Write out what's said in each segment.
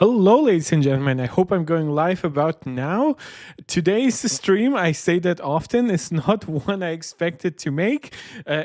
Hello, ladies and gentlemen. I hope I'm going live about now. Today's stream, I say that often, is not one I expected to make.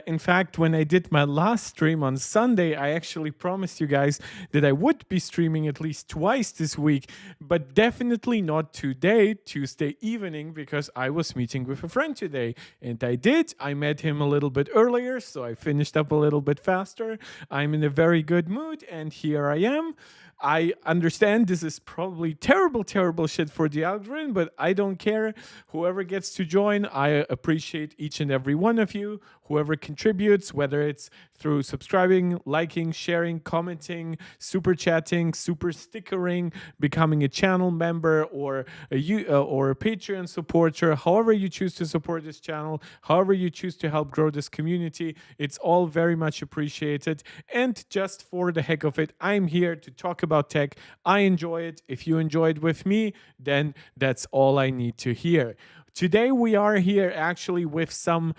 In fact, when I did my last stream on Sunday, I actually promised you guys that I would be streaming at least twice this week, but definitely not today, Tuesday evening, because I was meeting with a friend today. And I did. I met him a little bit earlier, so I finished up a little bit faster. I'm in a very good mood, and here I am. I understand this is probably terrible, terrible shit for the algorithm, but I don't care. Whoever gets to join, I appreciate each and every one of you. Whoever contributes, whether it's through subscribing, liking, sharing, commenting, super chatting, super stickering, becoming a channel member, or a Patreon supporter, however you choose to support this channel, however you choose to help grow this community, it's all very much appreciated. And just for the heck of it, I'm here to talk about tech. I enjoy it. If you enjoy it with me, then that's all I need to hear. Today we are here actually with some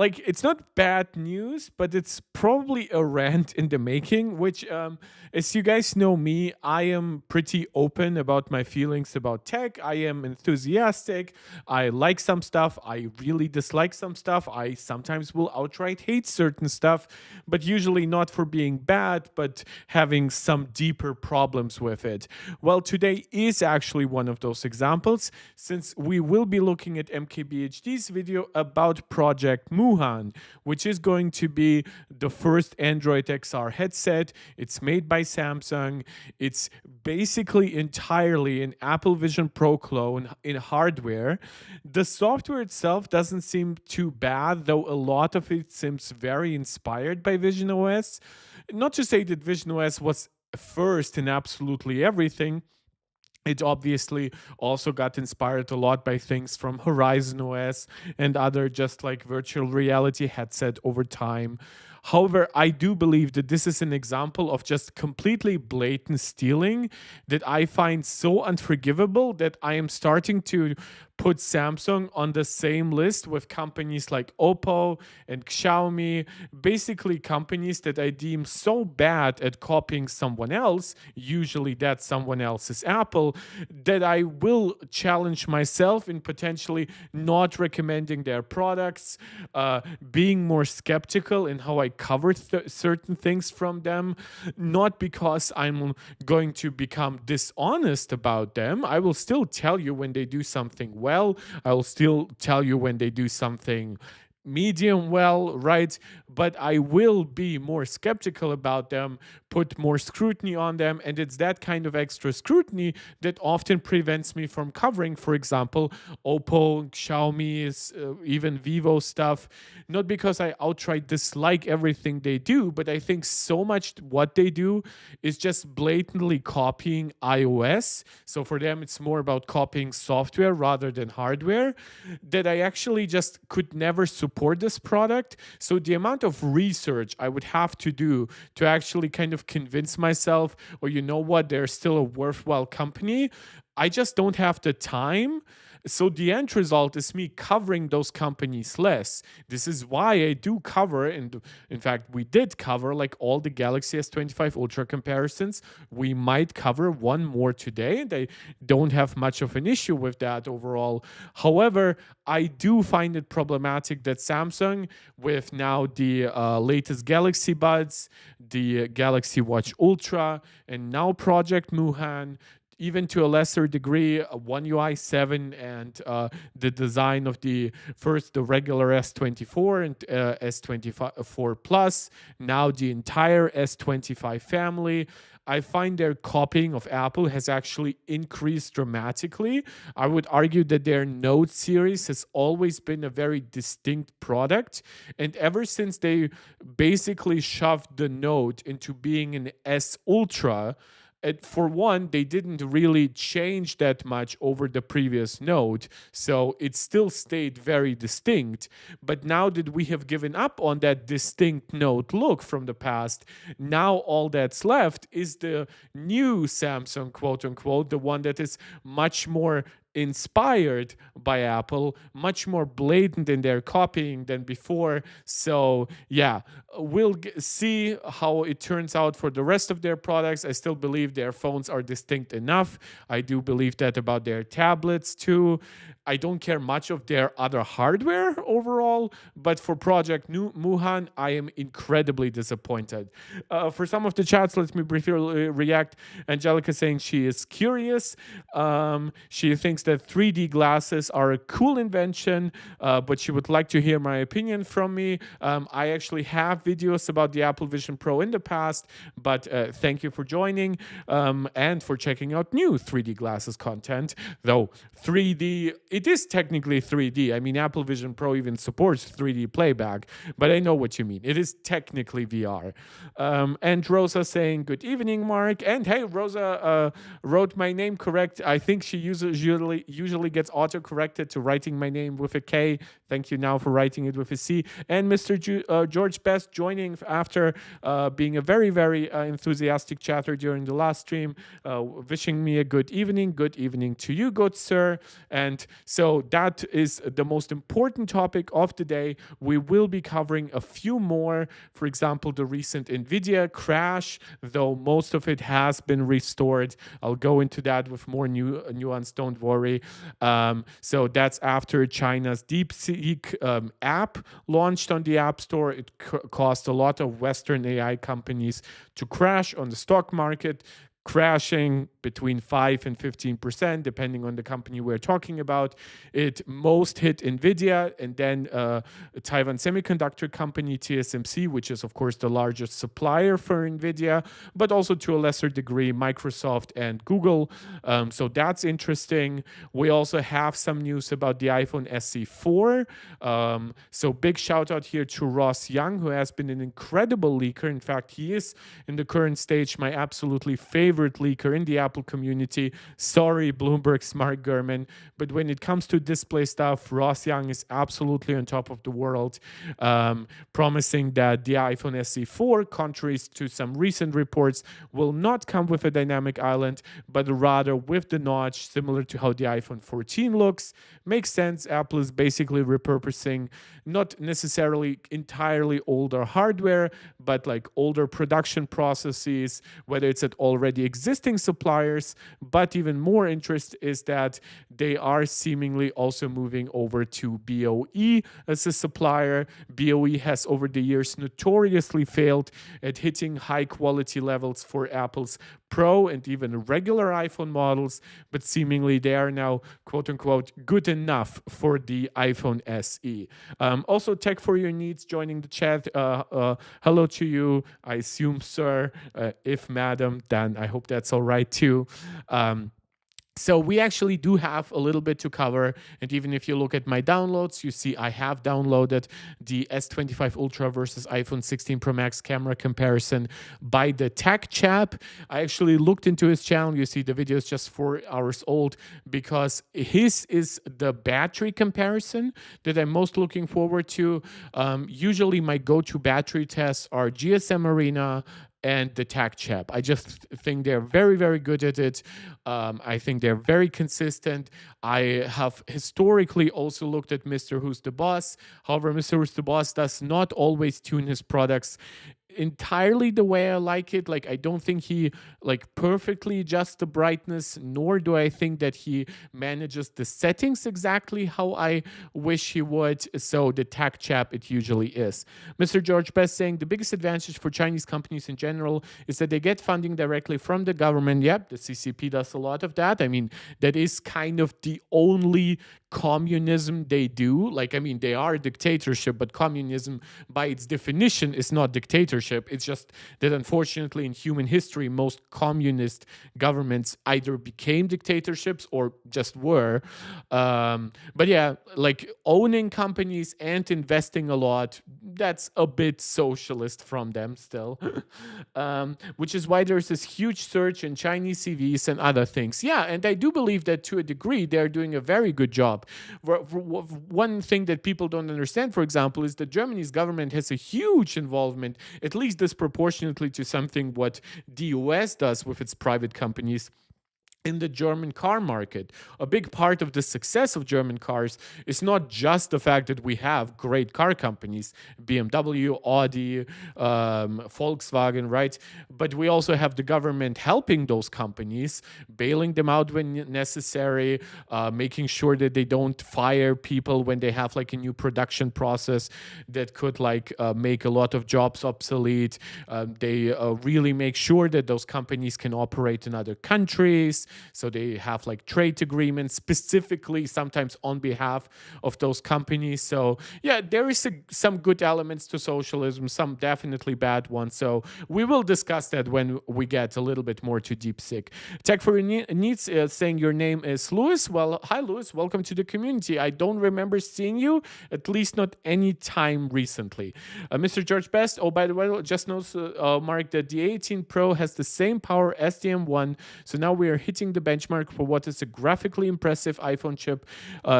it's not bad news, but it's probably a rant in the making, which, as you guys know me, I am pretty open about my feelings about tech. I am enthusiastic. I like some stuff. I really dislike some stuff. I sometimes will outright hate certain stuff, but usually not for being bad, but having some deeper problems with it. Well, today is actually one of those examples, since we will be looking at MKBHD's video about Project Moohan, which is going to be the first Android XR headset. It's made by Samsung. It's basically entirely an Apple Vision Pro clone in hardware. The software itself doesn't seem too bad, though a lot of it seems very inspired by Vision OS. Not to say that Vision OS was first in absolutely everything. It obviously also got inspired a lot by things from Horizon OS and other just like virtual reality headset over time. However, I do believe that this is an example of just completely blatant stealing that I find so unforgivable that I am starting to put Samsung on the same list with companies like Oppo and Xiaomi, basically companies that I deem so bad at copying someone else, usually that someone else is Apple, that I will challenge myself in potentially not recommending their products, being more skeptical in how I cover certain things from them, not because I'm going to become dishonest about them. I will still tell you when they do something well. I will still tell you when they do something medium well, right? But I will be more skeptical about them, put more scrutiny on them, and it's that kind of extra scrutiny that often prevents me from covering, for example, Oppo, Xiaomi's, even Vivo stuff, not because I outright dislike everything they do, but I think so much what they do is just blatantly copying iOS. So for them, it's more about copying software rather than hardware, that I actually just could never support this product. So the amount of research I would have to do to actually kind of convince myself, or you know what, they're still a worthwhile company, I just don't have the time. So the end result is me covering those companies less. This is why I do cover, and in fact, we did cover like all the Galaxy S25 Ultra comparisons. We might cover one more today, and I don't have much of an issue with that overall. However, I do find it problematic that Samsung, with now the latest Galaxy Buds, the Galaxy Watch Ultra, and now Project Moohan, even to a lesser degree, One UI 7 and the design of the regular S24 and S24 Plus, now the entire S25 family. I find their copying of Apple has actually increased dramatically. I would argue that their Note series has always been a very distinct product. And ever since they basically shoved the Note into being an S Ultra, for one, they didn't really change that much over the previous Note, so it still stayed very distinct. But now that we have given up on that distinct Note look from the past, now all that's left is the new Samsung, quote unquote, the one that is much more inspired by Apple, much more blatant in their copying than before. So yeah, we'll see how it turns out for the rest of their products. I still believe their phones are distinct enough. I do believe that about their tablets too. I don't care much of their other hardware overall, but for Project Moohan, I am incredibly disappointed. For some of the chats, let me briefly react. Angelica saying she is curious. She thinks that 3D glasses are a cool invention, but she would like to hear my opinion from me. I actually have videos about the Apple Vision Pro in the past, but thank you for joining and for checking out new 3D glasses content. Though 3D, it is technically 3D. I mean, Apple Vision Pro even supports 3D playback, but I know what you mean. It is technically VR. And Rosa saying, good evening, Mark. And hey, Rosa wrote my name correct. I think she usually gets auto-corrected to writing my name with a K. Thank you now for writing it with a C. And Mr. George Best joining after being a very, very enthusiastic chatter during the last stream, wishing me a good evening. Good evening to you, good sir. And so that is the most important topic of the day. We will be covering a few more. For example, the recent NVIDIA crash, though most of it has been restored. I'll go into that with more nuance, don't worry. So that's after China's DeepSeek app launched on the App Store. It caused a lot of Western AI companies to crash on the stock market, crashing between 5 and 15%, depending on the company we're talking about. It most hit NVIDIA and then Taiwan Semiconductor Company, TSMC, which is, of course, the largest supplier for NVIDIA, but also to a lesser degree, Microsoft and Google. So that's interesting. We also have some news about the iPhone SE4. So big shout out here to Ross Young, who has been an incredible leaker. In fact, he is in the current stage my absolutely favorite leaker in the Apple community. Sorry, Bloomberg's Mark Gurman, but when it comes to display stuff, Ross Young is absolutely on top of the world, promising that the iPhone SE4, contrary to some recent reports, will not come with a dynamic island, but rather with the notch, similar to how the iPhone 14 looks. Makes sense. Apple is basically repurposing not necessarily entirely older hardware, but like older production processes, whether it's at already existing suppliers. But even more interest is that they are seemingly also moving over to BOE as a supplier. BOE has over the years notoriously failed at hitting high quality levels for Apple's Pro and even regular iPhone models, but seemingly they are now, quote unquote, good enough for the iPhone SE. Also, Tech for Your Needs joining the chat. Hello to you, I assume, sir. If madam, then I hope that's all right too. So we actually do have a little bit to cover. And even if you look at my downloads, you see I have downloaded the S25 Ultra versus iPhone 16 Pro Max camera comparison by the tech chap. I actually looked into his channel. You see the video is just 4 hours old because his is the battery comparison that I'm most looking forward to. Usually my go-to battery tests are GSM Arena and the tech chap. I just think they're very, very good at it. I think they're very consistent. I have historically also looked at Mr. Who's the Boss. However, Mr. Who's the Boss does not always tune his products entirely the way I like it. Like, I don't think he like perfectly adjusts the brightness, nor do I think that he manages the settings exactly how I wish he would. So the tech chap, it usually is. Mr. George Best saying the biggest advantage for Chinese companies in general is that they get funding directly from the government. Yep, the CCP does a lot of that. I mean, that is kind of the only communism they do. Like, I mean, they are a dictatorship, but communism by its definition is not dictatorship. It's just that unfortunately in human history, most communist governments either became dictatorships or just were. But yeah, like owning companies and investing a lot, that's a bit socialist from them still. Which is why there's this huge surge in Chinese CVs and other things. Yeah, and I do believe that to a degree, they're doing a very good job. One thing that people don't understand, for example, is that Germany's government has a huge involvement, at least disproportionately to something what the US does with its private companies, in the German car market. A big part of the success of German cars is not just the fact that we have great car companies, BMW, Audi, Volkswagen, right? But we also have the government helping those companies, bailing them out when necessary, making sure that they don't fire people when they have like a new production process that could like make a lot of jobs obsolete. They really make sure that those companies can operate in other countries. So they have like trade agreements specifically sometimes on behalf of those companies. So yeah, there is some good elements to socialism, some definitely bad ones. So we will discuss that when we get a little bit more to DeepSeek. Tech for Your Needs saying your name is Louis. Well, hi Louis, welcome to the community. I don't remember seeing you, at least not any time recently. Mr. George Best, oh, by the way, just notes, Mark, that the 18 Pro has the same power as the M1. So now we are hitting the benchmark for what is a graphically impressive iPhone chip,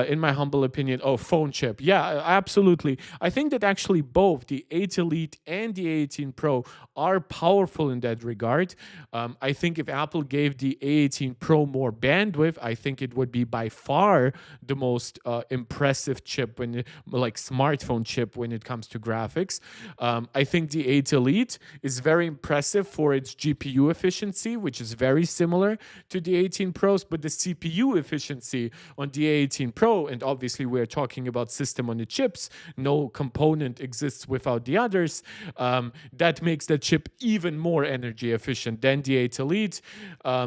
in my humble opinion. Oh, phone chip. Yeah, absolutely. I think that actually both the 8 Elite and the 18 Pro are powerful in that regard. I think if Apple gave the A18 Pro more bandwidth, I think it would be by far the most impressive chip like smartphone chip when it comes to graphics. I think the 8 Elite is very impressive for its GPU efficiency, which is very similar to the 18 Pros, but the CPU efficiency on the 18 Pro, and obviously we're talking about system on the chips, no component exists without the others, that makes the chip even more energy efficient than the 8 Elite.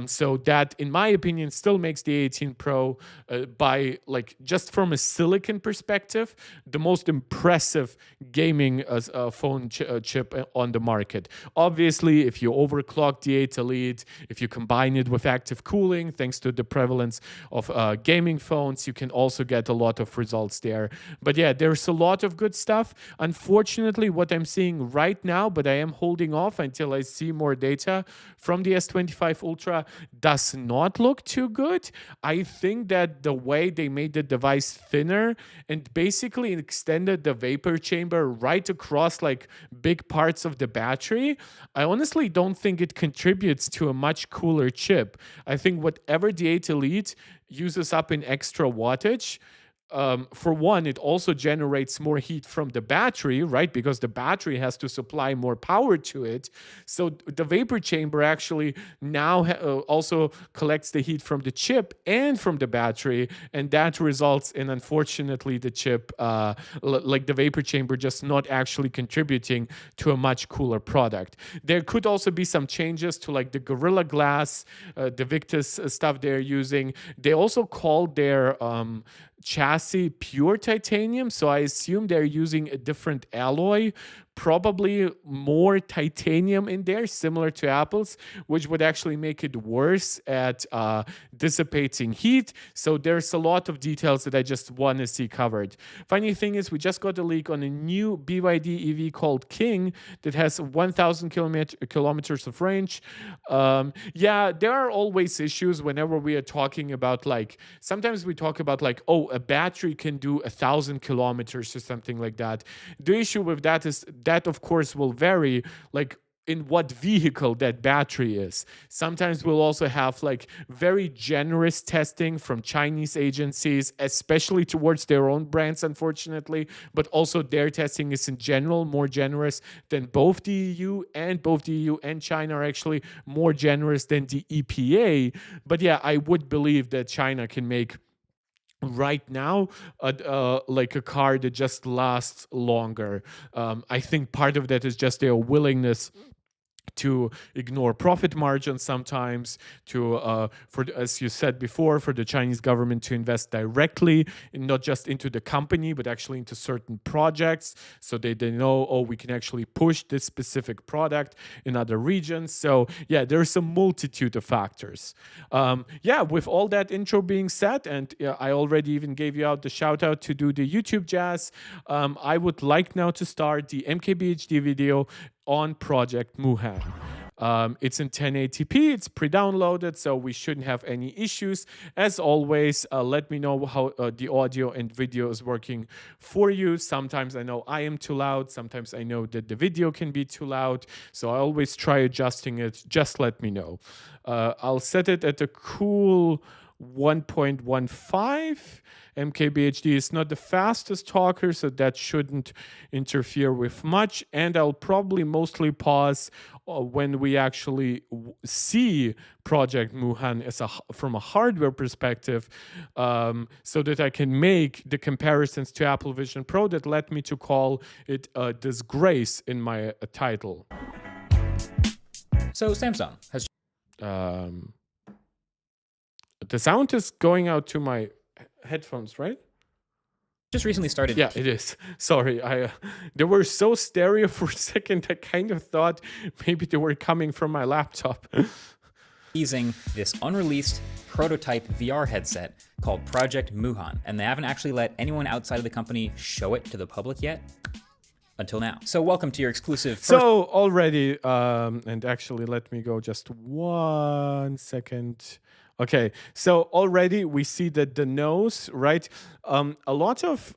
So that, in my opinion, still makes the 18 Pro, by like just from a silicon perspective, the most impressive gaming phone chip on the market. Obviously, if you overclock the 8 Elite, if you combine it with active cooling, thanks to the prevalence of gaming phones, you can also get a lot of results there. But yeah, there's a lot of good stuff. Unfortunately, what I'm seeing right now, but I am holding off until I see more data from the S25 Ultra, does not look too good. I think that the way they made the device thinner and basically extended the vapor chamber right across like big parts of the battery, I honestly don't think it contributes to a much cooler chip. I think whatever the 8 Elite uses up in extra wattage, for one, it also generates more heat from the battery, right? Because the battery has to supply more power to it. So the vapor chamber actually now also collects the heat from the chip and from the battery. And that results in, unfortunately, the chip, like the vapor chamber, just not actually contributing to a much cooler product. There could also be some changes to like the Gorilla Glass, the Victus stuff they're using. They also called their chassis pure titanium, so I assume they're using a different alloy, probably more titanium in there, similar to Apple's, which would actually make it worse at dissipating heat. So there's a lot of details that I just want to see covered. Funny thing is, we just got a leak on a new BYD EV called King that has 1,000 kilometers of range. Yeah, there are always issues whenever we are talking about like, sometimes we talk about like, oh, a battery can do 1,000 kilometers or something like that. The issue with that is that, of course, will vary like in what vehicle that battery is. Sometimes we'll also have like very generous testing from Chinese agencies, especially towards their own brands, unfortunately, but also their testing is in general more generous than both the EU, and both the EU and China are actually more generous than the EPA. But yeah, I would believe that China can make right now like a car that just lasts longer. I think part of that is just their willingness to ignore profit margins sometimes, to for, as you said before, for the Chinese government to invest directly in, not just into the company but actually into certain projects, so they know, oh, we can actually push this specific product in other regions. So yeah, there's a multitude of factors. Yeah, with all that intro being said, and I already even gave you out the shout out to do the YouTube jazz, I would like now to start the MKBHD video on Project Moohan. It's in 1080p, it's pre-downloaded, so we shouldn't have any issues. As always, let me know how the audio and video is working for you. Sometimes I know I am too loud, sometimes I know that the video can be too loud, so I always try adjusting it. Just let me know. I'll set it at a cool 1.15 mkbhd. Is not the fastest talker, so that shouldn't interfere with much. And I'll probably mostly pause when we actually see Project Moohan as from a hardware perspective, so that I can make the comparisons to Apple Vision Pro that led me to call it a disgrace in my title. So Samsung has the sound is going out to my headphones, right? just recently started. Yeah, it is. Sorry, they were so stereo for a second. I kind of thought maybe they were coming from my laptop. Using this unreleased prototype VR headset called Project Moohan, and they haven't actually let anyone outside of the company show it to the public yet. Until now. So welcome to your exclusive. So already, and actually, let me go just 1 second. Okay, so already we see that the nose, right? A lot of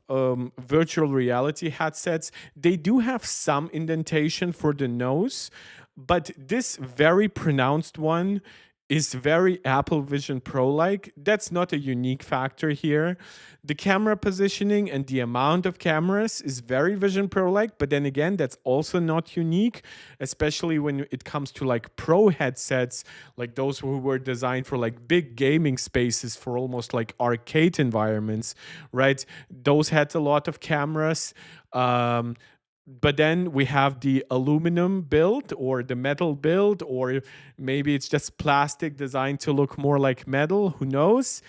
virtual reality headsets, they do have some indentation for the nose, but this very pronounced one is very Apple Vision Pro-like. That's not a unique factor here. The camera positioning and the amount of cameras is very Vision Pro-like, but then again, that's also not unique, especially when it comes to like pro headsets, like those who were designed for like big gaming spaces, for almost like arcade environments, right? Those had a lot of cameras. But then we have the aluminum build or the metal build, or maybe it's just plastic designed to look more like metal. Who knows?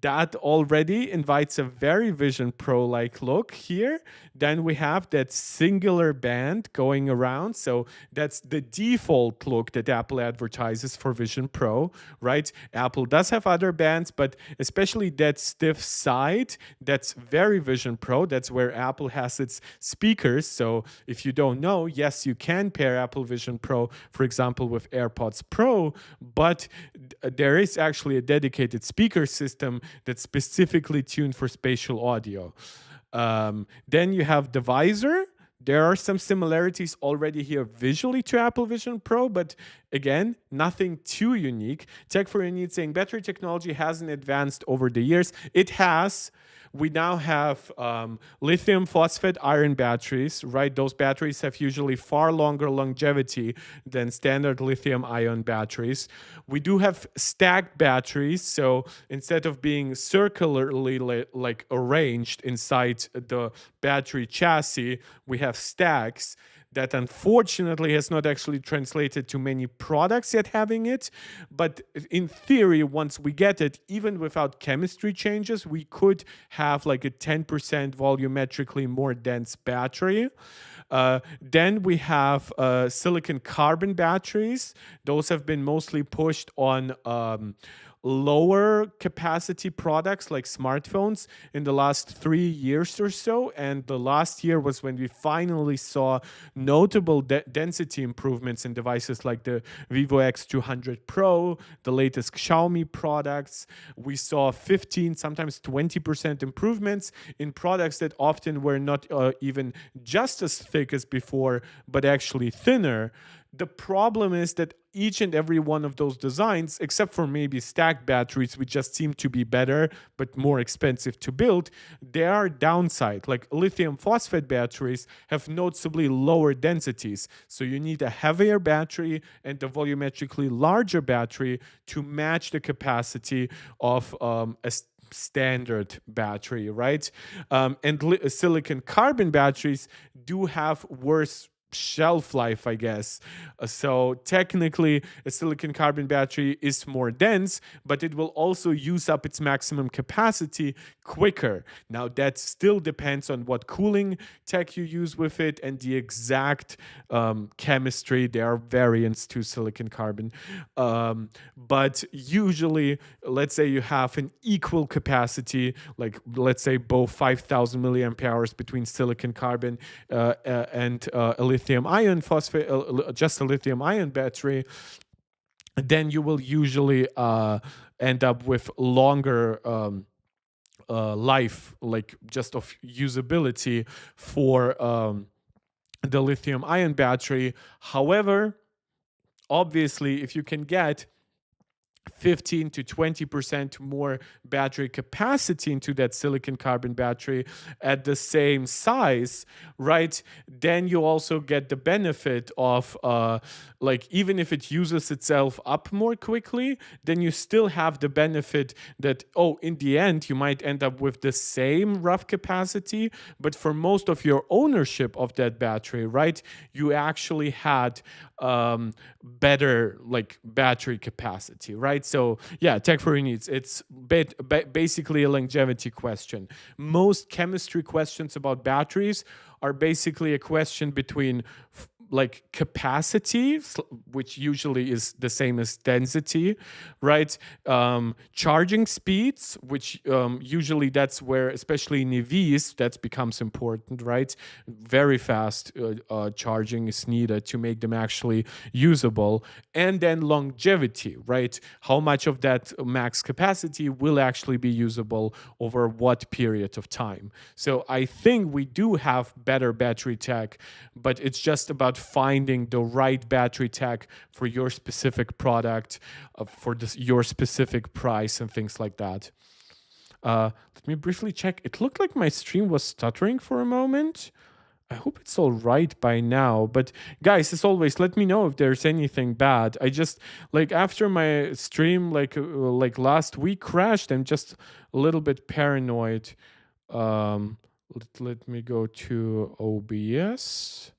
That already invites a very Vision Pro-like look here. Then we have that singular band going around. So that's the default look that Apple advertises for Vision Pro, right? Apple does have other bands, but especially that stiff side, that's very Vision Pro. That's where Apple has its speakers. So if you don't know, yes, you can pair Apple Vision Pro, for example, with AirPods Pro, but there is actually a dedicated speaker system that's specifically tuned for spatial audio. Then you have the visor. There are some similarities already here visually to Apple Vision Pro, but again, nothing too unique. Tech for Your Needs saying battery technology hasn't advanced over the years. It has. We now have lithium phosphate iron batteries, right? Those batteries have usually far longer longevity than standard lithium ion batteries. We do have stacked batteries, so instead of being circularly like arranged inside the battery chassis, we have stacks. That unfortunately has not actually translated to many products yet having it. But in theory, once we get it, even without chemistry changes, we could have like a 10% volumetrically more dense battery. Then we have silicon carbon batteries. Those have been mostly pushed on lower capacity products like smartphones in the last 3 years or so. And the last year was when we finally saw notable density improvements in devices like the Vivo X200 Pro, the latest Xiaomi products. We saw 15, sometimes 20% improvements in products that often were not even just as thick as before, but actually thinner. The problem is that each and every one of those designs, except for maybe stacked batteries, which just seem to be better but more expensive to build, there are downside. Like lithium phosphate batteries have noticeably lower densities. So you need a heavier battery and a volumetrically larger battery to match the capacity of a standard battery, right? And silicon carbon batteries do have worse shelf life, I guess. So technically, a silicon carbon battery is more dense, but it will also use up its maximum capacity quicker. Now, that still depends on what cooling tech you use with it and the exact chemistry. There are variants to silicon carbon. But usually, let's say you have an equal capacity, like let's say both 5,000 milliamp hours between silicon carbon and a lithium lithium ion phosphate, just a lithium ion battery, then you will usually end up with longer life, like just of usability for the lithium ion battery. However, obviously, if you can get 15 to 20% more battery capacity into that silicon carbon battery at the same size, right? Then you also get the benefit of like, even if it uses itself up more quickly, then you still have the benefit that, oh, in the end, you might end up with the same rough capacity, but for most of your ownership of that battery, right, you actually had better like battery capacity, right? So yeah, tech for your needs. It's basically a longevity question. Most chemistry questions about batteries are basically a question between like capacity, which usually is the same as density, right? Charging speeds, which usually that's where, especially in EVs, that becomes important, right? Very fast charging is needed to make them actually usable. And then longevity, right? How much of that max capacity will actually be usable over what period of time? So I think we do have better battery tech, but it's just about finding the right battery tech for your specific product, for your specific price and things like that. Let me briefly check. It looked like my stream was stuttering for a moment. I hope it's all right by now. But guys, as always, let me know if there's anything bad. I just, like, after my stream like last week crashed, I'm just a little bit paranoid. Let me go to OBS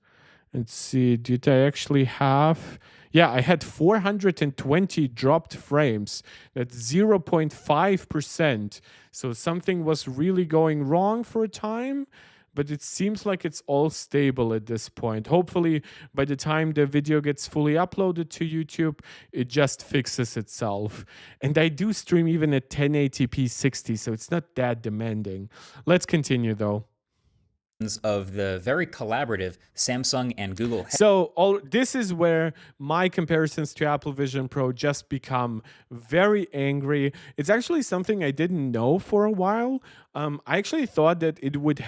and see, did I actually have... Yeah, I had 420 dropped frames. That's 0.5%. So something was really going wrong for a time, but it seems like it's all stable at this point. Hopefully, by the time the video gets fully uploaded to YouTube, it just fixes itself. And I do stream even at 1080p 60, so it's not that demanding. Let's continue, though. Of the very collaborative Samsung and Google. So this is where my comparisons to Apple Vision Pro just become very angry. It's actually something I didn't know for a while. I actually thought that it would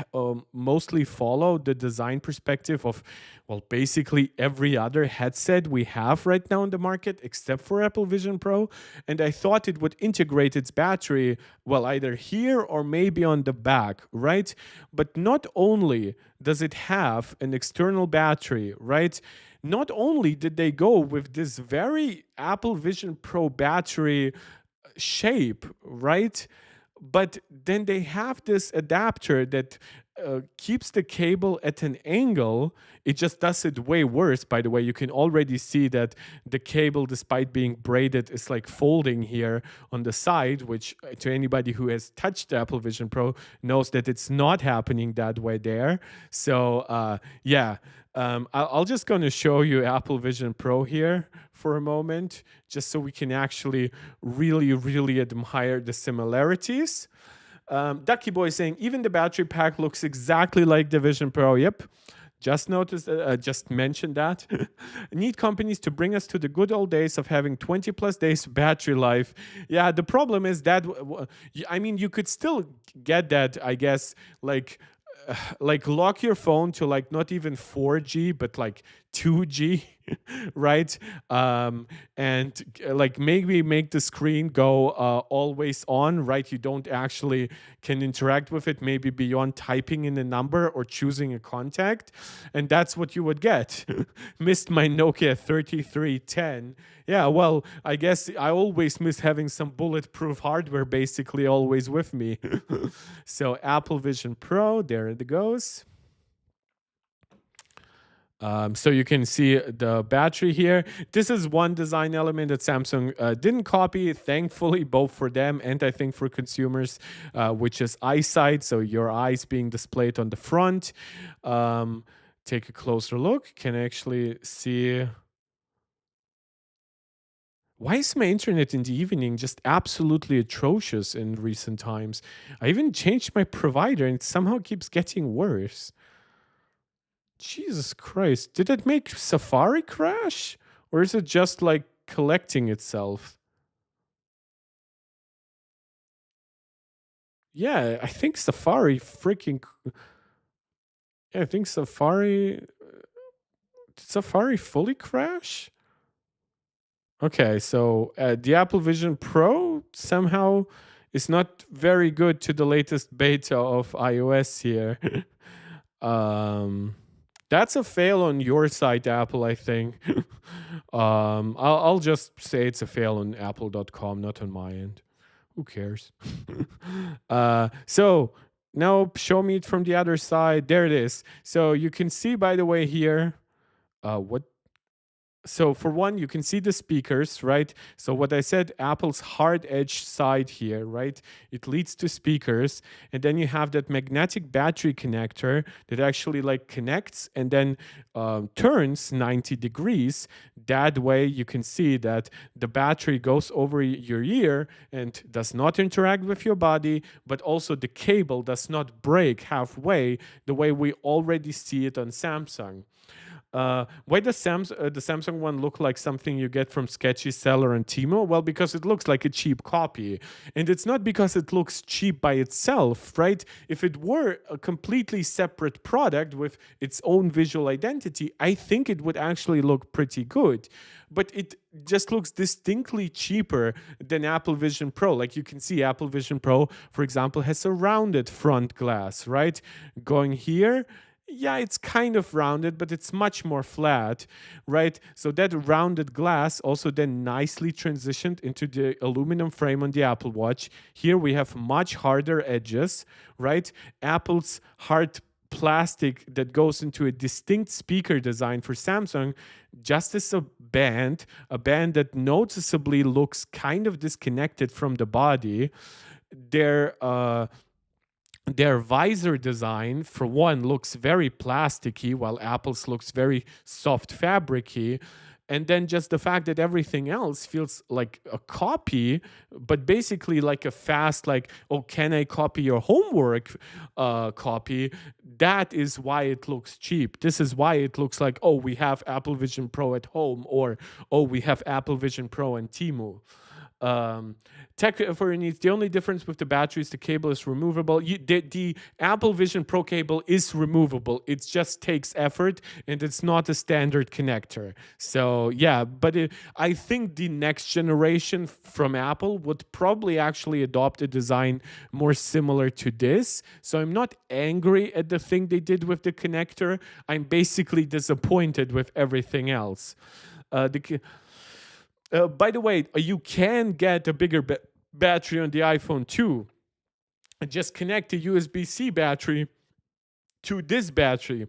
mostly follow the design perspective of, well, basically every other headset we have right now in the market except for Apple Vision Pro. And I thought it would integrate its battery, well, either here or maybe on the back, right? But not only does it have an external battery, right? Not only did they go with this very Apple Vision Pro battery shape, right? But then they have this adapter that keeps the cable at an angle. It just does it way worse, by the way. You can already see that the cable, despite being braided, is like folding here on the side, which to anybody who has touched the Apple Vision Pro knows that it's not happening that way there. So yeah, I'll just going to show you Apple Vision Pro here for a moment, just so we can actually really, really admire the similarities. Ducky Boy saying, even the battery pack looks exactly like the Vision Pro. Yep. Just noticed, just mentioned that. Need companies to bring us to the good old days of having 20 plus days battery life. Yeah, the problem is that, I mean, you could still get that, I guess, like lock your phone to like not even 4G, but like 2G, right? And like maybe make the screen go always on, right? You don't actually can interact with it, maybe beyond typing in a number or choosing a contact. And that's what you would get. Missed my Nokia 3310. Yeah, well, I guess I always miss having some bulletproof hardware basically always with me. So Apple Vision Pro, there it goes. So you can see the battery here. This is one design element that Samsung didn't copy, thankfully, both for them and I think for consumers, which is eyesight. So your eyes being displayed on the front. Take a closer look. Can actually see. Why is my internet in the evening just absolutely atrocious in recent times? I even changed my provider and it somehow keeps getting worse. Jesus Christ. Did it make Safari crash? Or is it just like collecting itself? Yeah, I think Safari freaking. Yeah, I think Safari. Did Safari fully crash? Okay, so the Apple Vision Pro somehow is not very good to the latest beta of iOS here. um, that's a fail on your side, Apple, I think. I'll just say it's a fail on apple.com, not on my end. Who cares? So now show me it from the other side. There it is. So you can see, by the way, here, what so for one, you can see the speakers, right? So what I said, Apple's hard edge side here, right? It leads to speakers, and then you have that magnetic battery connector that actually like connects and then turns 90 degrees. That way you can see that the battery goes over your ear and does not interact with your body, but also the cable does not break halfway the way we already see it on Samsung. Why does the Samsung one look like something you get from Sketchy Seller and Timo? Well, because it looks like a cheap copy. And it's not because it looks cheap by itself, right? If it were a completely separate product with its own visual identity, I think it would actually look pretty good. But it just looks distinctly cheaper than Apple Vision Pro. Like you can see, Apple Vision Pro, for example, has a rounded front glass, right? Going here, yeah, it's kind of rounded, but it's much more flat, right? So that rounded glass also then nicely transitioned into the aluminum frame on the Apple Watch. Here we have much harder edges, right? Apple's hard plastic that goes into a distinct speaker design for Samsung, just as a band that noticeably looks kind of disconnected from the body. Their visor design, for one, looks very plasticky, while Apple's looks very soft fabricy. And then just the fact that everything else feels like a copy, but basically like a fast, like, oh, can I copy your homework copy? That is why it looks cheap. This is why it looks like, oh, we have Apple Vision Pro at home, or, oh, we have Apple Vision Pro and Timu. Tech for your needs. The only difference with the battery is the cable is removable. The Apple Vision Pro cable is removable. It just takes effort, and it's not a standard connector. So yeah, but I think the next generation from Apple would probably actually adopt a design more similar to this. So I'm not angry at the thing they did with the connector. I'm basically disappointed with everything else. By the way, you can get a bigger battery on the iPhone too. Just connect a USB-C battery to this battery.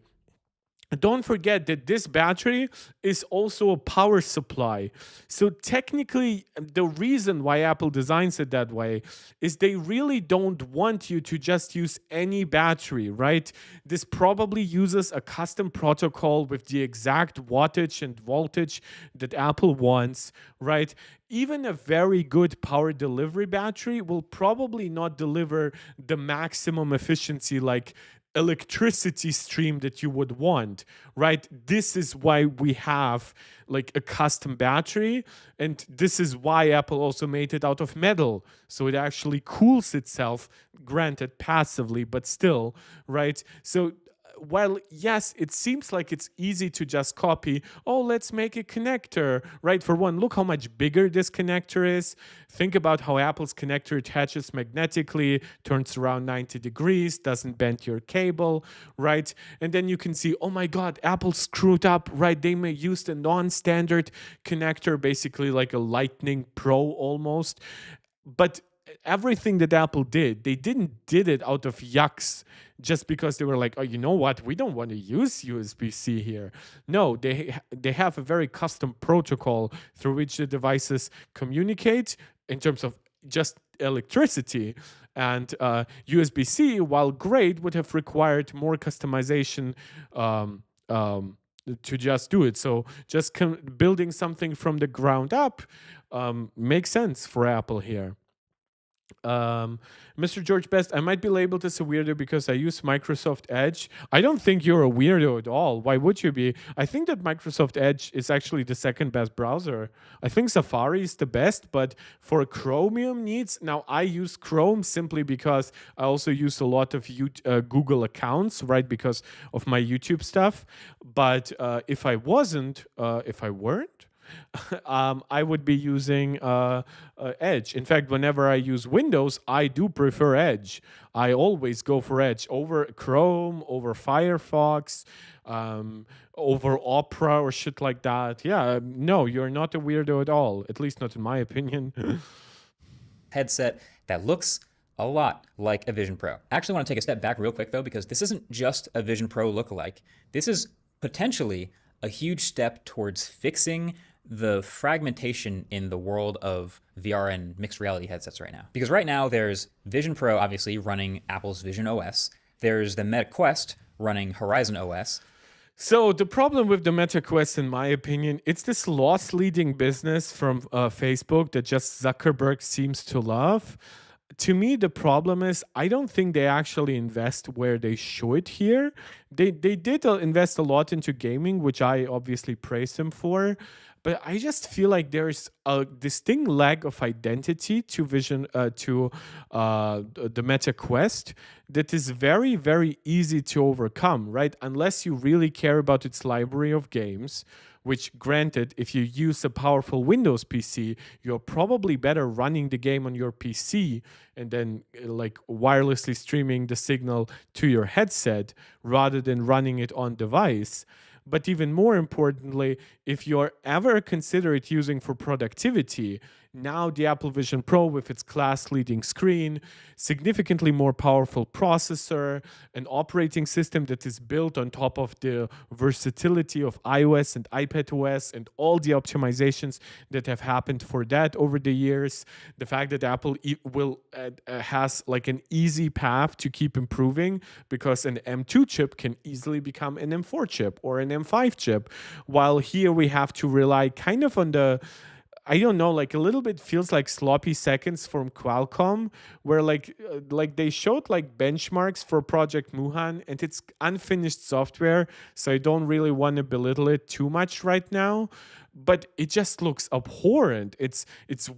Don't forget that this battery is also a power supply. So technically, the reason why Apple designs it that way is they really don't want you to just use any battery, right? This probably uses a custom protocol with the exact wattage and voltage that Apple wants, right? Even a very good power delivery battery will probably not deliver the maximum efficiency like electricity stream that you would want, right? This is why we have like a custom battery, and this is why Apple also made it out of metal, so it actually cools itself, granted passively, but still, right? So while yes, it seems like it's easy to just copy, oh, let's make a connector, right? For one, look how much bigger this connector is. Think about how Apple's connector attaches magnetically, turns around 90 degrees, doesn't bend your cable, right? And then you can see, oh my God, Apple screwed up, right? They may use a non-standard connector, basically like a Lightning Pro almost. But everything that Apple did, they did it out of yucks just because they were like, oh, you know what? We don't want to use USB-C here. No, they have a very custom protocol through which the devices communicate in terms of just electricity. And USB-C, while great, would have required more customization to just do it. So just building something from the ground up makes sense for Apple here. Um, Mr. George Best, I might be labeled as a weirdo because I use Microsoft Edge. I don't think you're a weirdo at all. Why would you be? I think that Microsoft Edge is actually the second best browser. I think Safari is the best, but for Chromium needs, now I use Chrome simply because I also use a lot of Google accounts, right? Because of my YouTube stuff. But if I wasn't, if I weren't, I would be using Edge. In fact, whenever I use Windows, I do prefer Edge. I always go for Edge over Chrome, over Firefox, over Opera or shit like that. Yeah, no, you're not a weirdo at all. At least not in my opinion. Headset that looks a lot like a Vision Pro. I actually want to take a step back real quick though, because this isn't just a Vision Pro lookalike. This is potentially a huge step towards fixing the fragmentation in the world of VR and mixed reality headsets right now. Because right now there's Vision Pro obviously running Apple's Vision OS. There's the Meta Quest running Horizon OS. So the problem with the Meta Quest, in my opinion, it's this loss-leading business from Facebook that just Zuckerberg seems to love. To me, the problem is I don't think they actually invest where they should here. They did invest a lot into gaming, which I obviously praise them for. But I just feel like there's a distinct lack of identity to the Meta Quest that is very, very easy to overcome, right? Unless you really care about its library of games, which granted, if you use a powerful Windows PC, you're probably better running the game on your PC and then like wirelessly streaming the signal to your headset rather than running it on device. But even more importantly, if you're ever considered using for productivity, now the Apple Vision Pro with its class-leading screen, significantly more powerful processor, an operating system that is built on top of the versatility of iOS and iPadOS and all the optimizations that have happened for that over the years, the fact that Apple has like an easy path to keep improving because an M2 chip can easily become an M4 chip or an M5 chip, while here we have to rely kind of on the, I don't know, like a little bit feels like sloppy seconds from Qualcomm, where like they showed like benchmarks for Project Moohan, and it's unfinished software, so I don't really want to belittle it too much right now. But it just looks abhorrent. It's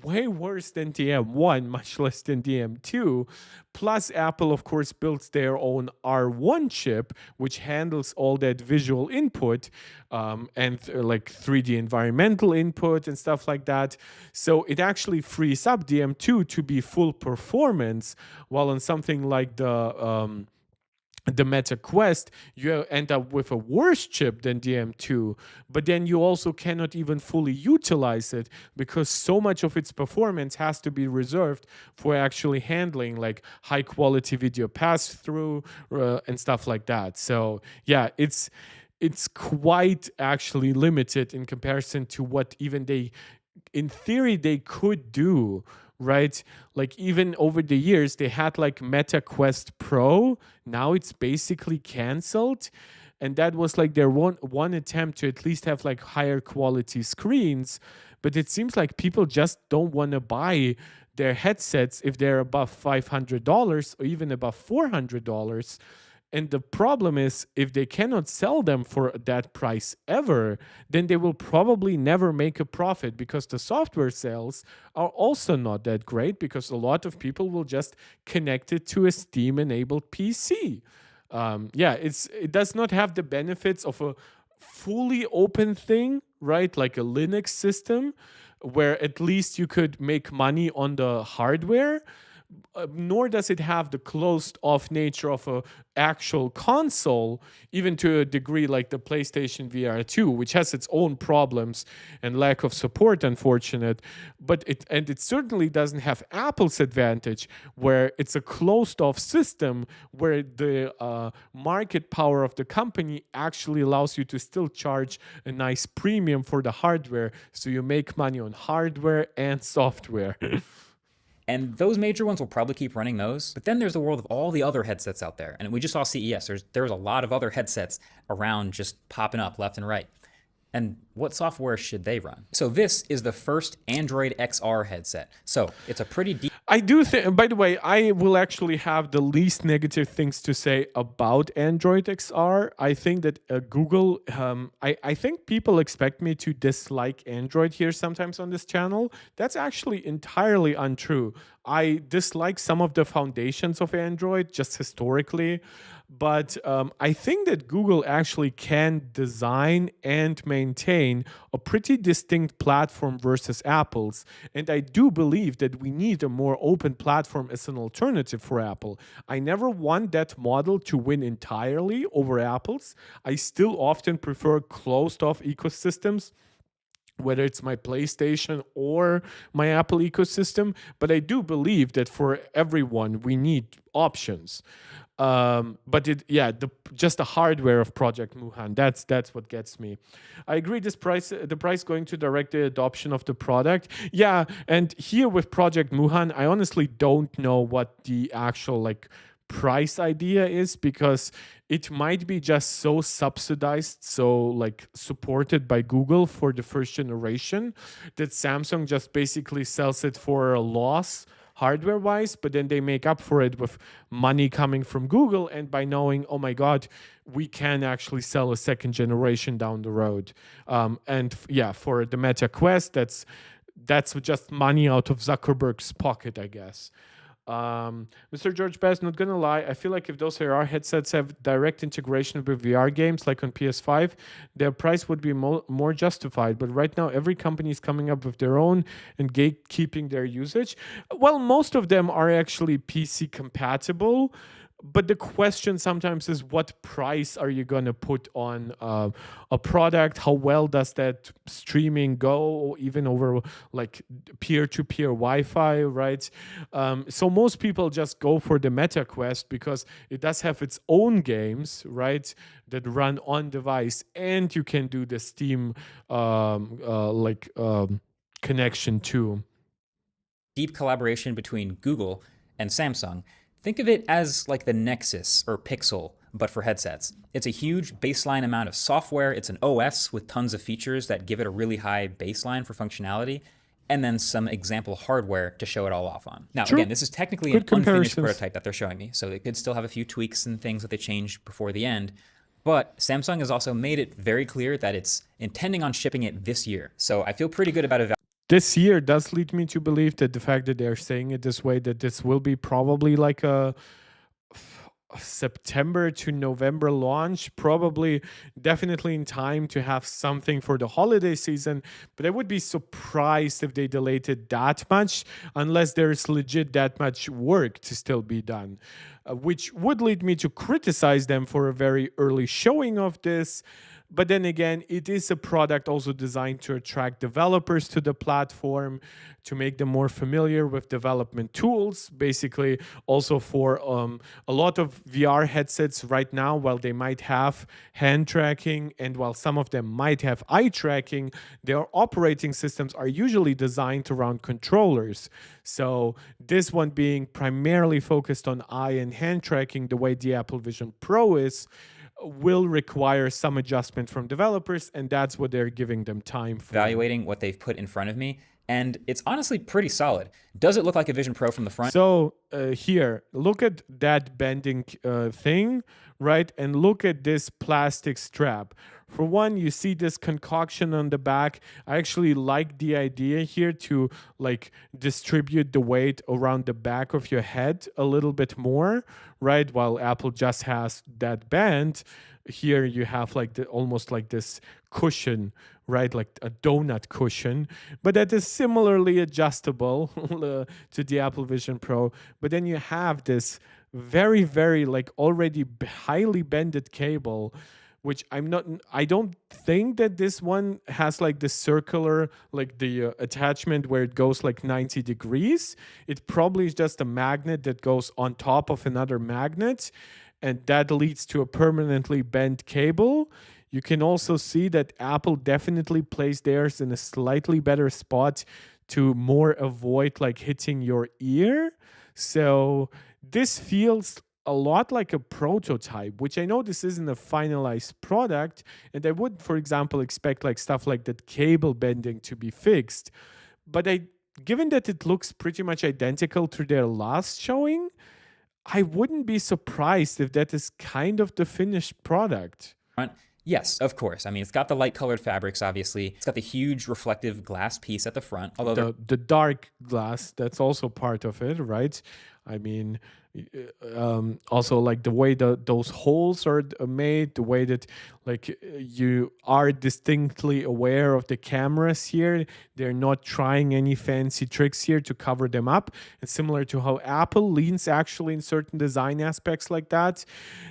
way worse than the M1, much less than the M2. Plus, Apple, of course, builds their own R1 chip, which handles all that visual input like 3D environmental input and stuff like that. So it actually frees up the M2 to be full performance, while on something like the Meta Quest, you end up with a worse chip than the M2, but then you also cannot even fully utilize it because so much of its performance has to be reserved for actually handling like high quality video pass through and stuff like that. So yeah, it's quite actually limited in comparison to what even they, in theory, they could do, right? Like even over the years they had like Meta Quest Pro, now it's basically canceled, and that was like their one attempt to at least have like higher quality screens. But it seems like people just don't want to buy their headsets if they're above $500 or even above $400. And the problem is, if they cannot sell them for that price ever, then they will probably never make a profit because the software sales are also not that great because a lot of people will just connect it to a Steam-enabled PC. Yeah, it does not have the benefits of a fully open thing, right? Like a Linux system, where at least you could make money on the hardware. Nor does it have the closed off nature of a actual console, even to a degree like the PlayStation VR 2, which has its own problems and lack of support, unfortunate. But it certainly doesn't have Apple's advantage, where it's a closed off system where the market power of the company actually allows you to still charge a nice premium for the hardware, so you make money on hardware and software. And those major ones will probably keep running those. But then there's the world of all the other headsets out there. And we just saw CES. There was a lot of other headsets around just popping up left and right. And what software should they run? So this is the first Android XR headset. So it's a pretty deep. I do think, by the way, I will actually have the least negative things to say about Android XR. I think that Google, I think people expect me to dislike Android here sometimes on this channel. That's actually entirely untrue. I dislike some of the foundations of Android just historically. But I think that Google actually can design and maintain a pretty distinct platform versus Apple's. And I do believe that we need a more open platform as an alternative for Apple. I never want that model to win entirely over Apple's. I still often prefer closed off ecosystems, whether it's my PlayStation or my Apple ecosystem. But I do believe that for everyone, we need options. But just the hardware of Project Moohan. That's what gets me. I agree. The price going to direct the adoption of the product. Yeah, and here with Project Moohan, I honestly don't know what the actual price idea is, because it might be just so subsidized, so supported by Google for the first generation, that Samsung just basically sells it for a loss hardware wise, but then they make up for it with money coming from Google, and by knowing, oh my God, we can actually sell a second generation down the road. For the Meta Quest, that's just money out of Zuckerberg's pocket, I guess. Mr. George Bass, not gonna lie, I feel like if those AR headsets have direct integration with VR games like on PS5, their price would be more justified. But right now, every company is coming up with their own and gatekeeping their usage. Well, most of them are actually PC compatible. But the question sometimes is, what price are you going to put on a product? How well does that streaming go, even over peer-to-peer Wi-Fi, right? So most people just go for the Meta Quest because it does have its own games, right, that run on device, and you can do the Steam connection too. Deep collaboration between Google and Samsung. Think of it as like the Nexus or Pixel, but for headsets. It's a huge baseline amount of software. It's an OS with tons of features that give it a really high baseline for functionality, and then some example hardware to show it all off on. Now, again, this is technically an unfinished prototype that they're showing me, so it could still have a few tweaks and things that they changed before the end. But Samsung has also made it very clear that it's intending on shipping it this year. So I feel pretty good about it. This year does lead me to believe that the fact that they're saying it this way, that this will be probably like a September to November launch, probably definitely in time to have something for the holiday season. But I would be surprised if they delayed it that much, unless there's legit that much work to still be done, which would lead me to criticize them for a very early showing of this. But then again, it is a product also designed to attract developers to the platform, to make them more familiar with development tools. Basically, also for a lot of VR headsets right now, while they might have hand tracking and while some of them might have eye tracking, their operating systems are usually designed around controllers. So this one being primarily focused on eye and hand tracking, the way the Apple Vision Pro is, will require some adjustment from developers, and that's what they're giving them time for. Evaluating what they've put in front of me, and it's honestly pretty solid. Does it look like a Vision Pro from the front? So here, look at that bending thing, right? And look at this plastic strap. For one, you see this concoction on the back. I actually like the idea here to distribute the weight around the back of your head a little bit more, right? While Apple just has that band, here you have almost like this cushion, right? Like a donut cushion, but that is similarly adjustable to the Apple Vision Pro. But then you have this very, very already highly bended cable, which I don't think that this one has the circular, the attachment where it goes 90 degrees. It probably is just a magnet that goes on top of another magnet, and that leads to a permanently bent cable. You can also see that Apple definitely placed theirs in a slightly better spot to more avoid hitting your ear. So this feels a lot like a prototype, which I know this isn't a finalized product, and I would, for example, expect stuff like that cable bending to be fixed. But I given that it looks pretty much identical to their last showing, I wouldn't be surprised if that is kind of the finished product. Front. Yes, of course. I mean, it's got the light colored fabrics, obviously. It's got the huge reflective glass piece at the front, although The dark glass, that's also part of it, right? I mean, also like the way those holes are made, the way that like you are distinctly aware of the cameras here. They're not trying any fancy tricks here to cover them up. It's similar to how Apple leans actually in certain design aspects like that.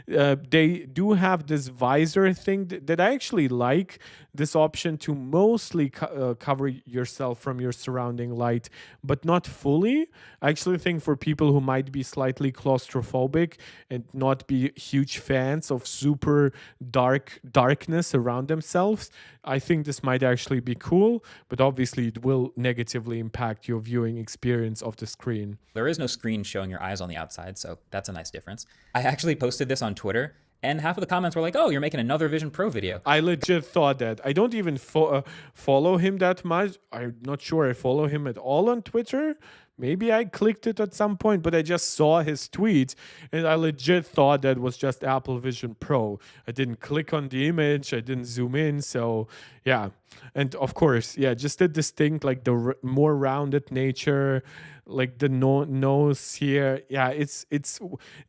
They do have this visor thing that I actually like, this option to mostly cover yourself from your surrounding light, but not fully. I actually think for people who might be slightly claustrophobic and not be huge fans of super darkness around themselves, I think this might actually be cool, but obviously it will negatively impact your viewing experience of the screen. there is no screen showing your eyes on the outside, so that's a nice difference. I actually posted this on Twitter, and half of the comments were like, oh, you're making another Vision Pro video. I legit thought that. I don't even follow him that much. I'm not sure I follow him at all on Twitter. Maybe I clicked it at some point, but I just saw his tweet and I legit thought that was just Apple Vision Pro. I didn't click on the image, I didn't zoom in. So, yeah. And of course, yeah, just the distinct, like the more rounded nature, like the nose here. Yeah, it's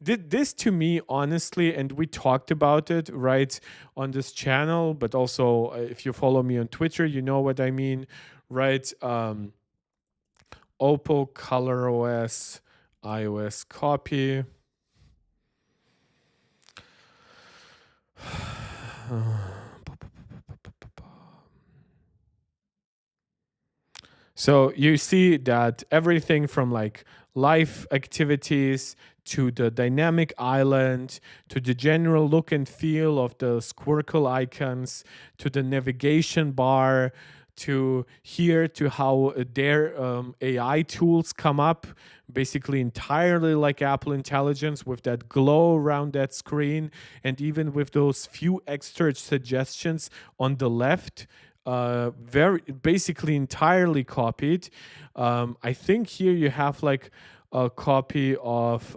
this to me, honestly, and we talked about it right on this channel, but also if you follow me on Twitter, you know what I mean, right? Oppo ColorOS iOS copy. So you see that everything from like live activities to the dynamic island to the general look and feel of the squircle icons to the navigation bar to here to how their AI tools come up, basically entirely like Apple Intelligence with that glow around that screen, and even with those few extra suggestions on the left, very basically entirely copied. I think here you have like a copy of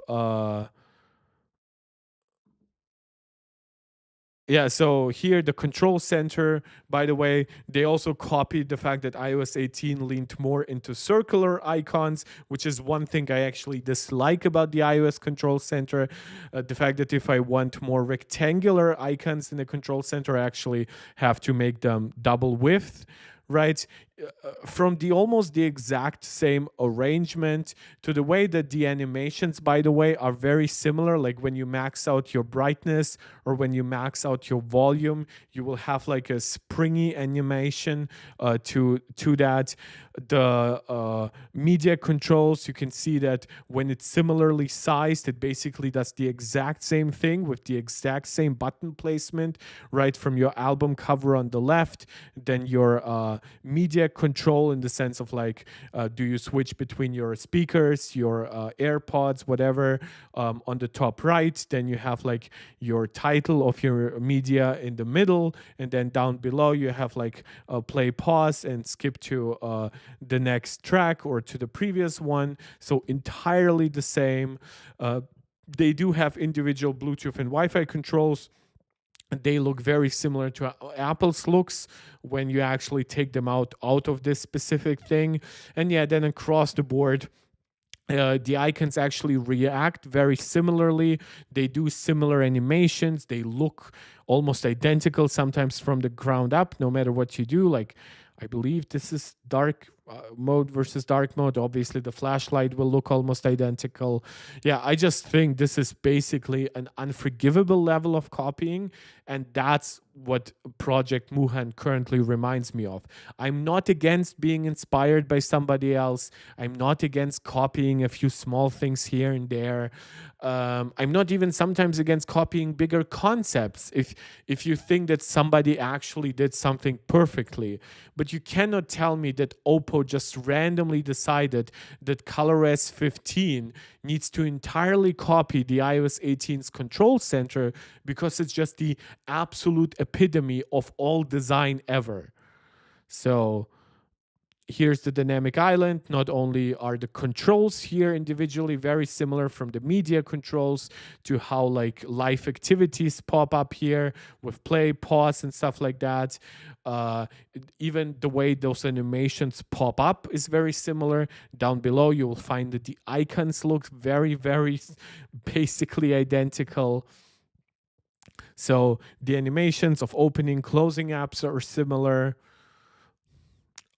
yeah, so here the control center, by the way, they also copied the fact that iOS 18 leaned more into circular icons, which is one thing I actually dislike about the iOS control center. The fact that if I want more rectangular icons in the control center, I actually have to make them double width, right? From the almost the exact same arrangement to the way that the animations, by the way, are very similar. Like when you max out your brightness or when you max out your volume, you will have like a springy animation to that. The media controls, you can see that when it's similarly sized, it basically does the exact same thing with the exact same button placement, right? From your album cover on the left, then your media control in the sense of like, do you switch between your speakers, your AirPods, whatever, on the top right, then you have like your title of your media in the middle, and then down below you have like play, pause, and skip to the next track or to the previous one. So entirely the same. They do have individual Bluetooth and Wi-Fi controls. They look very similar to Apple's looks when you actually take them out of this specific thing. And yeah, then across the board, the icons actually react very similarly. They do similar animations. They look almost identical sometimes from the ground up, no matter what you do. Like, I believe this is dark mode versus dark mode. Obviously, the flashlight will look almost identical. Yeah, I just think this is basically an unforgivable level of copying, and that's what Project Moohan currently reminds me of. I'm not against being inspired by somebody else. I'm not against copying a few small things here and there. I'm not even sometimes against copying bigger concepts if you think that somebody actually did something perfectly. But you cannot tell me that Oppo just randomly decided that ColorOS 15 needs to entirely copy the iOS 18's control center because it's just the absolute epitome of all design ever. So Here's the dynamic island. Not only are the controls here individually very similar from the media controls to how like live activities pop up here with play, pause, and stuff like that. Uh, Even the way those animations pop up is very similar. Down below, you will find that the icons look very, very basically identical. So the animations of opening, closing apps are similar.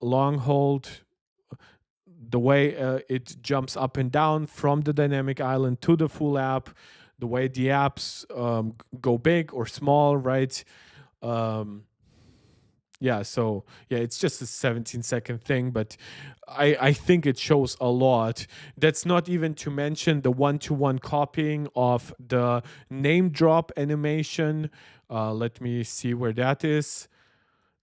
Long hold, the way it jumps up and down from the dynamic island to the full app, the way the apps go big or small, right? Um, yeah, so yeah, it's just a 17-second thing, but I think it shows a lot. That's not even to mention the one-to-one copying of the name drop animation. Let me see where that is.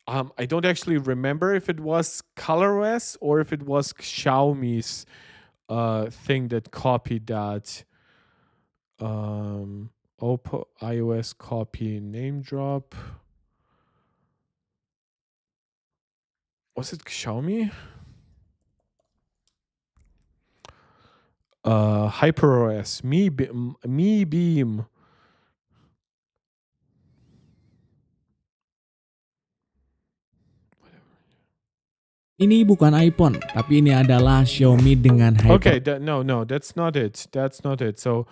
I don't actually remember if it was ColorOS or if it was Xiaomi's thing that copied that. Oppo iOS copy name drop. Was it Xiaomi? HyperOS, Mi Beam. Ini bukan iPhone, tapi ini adalah Xiaomi dengan Okay, Hyper. no, that's not it. That's not it. So,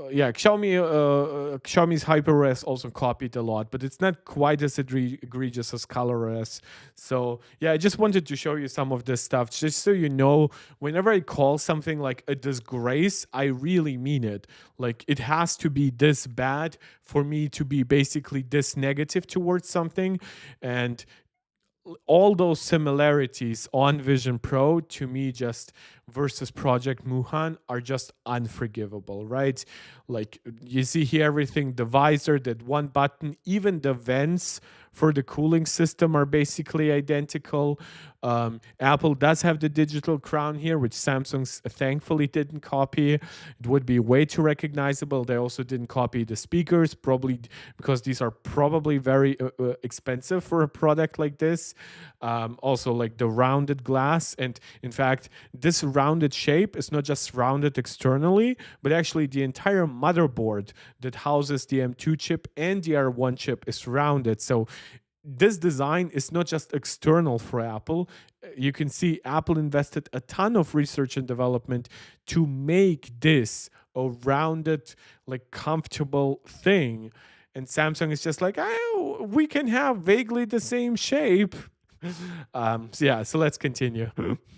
yeah, Xiaomi's HyperOS also copied a lot, but it's not quite as egregious as ColorOS. So, yeah, I just wanted to show you some of this stuff, just so you know. Whenever I call something like a disgrace, I really mean it. Like, it has to be this bad for me to be basically this negative towards something, and all those similarities on Vision Pro to me just versus Project Moohan are just unforgivable, right? Like you see here everything, the visor, that one button, even the vents for the cooling system are basically identical. Apple does have the digital crown here, which Samsung thankfully didn't copy. It would be way too recognizable. They also didn't copy the speakers, probably because these are probably very expensive for a product like this. Also, like the rounded glass. And in fact, this rounded shape is not just rounded externally, but actually the entire motherboard that houses the M2 chip and the R1 chip is rounded. So this design is not just external for Apple. You can see Apple invested a ton of research and development to make this a rounded, like comfortable thing. And Samsung is just like, oh, we can have vaguely the same shape. So let's continue.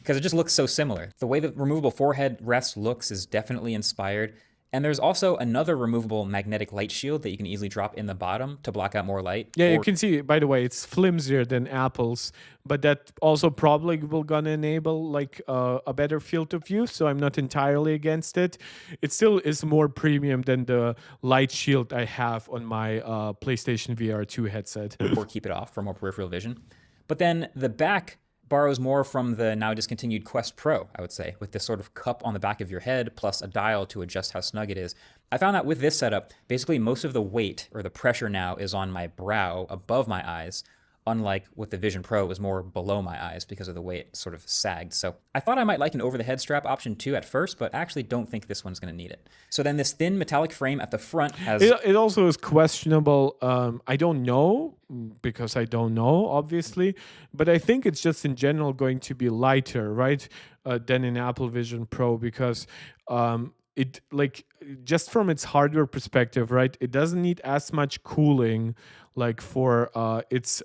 Because it just looks so similar. The way the removable forehead rest looks is definitely inspired. And there's also another removable magnetic light shield that you can easily drop in the bottom to block out more light. Yeah, you can see, by the way, it's flimsier than Apple's, but that also probably will gonna enable like a better field of view. So I'm not entirely against it. It still is more premium than the light shield I have on my PlayStation VR 2 headset. Or keep it off for more peripheral vision. But then the back borrows more from the now discontinued Quest Pro, I would say, with this sort of cup on the back of your head plus a dial to adjust how snug it is. I found that with this setup, basically most of the weight or the pressure now is on my brow above my eyes, unlike with the Vision Pro, it was more below my eyes because of the way it sort of sagged. So I thought I might like an over-the-head strap option too at first, but I actually don't think this one's going to need it. So then this thin metallic frame at the front has... It also is questionable. I don't know, because I don't know, obviously, but I think it's just in general going to be lighter, right, than in Apple Vision Pro, because it, like, just from its hardware perspective, right, it doesn't need as much cooling like for its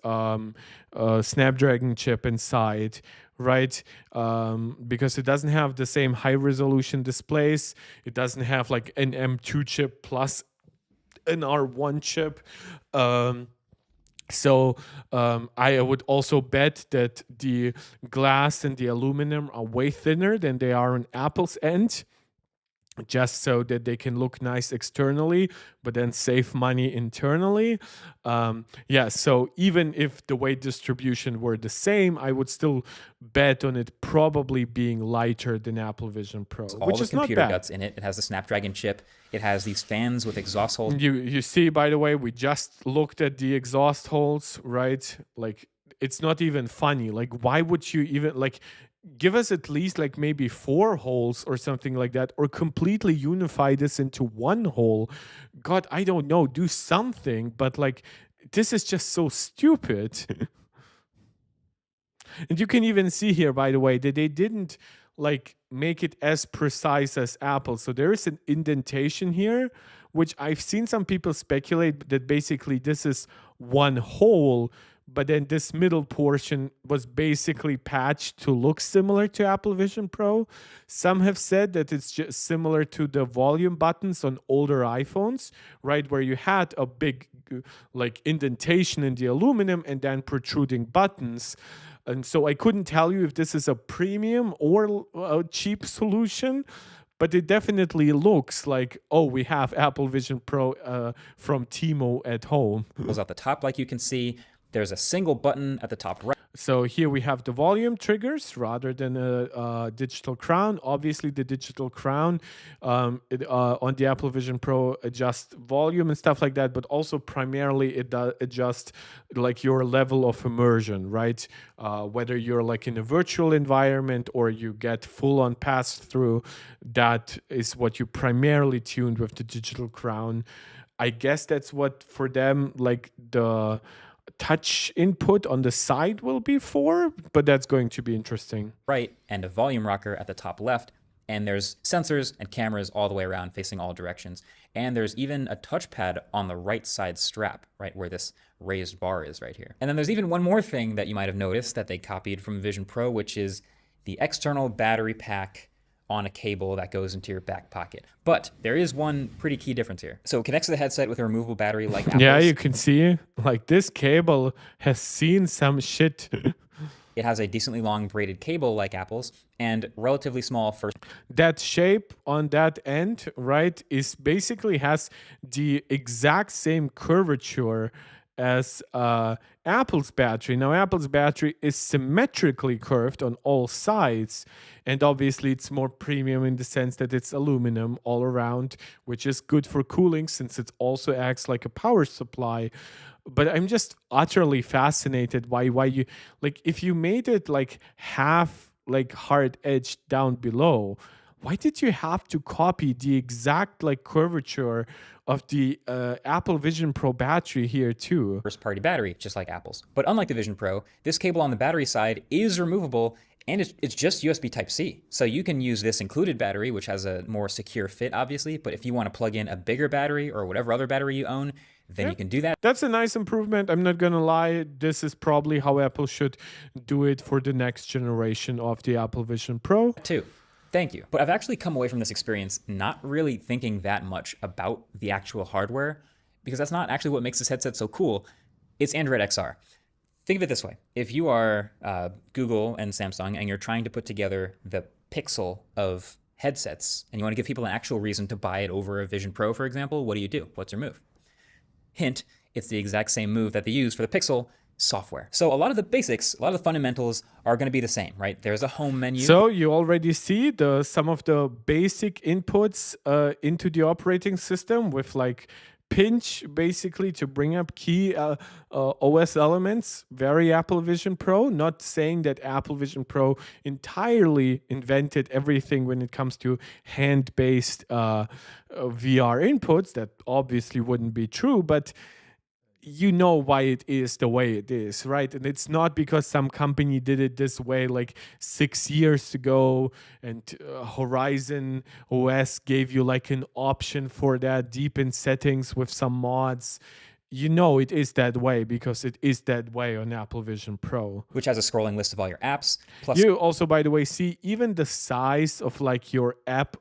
Snapdragon chip inside, right? Because it doesn't have the same high resolution displays. It doesn't have like an M2 chip plus an R1 chip. So I would also bet that the glass and the aluminum are way thinner than they are on Apple's end, just so that they can look nice externally, but then save money internally. So even if the weight distribution were the same, I would still bet on it probably being lighter than Apple Vision Pro, which is not computer bad. guts in it. It has the Snapdragon chip. It has these fans with exhaust holes. You see, by the way, we just looked at the exhaust holes, right? Like it's not even funny. Like, why would you even like give us at least like maybe 4 holes or something like that, or completely unify this into one hole? God, I don't know, do something, but like this is just so stupid. And you can even see here, by the way, that they didn't like make it as precise as Apple. So there is an indentation here, which I've seen some people speculate that basically this is one hole, but then this middle portion was basically patched to look similar to Apple Vision Pro. Some have said that it's just similar to the volume buttons on older iPhones, right? Where you had a big like indentation in the aluminum and then protruding buttons. And so I couldn't tell you if this is a premium or a cheap solution, but it definitely looks like, oh, we have Apple Vision Pro from Timo at home. Goes at the top, like you can see. There's a single button at the top right. So here we have the volume triggers rather than a digital crown. Obviously, the digital crown on the Apple Vision Pro adjusts volume and stuff like that, but also primarily it does adjust like your level of immersion, right? Whether you're like in a virtual environment or you get full on pass through, that is what you primarily tuned with the digital crown. I guess that's what for them like the touch input on the side will be for, but that's going to be interesting. Right, and a volume rocker at the top left, and there's sensors and cameras all the way around facing all directions. And there's even a touchpad on the right side strap, right where this raised bar is right here. And then there's even one more thing that you might have noticed that they copied from Vision Pro, which is the external battery pack on a cable that goes into your back pocket. But there is one pretty key difference here. So it connects to the headset with a removable battery like Apple's. Yeah, you can see like this cable has seen some shit. It has a decently long braided cable like Apple's and relatively small first. That shape on that end, right, is basically has the exact same curvature as Apple's battery. Now, Apple's battery is symmetrically curved on all sides, and obviously it's more premium in the sense that it's aluminum all around, which is good for cooling since it also acts like a power supply. But I'm just utterly fascinated why you like if you made it like half like hard edged down below, why did you have to copy the exact like curvature of the Apple Vision Pro battery here too? First-party battery, just like Apple's. But unlike the Vision Pro, this cable on the battery side is removable, and it's just USB Type-C. So you can use this included battery, which has a more secure fit, obviously. But if you want to plug in a bigger battery or whatever other battery you own, then you can do that. That's a nice improvement. I'm not going to lie. This is probably how Apple should do it for the next generation of the Apple Vision Pro. Too. Thank you. But I've actually come away from this experience not really thinking that much about the actual hardware, because that's not actually what makes this headset so cool. It's Android XR. Think of it this way. If you are Google and Samsung and you're trying to put together the pixel of headsets and you want to give people an actual reason to buy it over a Vision Pro, for example, what do? What's your move? Hint, it's the exact same move that they use for the Pixel software. So a lot of the basics, a lot of the fundamentals are going to be the same, right? There's a home menu. So you already see some of the basic inputs into the operating system with like pinch basically to bring up key OS elements. Very Apple Vision Pro. Not saying that Apple Vision Pro entirely invented everything when it comes to hand-based VR inputs. That obviously wouldn't be true, but you know why it is the way it is, right? And it's not because some company did it this way like 6 years ago and Horizon OS gave you like an option for that deep in settings with some mods. You know it is that way because it is that way on Apple Vision Pro. Which has a scrolling list of all your apps. Plus you also, by the way, see even the size of like your app,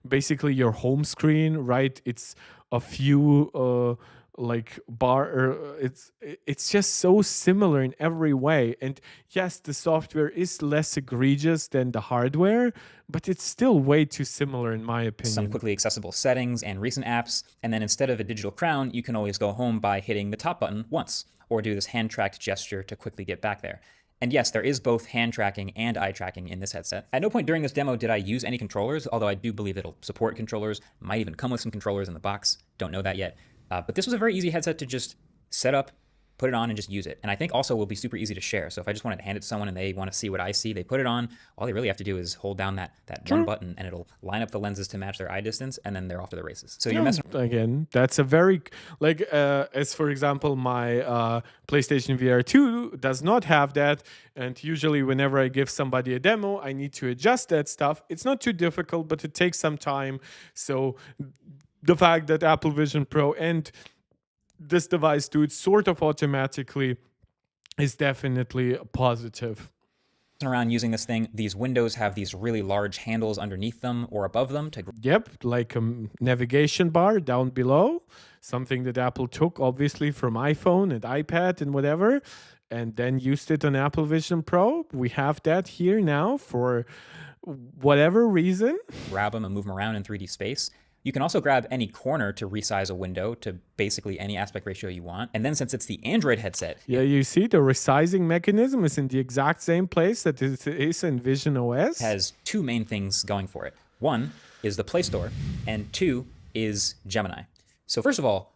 basically your home screen, right? It's a few like it's just so similar in every way. And yes, the software is less egregious than the hardware, but it's still way too similar in my opinion. Some quickly accessible settings and recent apps, and then instead of a digital crown, you can always go home by hitting the top button once or do this hand-tracked gesture to quickly get back there. And yes, there is both hand tracking and eye tracking in this headset. At no point during this demo did I use any controllers, although I do believe it'll support controllers, might even come with some controllers in the box, don't know that yet. But this was a very easy headset to just set up, put it on and just use it. And I think also will be super easy to share. So if I just wanted to hand it to someone and they want to see what I see, they put it on. All they really have to do is hold down that one button and it'll line up the lenses to match their eye distance, and then they're off to the races. So you're messing again. That's a very as for example, my PlayStation VR 2 does not have that, and usually whenever I give somebody a demo, I need to adjust that stuff. It's not too difficult, but it takes some time. So the fact that Apple Vision Pro and this device do it sort of automatically is definitely a positive. around using this thing. These windows have these really large handles underneath them or above them to Yep, like a navigation bar down below, something that Apple took obviously from iPhone and iPad and whatever, and then used it on Apple Vision Pro. We have that here now for whatever reason. grab them and move them around in 3D space. You can also grab any corner to resize a window to basically any aspect ratio you want. And then since it's the Android headset, Yeah, you see the resizing mechanism is in the exact same place that it is in Vision OS. it has two main things going for it. One is the Play Store, and two is Gemini. So first of all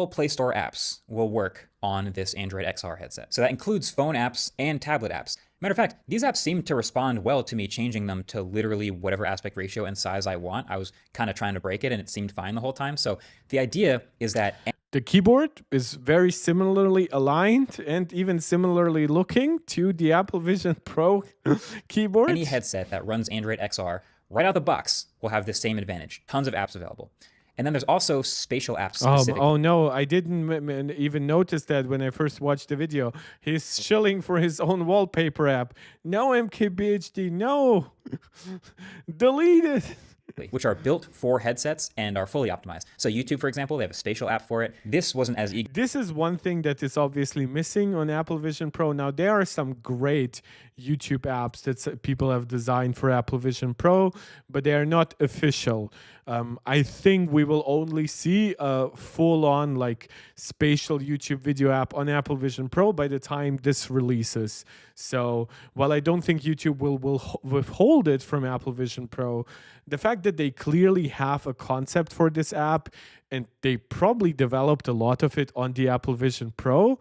Play Store apps will work on this Android XR headset. So that includes phone apps and tablet apps. Matter of fact, these apps seem to respond well to me changing them to literally whatever aspect ratio and size I want. I was kind of trying to break it and it seemed fine the whole time. So the idea is that the keyboard is very similarly aligned and even similarly looking to the Apple Vision Pro keyboard. any headset that runs Android XR right out the box will have the same advantage. Tons of apps available. And then there's also spatial apps specifically. Oh no, I didn't even notice that when I first watched the video. He's shilling for his own wallpaper app. No, MKBHD, no. Delete it. Which are built for headsets and are fully optimized. So YouTube, for example, they have a spatial app for it. This wasn't as eager. This is one thing that is obviously missing on Apple Vision Pro. Now, there are some great YouTube apps that people have designed for Apple Vision Pro, but they are not official. I think we will only see a full-on like spatial YouTube video app on Apple Vision Pro by the time this releases. So while I don't think YouTube will withhold it from Apple Vision Pro, the fact that they clearly have a concept for this app and they probably developed a lot of it on the Apple Vision Pro,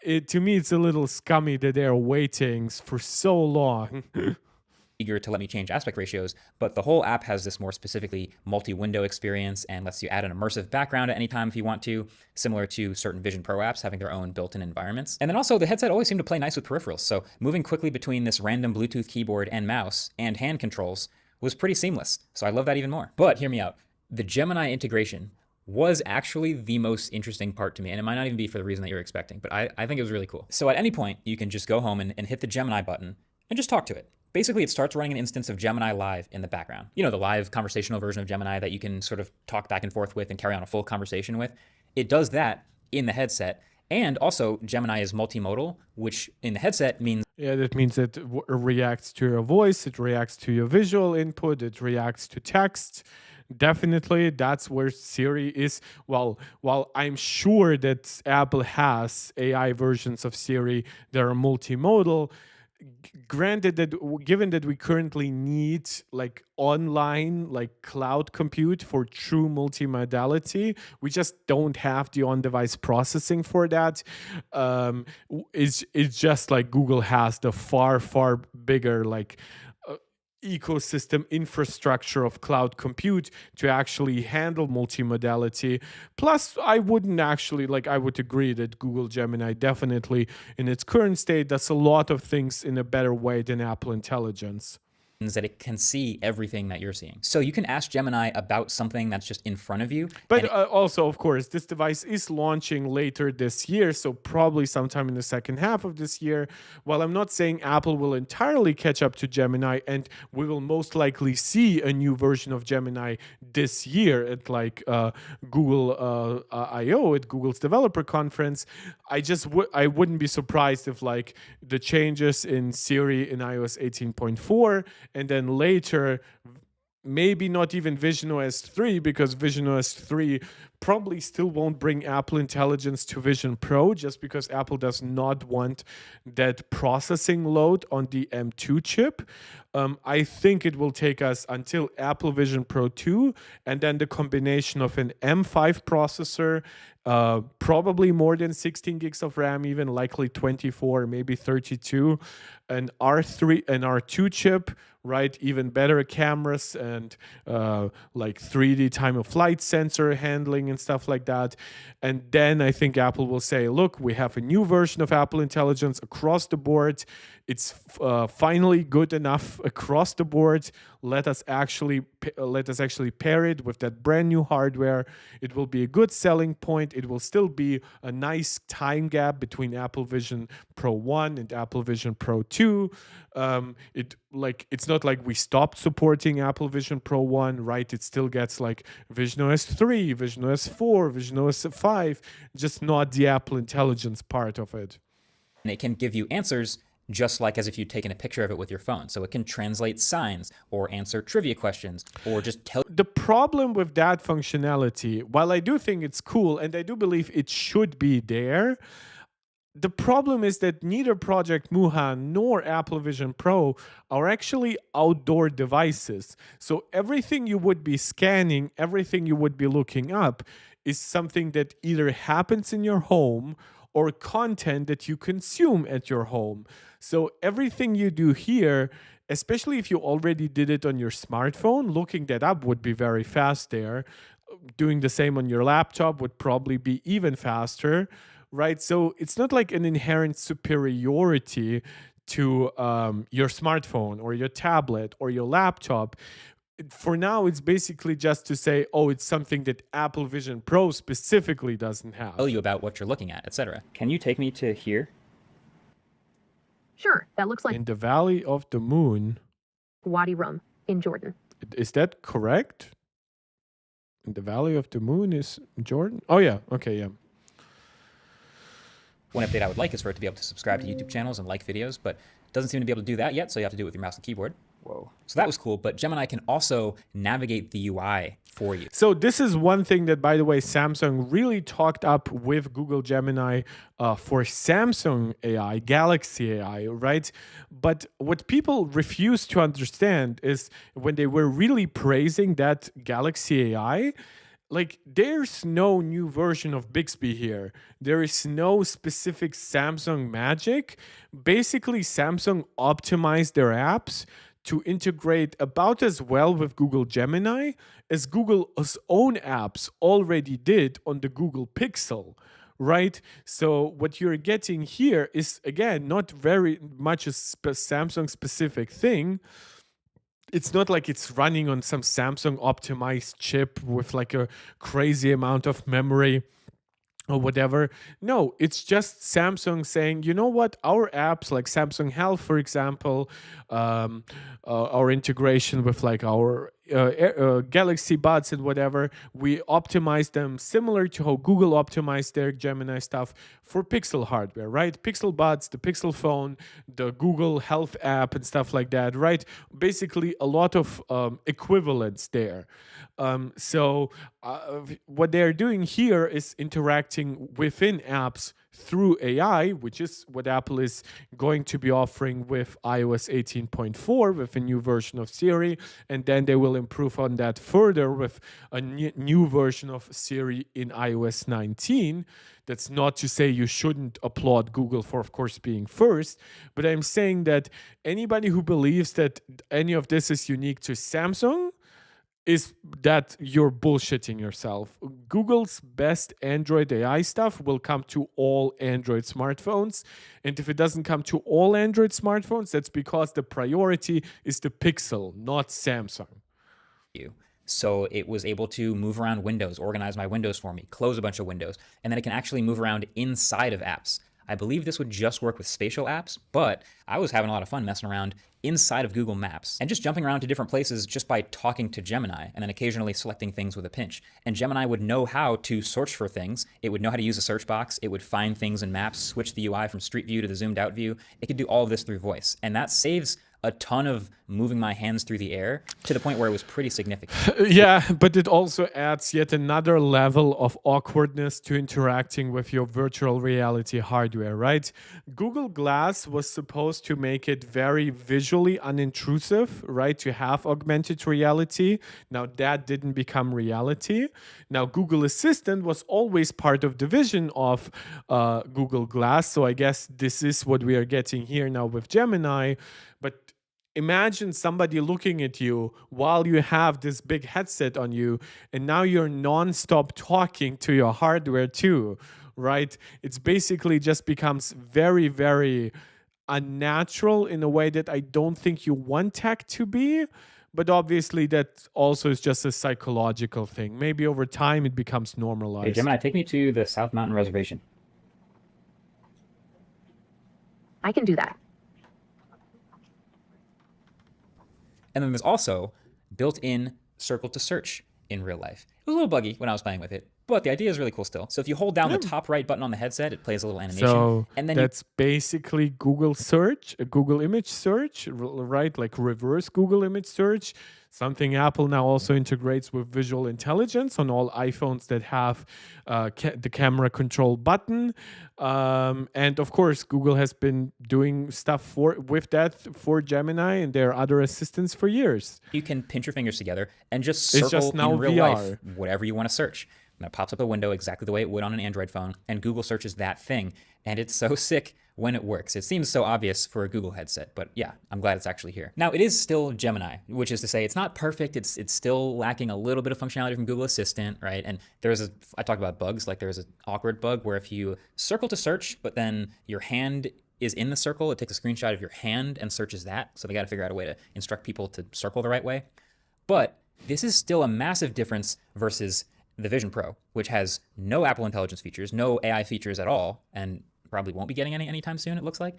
to me it's a little scummy that they're waiting for so long. eager to let me change aspect ratios, but the whole app has this more specifically multi-window experience and lets you add an immersive background at any time if you want to, similar to certain Vision Pro apps having their own built-in environments. And then also the headset always seemed to play nice with peripherals, so moving quickly between this random Bluetooth keyboard and mouse and hand controls was pretty seamless, so I love that even more. But hear me out, the Gemini integration was actually the most interesting part to me, and it might not even be for the reason that you're expecting, but I think it was really cool. So at any point, you can just go home and hit the Gemini button and just talk to it. Basically, it starts running an instance of Gemini Live in the background. You know, the live conversational version of Gemini that you can sort of talk back and forth with and carry on a full conversation with. It does that in the headset. And also, Gemini is multimodal, which in the headset means... Yeah, that means it reacts to your voice, it reacts to your visual input, it reacts to text. Definitely, that's where Siri is. Well, while I'm sure that Apple has AI versions of Siri that are multimodal, granted that given that we currently need like online like cloud compute for true multimodality, we just don't have the on-device processing for that. It's just like Google has the far bigger like ecosystem infrastructure of cloud compute to actually handle multimodality. Plus, I wouldn't actually, like, I would agree that Google Gemini definitely in its current state does a lot of things in a better way than Apple Intelligence. that it can see everything that you're seeing. So you can ask Gemini about something that's just in front of you. But also, of course, this device is launching later this year, so probably sometime in the second half of this year. While I'm not saying Apple will entirely catch up to Gemini, and we will most likely see a new version of Gemini this year at like Google I/O at Google's developer conference, I wouldn't be surprised if like the changes in Siri in iOS 18.4 and then later maybe not even visionOS 3, because visionOS 3 probably still won't bring Apple Intelligence to Vision Pro, just because Apple does not want that processing load on the M2 chip. I think it will take us until Apple Vision Pro 2, and then the combination of an M5 processor, probably more than 16 gigs of RAM, even likely 24, maybe 32, an R3 and R2 chip, right? Even better cameras and like 3D time of flight sensor handling and stuff like that. And then I think Apple will say, look, we have a new version of Apple Intelligence across the board. It's finally good enough across the board. Let us actually pair it with that brand new hardware. It will be a good selling point. It will still be a nice time gap between Apple Vision Pro 1 and Apple Vision Pro 2. It's not like we stopped supporting Apple Vision Pro 1, right? It still gets like visionOS 3, visionOS 4, visionOS 5, just not the Apple Intelligence part of it. And it can give you answers just like as if you'd taken a picture of it with your phone. So it can translate signs or answer trivia questions or just tell. The problem with that functionality, while I do think it's cool and I do believe it should be there, the problem is that neither Project Moohan nor Apple Vision Pro are actually outdoor devices. So everything you would be scanning, everything you would be looking up is something that either happens in your home or content that you consume at your home. So everything you do here, especially if you already did it on your smartphone, looking that up would be very fast there. Doing the same on your laptop would probably be even faster, right? So it's not like an inherent superiority to your smartphone or your tablet or your laptop. For now, it's basically just to say, oh, it's something that Apple Vision Pro specifically doesn't have. Tell you about what you're looking at, etc. Can you take me to here? Sure, that looks like In the Valley of the Moon. Wadi Rum in Jordan. Is that correct? In the Valley of the Moon is Jordan? Oh, yeah. Okay, yeah. One update I would like is for it to be able to subscribe to YouTube channels and like videos, but it doesn't seem to be able to do that yet, so you have to do it with your mouse and keyboard. Whoa. So that was cool, but Gemini can also navigate the UI for you. So this is one thing that, by the way, Samsung really talked up with Google Gemini for Samsung AI, Galaxy AI, right? But what people refuse to understand is when they were really praising that Galaxy AI, like, there's no new version of Bixby here. There is no specific Samsung magic. Basically, Samsung optimized their apps to integrate about as well with Google Gemini as Google's own apps already did on the Google Pixel, right? So what you're getting here is, again, not very much a Samsung specific thing. It's not like it's running on some Samsung optimized chip with like a crazy amount of memory or whatever. No, it's just Samsung saying, you know what, our apps like Samsung Health, for example, our integration with like our Galaxy Buds and whatever, we optimize them similar to how Google optimized their Gemini stuff for Pixel hardware, right? Pixel Buds, the Pixel phone, the Google Health app and stuff like that, right? Basically a lot of equivalence there. So what they're doing here is interacting within apps through AI, which is what Apple is going to be offering with iOS 18.4 with a new version of Siri, and then they will improve on that further with a new version of Siri in iOS 19. That's not to say you shouldn't applaud Google for, of course, being first, but I'm saying that anybody who believes that any of this is unique to Samsung is that you're bullshitting yourself. Google's best Android AI stuff will come to all Android smartphones. And if it doesn't come to all Android smartphones, that's because the priority is the Pixel, not Samsung. So it was able to move around windows, organize my windows for me, close a bunch of windows, and then it can actually move around inside of apps. I believe this would just work with spatial apps, but I was having a lot of fun messing around inside of Google Maps and just jumping around to different places just by talking to Gemini and then occasionally selecting things with a pinch. And Gemini would know how to search for things. It would know how to use a search box. It would find things in maps, switch the UI from Street View to the zoomed out view. It could do all of this through voice. And that saves a ton of moving my hands through the air to the point where it was pretty significant. Yeah, but it also adds yet another level of awkwardness to interacting with your virtual reality hardware, right? Google Glass was supposed to make it very visually unintrusive, right? To have augmented reality. Now that didn't become reality. Now Google Assistant was always part of the vision of Google Glass. So I guess this is what we are getting here now with Gemini. But imagine somebody looking at you while you have this big headset on you, and now you're nonstop talking to your hardware too, right? It's basically just becomes very, very unnatural in a way that I don't think you want tech to be. But obviously, that also is just a psychological thing. Maybe over time it becomes normalized. Hey, Gemini, take me to the South Mountain Reservation. I can do that. And then there's also built-in circle to search in real life. It was a little buggy when I was playing with it, but the idea is really cool still. So if you hold down the top right button on the headset, it plays a little animation. So and then that's basically Google search, Google image search, right? Like reverse Google image search. Something Apple now also integrates with visual intelligence on all iPhones that have the camera control button. And of course, Google has been doing stuff with that for Gemini and their other assistants for years. you can pinch your fingers together and just circle just now in real VR. life whatever you want to search. And it pops up a window exactly the way it would on an Android phone, and Google searches that thing. And it's so sick when it works. It seems so obvious for a Google headset, but yeah, I'm glad it's actually here. Now, it is still Gemini, which is to say it's not perfect. It's still lacking a little bit of functionality from Google Assistant, right? And I talked about bugs, like there's an awkward bug where if you circle to search, but then your hand is in the circle, it takes a screenshot of your hand and searches that. So they got to figure out a way to instruct people to circle the right way. But this is still a massive difference versus the Vision Pro, which has no Apple Intelligence features, no AI features at all, and probably won't be getting any anytime soon, it looks like.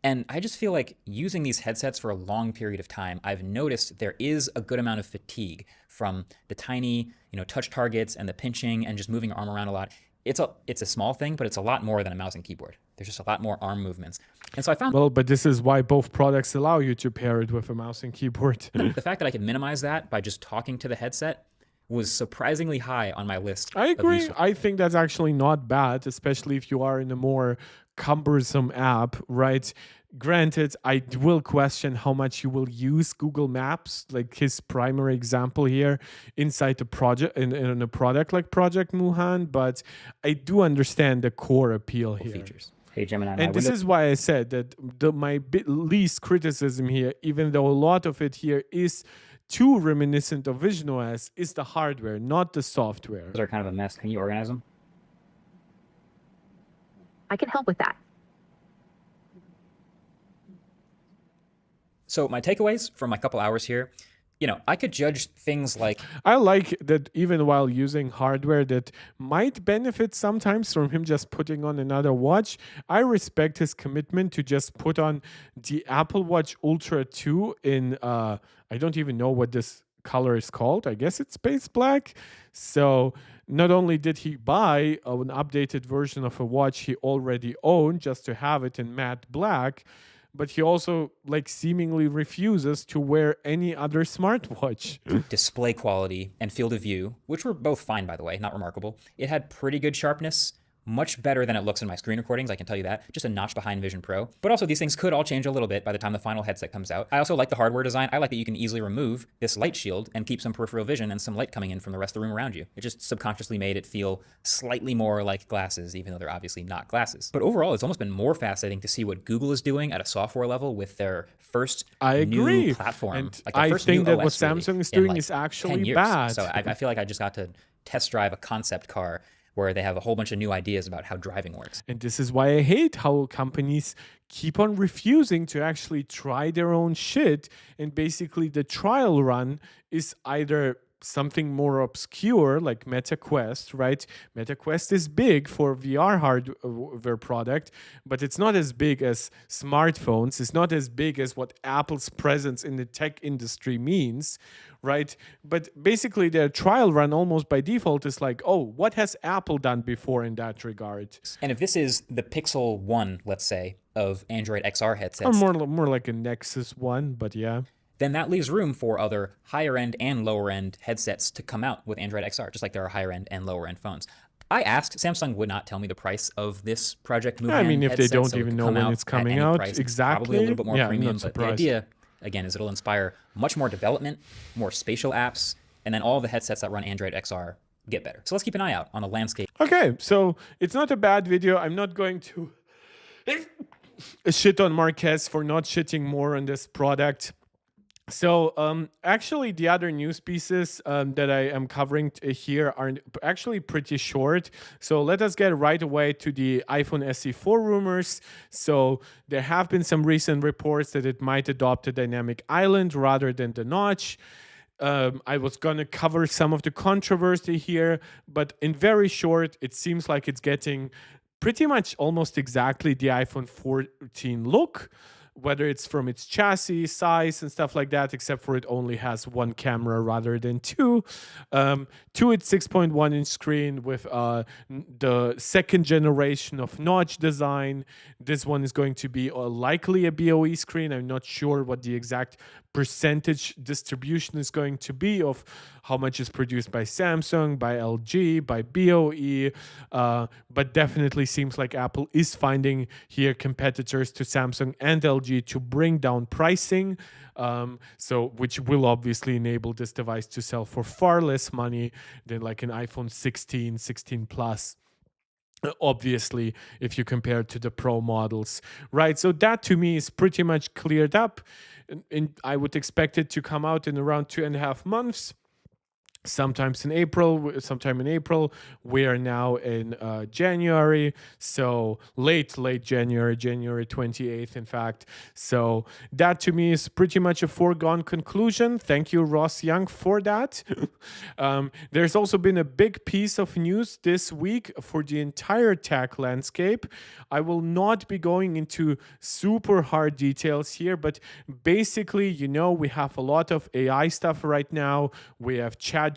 And I just feel like using these headsets for a long period of time, I've noticed there is a good amount of fatigue from the tiny, touch targets and the pinching and just moving your arm around a lot. It's a small thing, but it's a lot more than a mouse and keyboard. There's just a lot more arm movements. And so I found... Well, but this is why both products allow you to pair it with a mouse and keyboard. the fact that I could minimize that by just talking to the headset was surprisingly high on my list. I agree. I think that's actually not bad, especially if you are in a more cumbersome app, right? Granted, I will question how much you will use Google Maps, like his primary example here, inside the project in a product like Project Moohan, but I do understand the core appeal here. Features. Hey, Gemini. And this is why I said that my least criticism here, even though a lot of it here is too reminiscent of Vision OS, is the hardware, not the software. Those are kind of a mess. Can you organize them? I can help with that. So my takeaways from my couple hours here, I could judge things like... I like that even while using hardware that might benefit sometimes from him just putting on another watch, I respect his commitment to just put on the Apple Watch Ultra 2 in, I don't even know what this color is called. I guess it's space black. So not only did he buy an updated version of a watch he already owned just to have it in matte black, but he also seemingly refuses to wear any other smartwatch. Display quality and field of view, which were both fine, by the way, not remarkable. It had pretty good sharpness, much better than it looks in my screen recordings, I can tell you that. Just a notch behind Vision Pro. But also these things could all change a little bit by the time the final headset comes out. I also like the hardware design. I like that you can easily remove this light shield and keep some peripheral vision and some light coming in from the rest of the room around you. It just subconsciously made it feel slightly more like glasses, even though they're obviously not glasses. But overall, it's almost been more fascinating to see what Google is doing at a software level with their first new platform. And I think that what Samsung is doing is actually bad. So I feel like I just got to test drive a concept car where they have a whole bunch of new ideas about how driving works. And this is why I hate how companies keep on refusing to actually try their own shit. And basically the trial run is either something more obscure like Meta Quest, right? Meta Quest is big for VR hardware product, but it's not as big as smartphones. It's not as big as what Apple's presence in the tech industry means, right? But basically their trial run almost by default is like, oh, what has Apple done before in that regard? And if this is the Pixel 1, let's say, of Android XR headsets. Or more like a Nexus 1, but yeah. then that leaves room for other higher end and lower end headsets to come out with Android XR, just like there are higher end and lower end phones. I asked, Samsung would not tell me the price of this Project Moohan I mean, if they headset, don't so it even could know come when out it's at coming any out price. It's exactly, probably a little bit more yeah, I'm premium, not but the surprised. idea, again, is it'll inspire much more development, more spatial apps, and then all the headsets that run Android XR get better. So let's keep an eye out on the landscape. Okay, so it's not a bad video. I'm not going to shit on Marquez for not shitting more on this product. So actually the other news pieces that I am covering here are actually pretty short. So let us get right away to the iPhone SE4 rumors. So there have been some recent reports that it might adopt a dynamic island rather than the notch. I was going to cover some of the controversy here, but in very short, it seems like it's getting pretty much almost exactly the iPhone 14 look, whether it's from its chassis, size, and stuff like that, except for it only has one camera rather than two. To its 6.1-inch screen with the second generation of notch design. This one is going to be likely a BOE screen. I'm not sure what the exact percentage distribution is going to be of how much is produced by Samsung, by LG, by BOE, but definitely seems like Apple is finding here competitors to Samsung and LG to bring down pricing, so which will obviously enable this device to sell for far less money than like an iPhone 16, 16 Plus. Obviously, if you compare it to the Pro models, right? So that to me is pretty much cleared up. And I would expect it to come out in around 2.5 months. Sometime in April. We are now in January, so late January, January 28th, in fact. So that to me is pretty much a foregone conclusion. Thank you, Ross Young, for that. There's also been a big piece of news this week for the entire tech landscape. I will not be going into super hard details here, but basically, we have a lot of AI stuff right now. We have ChatGPT.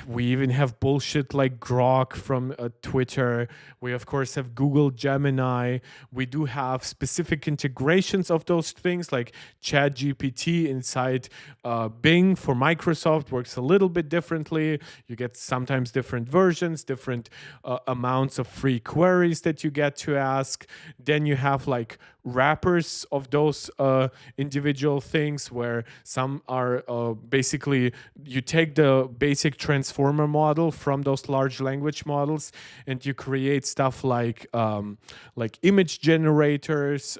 We even have bullshit like Grok from Twitter. We, of course, have Google Gemini. We do have specific integrations of those things like ChatGPT inside Bing for Microsoft works a little bit differently. You get sometimes different versions, different amounts of free queries that you get to ask. Then you have like wrappers of those individual things where some are basically you take the basic transformer model from those large language models and you create stuff like image generators,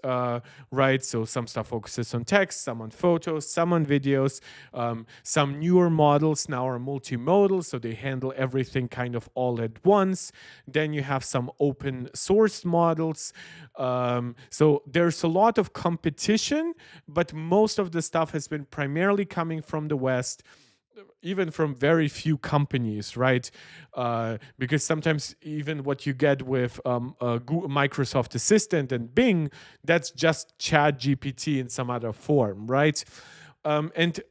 right? So some stuff focuses on text, some on photos, some on videos. Some newer models now are multimodal, so they handle everything kind of all at once. Then you have some open source models. So there's a lot of competition, but most of the stuff has been primarily coming from the West, even from very few companies, right? Because sometimes even what you get with Microsoft Assistant and Bing, that's just ChatGPT in some other form, right? And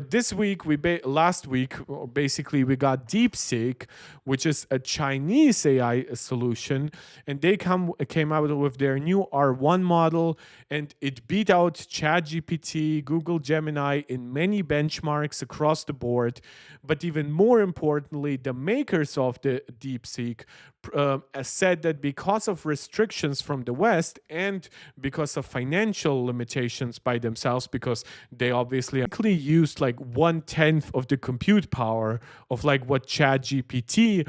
this week, last week, basically, we got DeepSeek, which is a Chinese AI solution, and they came out with their new R1 model, and it beat out ChatGPT, Google Gemini in many benchmarks across the board. But even more importantly, the makers of the DeepSeek said that because of restrictions from the West and because of financial limitations by themselves, because they obviously used like 1/10 of the compute power of like what ChatGPT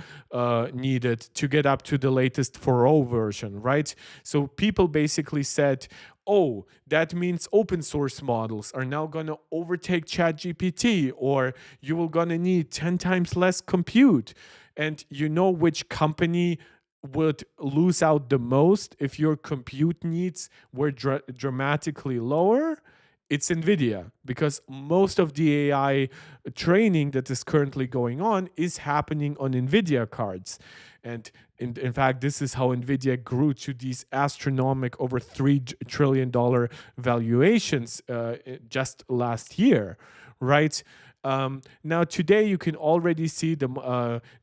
needed to get up to the latest 4.0 version, right? So people basically said, oh, that means open source models are now going to overtake ChatGPT, or you will going to need 10 times less compute. And you know which company would lose out the most if your compute needs were dramatically lower? It's NVIDIA, because most of the AI training that is currently going on is happening on NVIDIA cards. And in fact, this is how NVIDIA grew to these astronomical over $3 trillion valuations just last year, right? Now today you can already see them.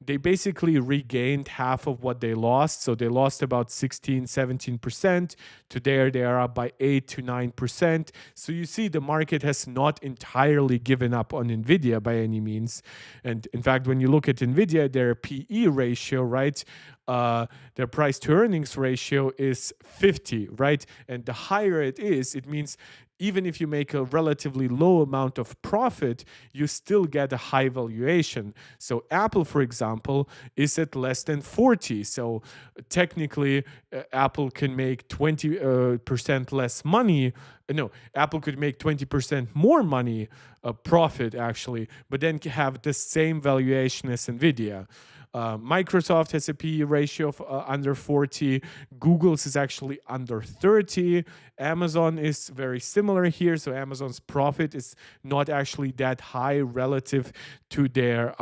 They basically regained half of what they lost. So they lost about 16-17%. Today they are up by 8 to 9%. So you see the market has not entirely given up on NVIDIA by any means. And in fact, when you look at NVIDIA, their PE ratio, right? Their price to earnings ratio is 50, right? And the higher it is, it means even if you make a relatively low amount of profit, you still get a high valuation. So Apple, for example, is at less than 40. So technically, Apple can make 20% less money. No, Apple could make 20% more money, profit actually, but then have the same valuation as NVIDIA. Microsoft has a PE ratio of under 40. Google's is actually under 30. Amazon is very similar here. So Amazon's profit is not actually that high relative to their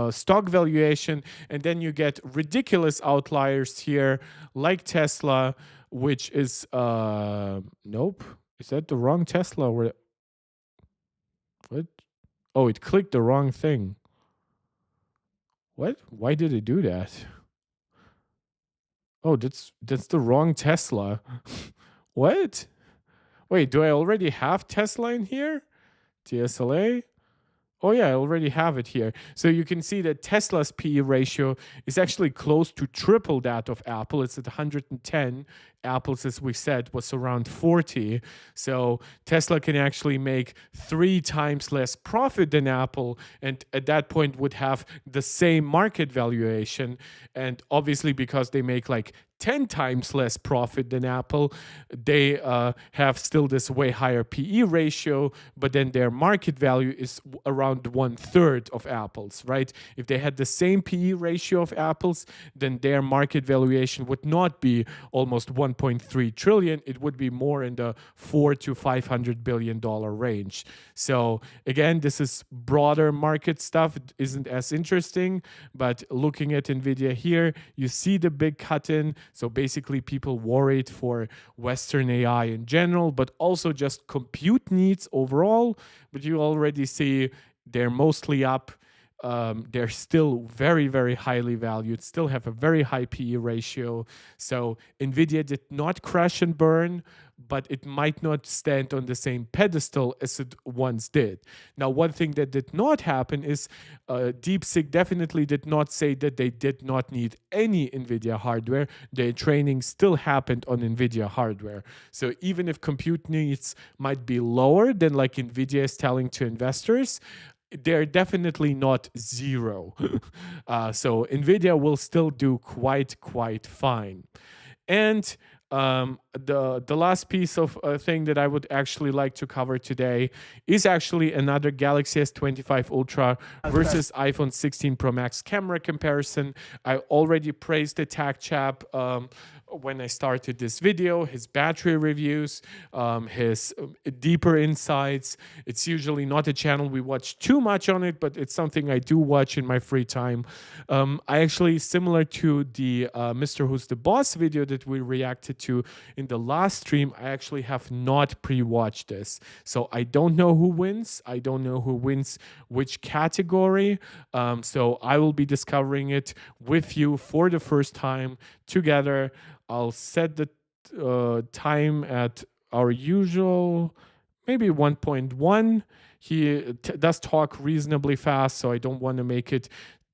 stock valuation. And then you get ridiculous outliers here, like Tesla, which is nope. Is that the wrong Tesla? Or what? Oh, it clicked the wrong thing. What? Why did it do that? Oh, that's the wrong Tesla. What? Wait, do I already have Tesla in here? TSLA? Oh yeah, I already have it here. So you can see that Tesla's PE ratio is actually close to triple that of Apple. It's at 110. Apple's, as we said, was around 40. So Tesla can actually make 3 times less profit than Apple, and at that point would have the same market valuation. And obviously, because they make like 10 times less profit than Apple, they have still this way higher PE ratio, but then their market value is around 1/3 of Apple's, right? If they had the same PE ratio of Apple's, then their market valuation would not be almost 1.3 trillion. It would be more in the $400 to $500 billion range. So again, this is broader market stuff. It isn't as interesting, but looking at NVIDIA here, you see the big cut in. So basically people worried for Western AI in general, but also just compute needs overall. But you already see they're mostly up. They're still very, very highly valued, still have a very high PE ratio. So NVIDIA did not crash and burn, but it might not stand on the same pedestal as it once did. Now, one thing that did not happen is DeepSeek definitely did not say that they did not need any NVIDIA hardware. Their training still happened on NVIDIA hardware. So even if compute needs might be lower than like NVIDIA is telling to investors, they're definitely not zero. So NVIDIA will still do quite fine. And the last piece of thing that I would actually like to cover today is actually another Galaxy S25 Ultra versus iPhone 16 Pro Max camera comparison. I already praised the Tech Chap when I started this video, his battery reviews, his deeper insights. It's usually not a channel we watch too much on it, but it's something I do watch in my free time. I actually, similar to the Mr. Who's the Boss video that we reacted to in the last stream, I actually have not pre-watched this. So I don't know who wins. I don't know who wins which category. So I will be discovering it with you for the first time together. I'll set the time at our usual, maybe 1.1. He does talk reasonably fast, so I don't want to make it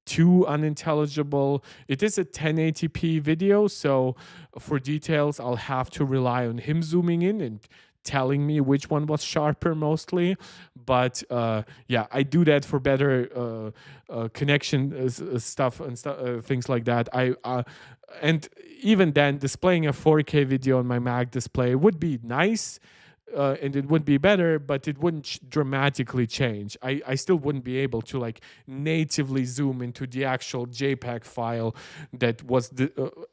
too unintelligible. It is a 1080p video, so for details, I'll have to rely on him zooming in and telling me which one was sharper mostly. But yeah, I do that for better connection stuff and things like that. And even then, displaying a 4K video on my Mac display would be nice. And it would be better, but it wouldn't dramatically change. I still wouldn't be able to like natively zoom into the actual JPEG file that was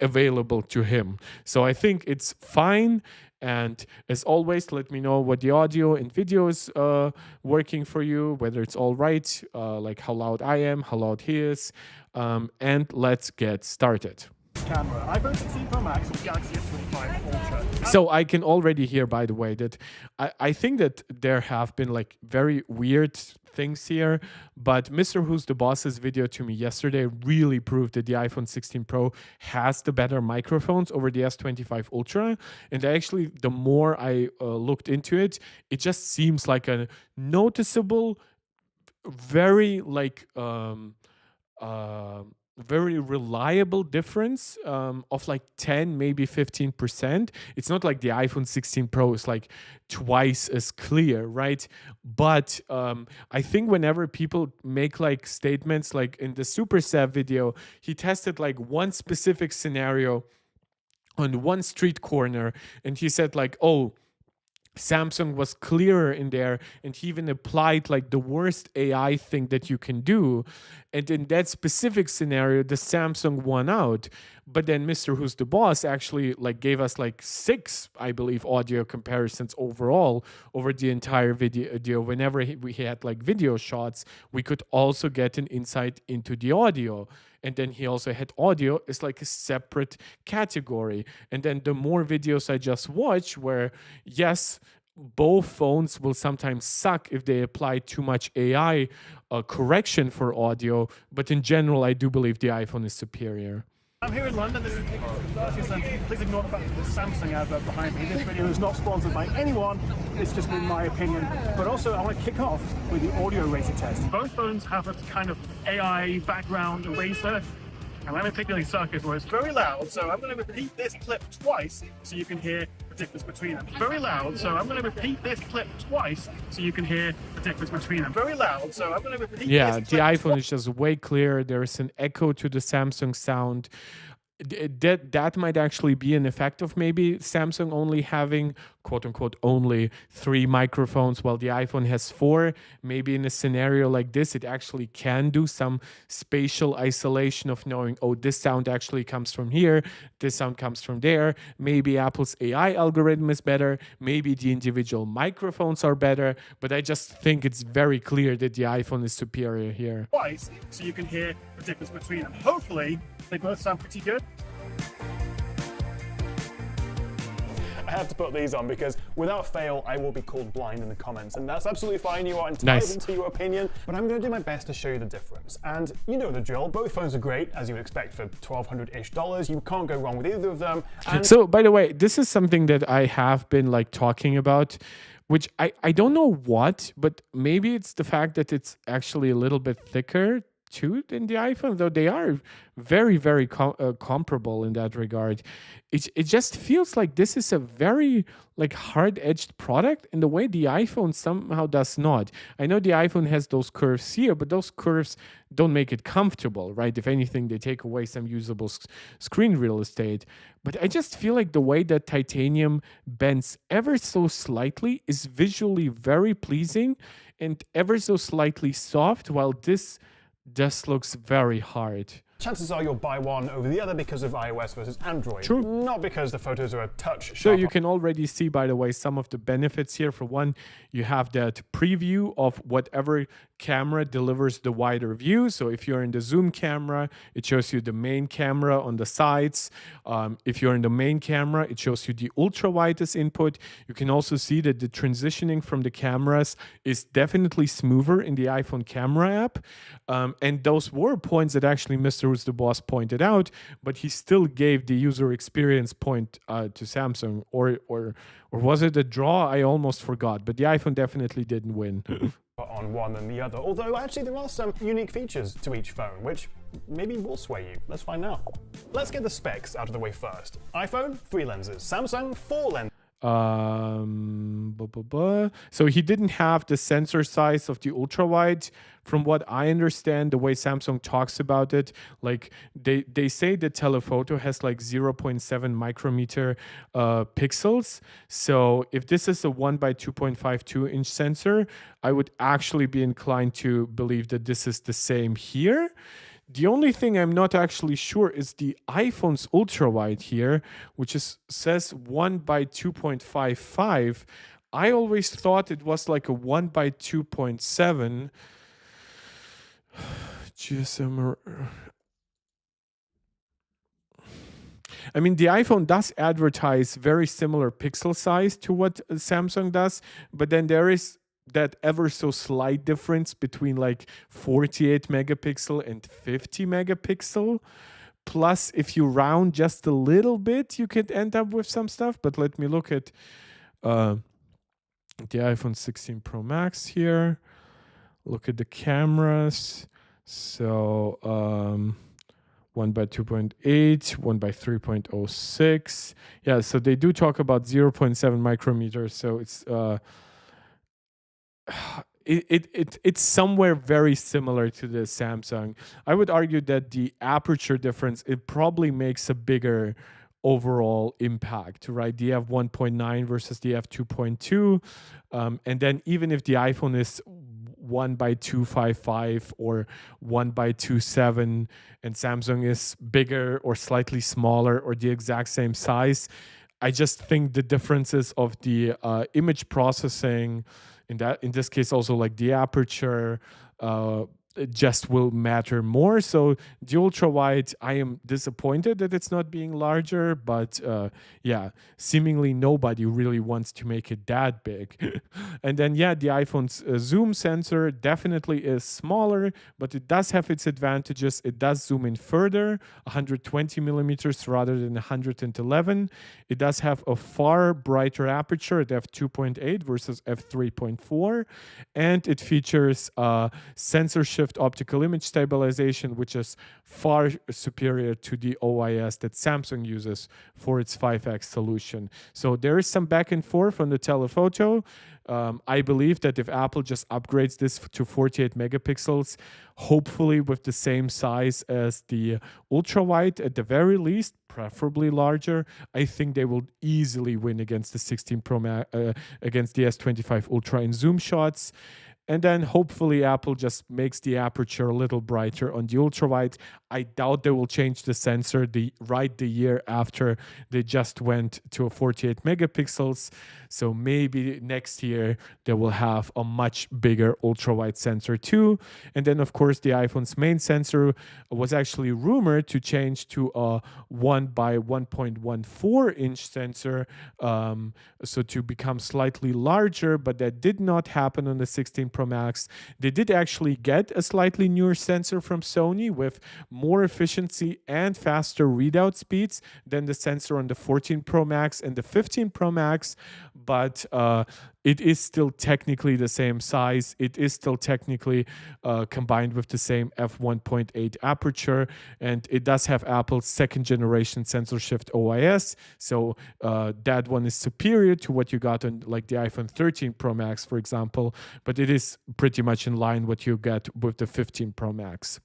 available to him. So I think it's fine. And as always, let me know what the audio and video is working for you, whether it's all right, like how loud I am, how loud he is, and let's get started. Camera, iPhone 16 Pro Max or Galaxy S25 Ultra. So I can already hear, by the way, that I think that there have been like very weird things here, but Mr. Who's the Boss's video to me yesterday really proved that the iPhone 16 Pro has the better microphones over the S25 Ultra. And actually, the more I looked into it, it just seems like a noticeable, very like uh, very reliable difference of like 10 maybe 15%. It's not like the iPhone 16 Pro is like twice as clear, right? But I think whenever people make like statements, like in the Super Sav video, he tested like one specific scenario on one street corner, and he said like, oh, Samsung was clearer in there, and he even applied like the worst AI thing that you can do. And in that specific scenario, the Samsung won out. But then Mr. Who's the Boss actually like gave us like 6, I believe, audio comparisons overall over the entire video. Whenever we had like video shots, we could also get an insight into the audio. And then he also had audio as like a separate category. And then the more videos I just watched, where yes, both phones will sometimes suck if they apply too much AI correction for audio, but in general, I do believe the iPhone is superior. I'm here in London. This is please ignore the fact that there's a Samsung advert behind me. This video is not sponsored by anyone. It's just in my opinion. But also, I want to kick off with the audio eraser test. Both phones have a kind of AI background eraser. And I'm particularly suck is where it's very loud, so I'm going to repeat this clip twice so you can hear the difference between them. Very loud, so I'm going to repeat this clip twice so you can hear the difference between them. Very loud, so I'm going to repeat this the clip iPhone is just way clearer. There is an echo to the Samsung sound. That might actually be an effect of maybe Samsung only having, quote unquote, only 3 microphones while the iPhone has 4. Maybe in a scenario like this, it actually can do some spatial isolation of knowing, oh, this sound actually comes from here, this sound comes from there. Maybe Apple's AI algorithm is better. Maybe the individual microphones are better. But I just think it's very clear that the iPhone is superior here. twice so you can hear the difference between them. Hopefully, they both sound pretty good. I have to put these on because without fail, I will be called blind in the comments, and that's absolutely fine. You are entitled to your opinion, but I'm going to do my best to show you the difference. And you know the drill. Both phones are great, as you would expect for $1,200-ish. You can't go wrong with either of them. And so, by the way, this is something that I have been like talking about, which I don't know what, but maybe it's the fact that it's actually a little bit thicker too than the iPhone, though they are very, very comparable in that regard. It just feels like this is a very like hard-edged product in the way the iPhone somehow does not. I know the iPhone has those curves here, but those curves don't make it comfortable, right? If anything, they take away some usable screen real estate. But I just feel like the way that titanium bends ever so slightly is visually very pleasing and ever so slightly soft, while this just looks very hard. chances are you'll buy one over the other because of iOS versus Android. True. Not because the photos are a touch So sharper. you can already see, by the way, some of the benefits here. For one, you have that preview of whatever camera delivers the wider view. So if you're in the zoom camera, it shows you the main camera on the sides. If you're in the main camera, it shows you the ultra wide as input. You can also see that the transitioning from the cameras is definitely smoother in the iPhone camera app. And those were points that actually Mr. Who's the Boss pointed out, but he still gave the user experience point to Samsung. Or was it a draw? I almost forgot, but the iPhone definitely didn't win. on one than the other. Although actually there are some unique features to each phone, which maybe will sway you. Let's find out. Let's get the specs out of the way first. iPhone, 3 lenses. Samsung, 4 lenses. So he didn't have the sensor size of the ultra wide. From what I understand, the way Samsung talks about it, like they say the telephoto has like 0.7 micrometer pixels. So if this is a 1 by 2.52 inch sensor, I would actually be inclined to believe that this is the same here. The only thing I'm not actually sure is the iPhone's ultra wide here, which says 1 by 2.55. I always thought it was like a 1 by 2.7. GSM. I mean, the iPhone does advertise very similar pixel size to what Samsung does, but then there is that ever so slight difference between like 48 megapixel and 50 megapixel. Plus, if you round just a little bit, you could end up with some stuff. But let me look at the iPhone 16 Pro Max here. Look at the cameras. So 1 by 2.8, 1 by 3.06. Yeah, so they do talk about 0.7 micrometers. So it's it's somewhere very similar to the Samsung. I would argue that the aperture difference, it probably makes a bigger overall impact, right? The f1.9 versus the f2.2. And then even if the iPhone is 1 by 255 or 1 by 27 and Samsung is bigger or slightly smaller or the exact same size, I just think the differences of the image processing, in this case also like the aperture, it just will matter more. So the ultra wide, I am disappointed that it's not being larger, but yeah, seemingly nobody really wants to make it that big. And then yeah, the iPhone's zoom sensor definitely is smaller, but it does have its advantages. It does zoom in further, 120 millimeters rather than 111. It does have a far brighter aperture at f2.8 versus f3.4, and it features sensor shift optical image stabilization, which is far superior to the OIS that Samsung uses for its 5X solution. So there is some back and forth on the telephoto. I believe that if Apple just upgrades this to 48 megapixels, hopefully with the same size as the ultra wide at the very least, preferably larger, I think they will easily win against the 16 Pro Max, against the S25 Ultra in zoom shots. And then hopefully Apple just makes the aperture a little brighter on the ultra wide. I doubt they will change the sensor the year after they just went to a 48 megapixels. So maybe next year they will have a much bigger ultra wide sensor too. And then of course the iPhone's main sensor was actually rumored to change to a 1 by 1.14 inch sensor, so to become slightly larger, but that did not happen on the 16 Pro Max. They did actually get a slightly newer sensor from Sony with more efficiency and faster readout speeds than the sensor on the 14 Pro Max and the 15 Pro Max, but it is still technically the same size. It is still technically combined with the same f1.8 aperture, and it does have Apple's second generation sensor shift OIS. So that one is superior to what you got on like the iPhone 13 Pro Max, for example, but it is pretty much in line what you get with the 15 Pro Max.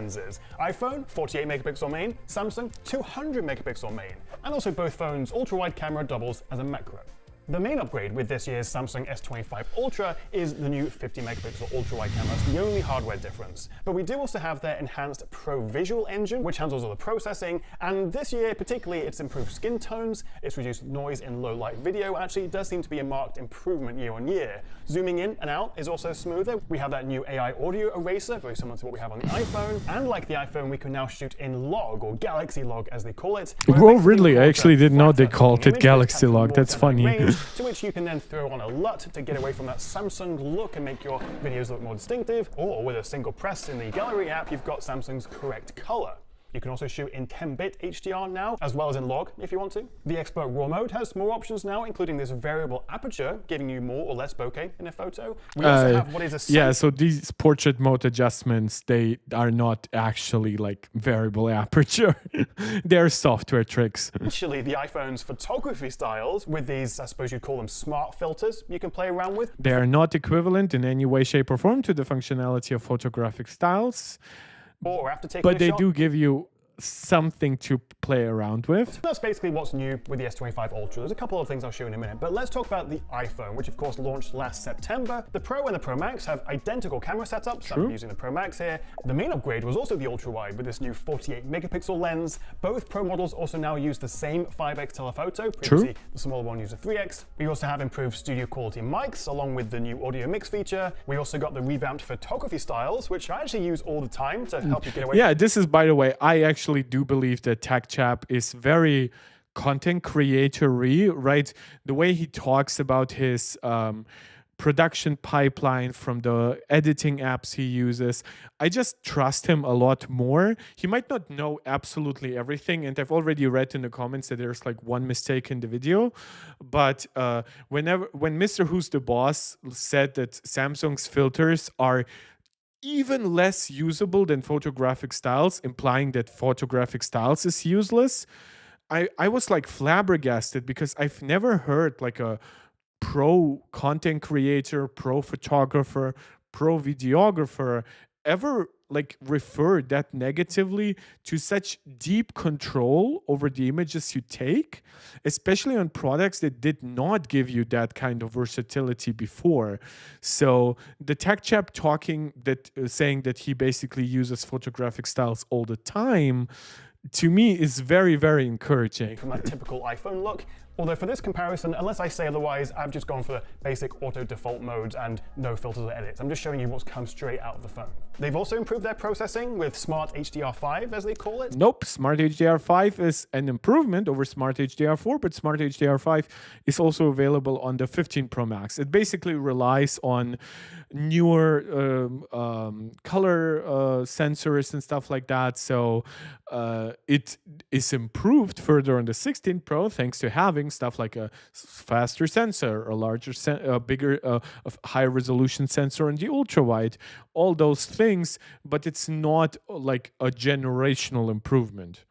iPhone 48 megapixel main, Samsung 200 megapixel main, and also both phones ultra-wide camera doubles as a macro. The main upgrade with this year's Samsung S25 Ultra is the new 50 megapixel ultra-wide camera. It's the only hardware difference. But we do also have their enhanced Pro Visual engine, which handles all the processing, and this year particularly it's improved skin tones, it's reduced noise in low light video. Actually, it does seem to be a marked improvement year on year. Zooming in and out is also smoother. We have that new AI audio eraser, very similar to what we have on the iPhone, and like the iPhone, we can now shoot in log, or Galaxy Log as they call it. Oh really? I actually did not know they called it Galaxy Log. That's funny. To which you can then throw on a LUT to get away from that Samsung look and make your videos look more distinctive, or with a single press in the Gallery app, you've got Samsung's correct color. You can also shoot in 10-bit HDR now, as well as in log if you want to. The Expert RAW mode has more options now, including this variable aperture, giving you more or less bokeh in a photo. We also have what is a yeah, so these portrait mode adjustments, they are not actually like variable aperture. They're software tricks. Actually, the iPhone's photography styles with these, I suppose you'd call them smart filters, you can play around with. They are not equivalent in any way, shape, or form to the functionality of photographic styles. Or after taking but a they shot. do give you something to play around with. That's basically what's new with the S25 Ultra. There's a couple of things I'll show you in a minute, but let's talk about the iPhone, which of course launched last September. The Pro and the Pro Max have identical camera setups. True. I'm using the Pro Max here. The main upgrade was also the ultra wide with this new 48 megapixel lens. Both Pro models also now use the same 5x telephoto. Previously, the smaller one used a 3x. We also have improved studio quality mics along with the new audio mix feature. We also got the revamped photography styles, which I actually use all the time to help you get away. Yeah, this is, by the way, I actually actually do believe that TechChap is very content creatory, right? The way he talks about his production pipeline from the editing apps he uses, I just trust him a lot more. He might not know absolutely everything, and I've already read in the comments that there's like one mistake in the video, but when Mr. Who's the Boss said that Samsung's filters are even less usable than photographic styles, implying that photographic styles is useless, I was like flabbergasted, because I've never heard like a pro content creator, pro photographer, pro videographer ever like refer that negatively to such deep control over the images you take, especially on products that did not give you that kind of versatility before. So the tech chap talking that saying that he basically uses photographic styles all the time, to me is very, very encouraging. From that typical iPhone look. Although for this comparison, unless I say otherwise, I've just gone for basic auto default modes and no filters or edits. I'm just showing you what's come straight out of the phone. They've also improved their processing with Smart HDR5, as they call it. Nope, Smart HDR5 is an improvement over Smart HDR4, but Smart HDR5 is also available on the 15 Pro Max. It basically relies on newer color sensors and stuff like that. So it is improved further on the 16 Pro thanks to having stuff like a faster sensor, a larger, bigger, higher resolution sensor, and the ultra wide. All those things, but it's not like a generational improvement.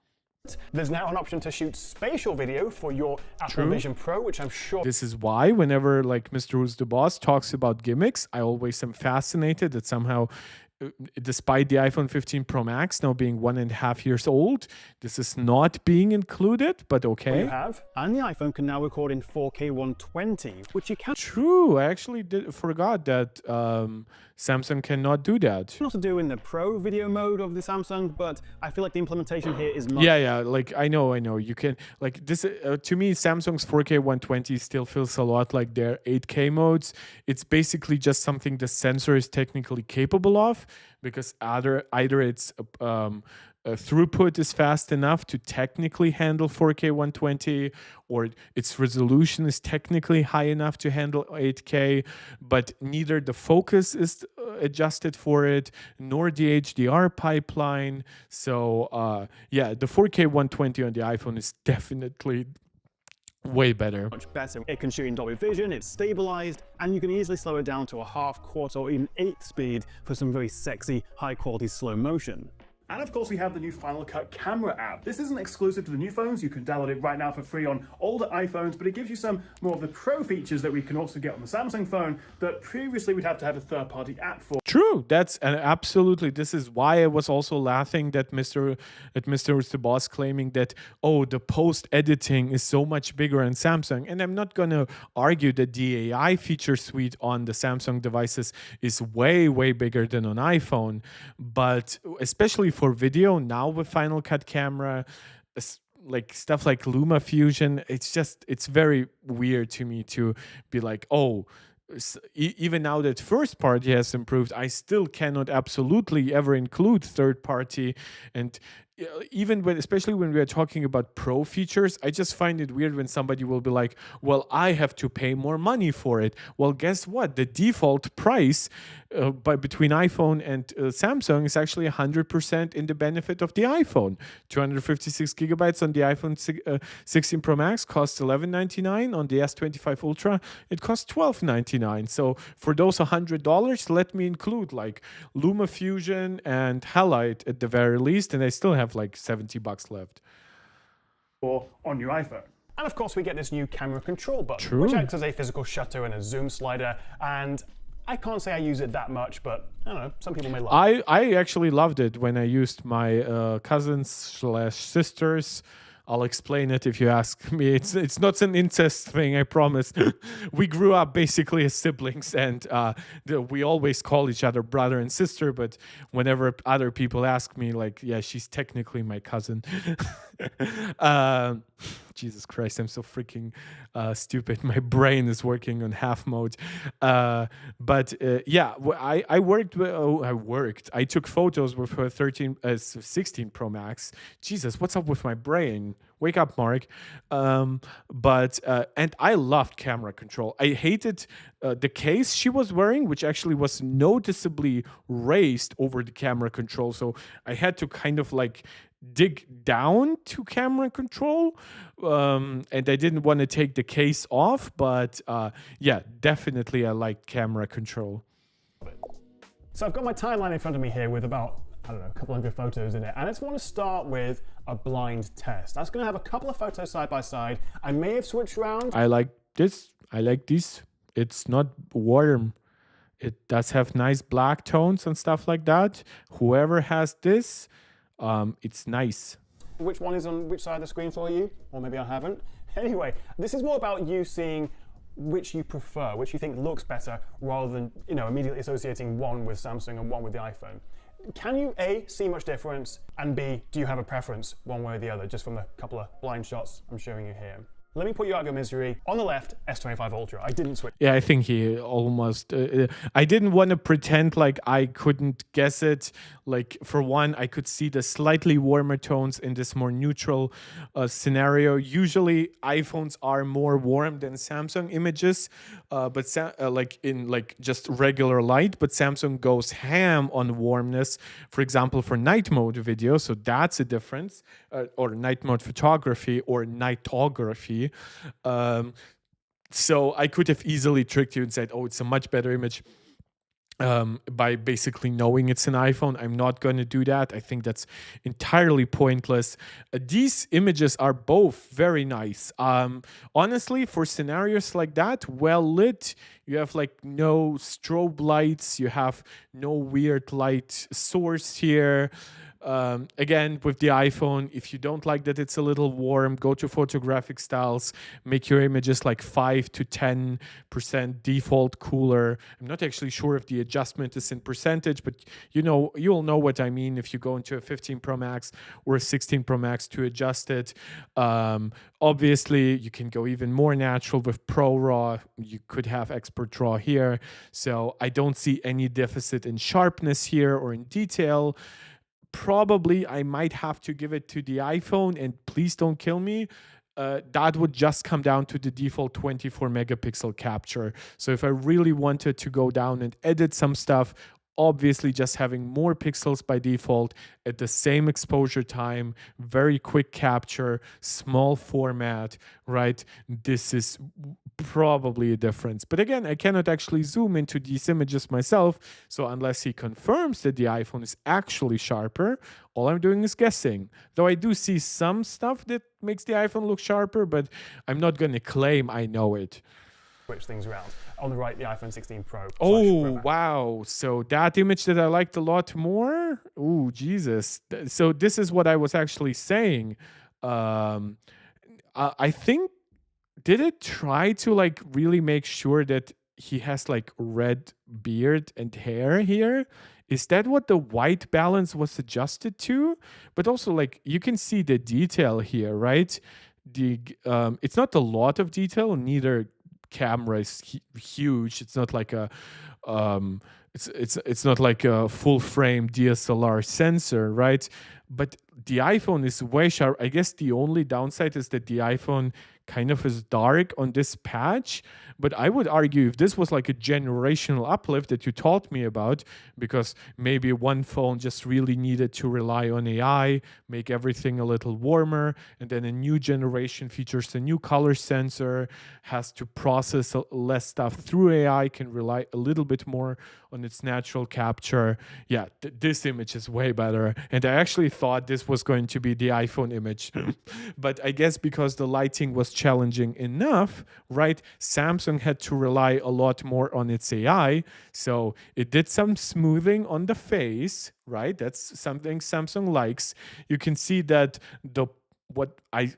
There's now an option to shoot spatial video for your Apple Vision Pro, which I'm sure. This is why whenever like Mr. Who's the Boss talks about gimmicks, I always am fascinated that somehow, despite the iPhone 15 Pro Max now being 1.5 years old, this is not being included, but okay. You have, and the iPhone can now record in 4K 120, which you can. True, I actually forgot that Samsung cannot do that. You can also do in the Pro video mode of the Samsung, but I feel like the implementation here is much. Yeah, like I know, you can like this. To me, Samsung's 4K 120 still feels a lot like their 8K modes. It's basically just something the sensor is technically capable of, because either its throughput is fast enough to technically handle 4K 120, or its resolution is technically high enough to handle 8K, but neither the focus is adjusted for it, nor the HDR pipeline. So yeah, the 4K 120 on the iPhone is definitely way better. Much better. It can shoot in Dolby Vision, it's stabilized, and you can easily slow it down to a half, quarter, or even eighth speed for some very sexy, high-quality slow motion. And of course we have the new Final Cut camera app. This isn't exclusive to the new phones. You can download it right now for free on older iPhones, but it gives you some more of the pro features that we can also get on the Samsung phone that previously we'd have to have a third-party app for. True, that's absolutely. This is why I was also laughing that Mr. Who's the Boss claiming that, oh, the post editing is so much bigger on Samsung. And I'm not going to argue that the AI feature suite on the Samsung devices is way, way bigger than on iPhone. But especially for video now with Final Cut camera, like stuff like Luma Fusion, it's very weird to me to be like, oh, even now that first party has improved, I still cannot absolutely ever include third party. And even especially when we are talking about pro features, I just find it weird when somebody will be like, well, I have to pay more money for it. Well, guess what? The default price between iPhone and Samsung is actually 100% in the benefit of the iPhone. 256 gigabytes on the iPhone 16 Pro Max costs $11.99. On the S25 Ultra, it costs $12.99. So for those $100, let me include like Luma Fusion and Halide at the very least, and I still have like $70 left. Or on your iPhone. And of course we get this new camera control button, which acts as a physical shutter and a zoom slider, and I can't say I use it that much, but I don't know, some people may like it. I actually loved it when I used my cousins/sisters. I'll explain it if you ask me. It's not an incest thing, I promise. We grew up basically as siblings, and we always call each other brother and sister, but whenever other people ask me, like, yeah, she's technically my cousin. Jesus Christ, I'm so freaking stupid. My brain is working on half mode. Yeah, I took photos with her 16 Pro Max. Jesus, what's up with my brain? Wake up, Mark. And I loved camera control. I hated the case she was wearing, which actually was noticeably raised over the camera control. So I had to kind of like dig down to camera control. And I didn't want to take the case off. But yeah, definitely I liked camera control. So I've got my timeline in front of me here with about, I don't know, a couple hundred photos in it. And I just want to start with a blind test. That's going to have a couple of photos side by side. I may have switched around. I like this. I like this. It's not warm. It does have nice black tones and stuff like that. Whoever has this, it's nice. Which one is on which side of the screen for you? Or maybe I haven't. Anyway, this is more about you seeing which you prefer, which you think looks better, rather than immediately associating one with Samsung and one with the iPhone. Can you A, see much difference, and B, do you have a preference one way or the other, just from the couple of blind shots I'm showing you here? Let me put you out of your misery. On the left, S25 Ultra. I didn't switch. Yeah, I think he almost... I didn't want to pretend like I couldn't guess it. Like, for one, I could see the slightly warmer tones in this more neutral scenario. Usually, iPhones are more warm than Samsung images, like in like just regular light. But Samsung goes ham on warmness, for example, for night mode video. So that's a difference. Or night mode photography or nightography. So I could have easily tricked you and said, oh, it's a much better image by basically knowing it's an iPhone. I'm not going to do that. I think that's entirely pointless. These images are both very nice. Honestly, for scenarios like that, well lit, you have like no strobe lights, you have no weird light source here. Again, with the iPhone, if you don't like that it's a little warm, go to photographic styles, make your images like 5 to 10% default cooler. I'm not actually sure if the adjustment is in percentage, but you'll know what I mean if you go into a 15 Pro Max or a 16 Pro Max to adjust it. Obviously, you can go even more natural with Pro RAW. You could have Expert RAW here. So I don't see any deficit in sharpness here or in detail. Probably I might have to give it to the iPhone, and please don't kill me. That would just come down to the default 24 megapixel capture. So if I really wanted to go down and edit some stuff, obviously just having more pixels by default at the same exposure time, very quick capture, small format, right? This is probably a difference. But again, I cannot actually zoom into these images myself. So unless he confirms that the iPhone is actually sharper, all I'm doing is guessing. Though I do see some stuff that makes the iPhone look sharper, but I'm not going to claim I know it. Switch things around. On the right, the iPhone 16 Pro. Oh, wow. So that image that I liked a lot more? Oh, Jesus. So this is what I was actually saying. I think, did it try to like really make sure that he has like red beard and hair here? Is that what the white balance was adjusted to? But also like you can see the detail here, right? It's not a lot of detail, neither camera is huge. It's not like a it's not like a full frame DSLR sensor, right? But the iPhone is way sharp. I guess the only downside is that the iPhone kind of is dark on this patch. But I would argue if this was like a generational uplift that you taught me about, because maybe one phone just really needed to rely on AI, make everything a little warmer, and then a new generation features a new color sensor, has to process less stuff through AI, can rely a little bit more on its natural capture. Yeah, this image is way better. And I actually thought this was going to be the iPhone image. But I guess because the lighting was challenging enough, right? Samsung had to rely a lot more on its AI. So it did some smoothing on the face, right? That's something Samsung likes. You can see that what I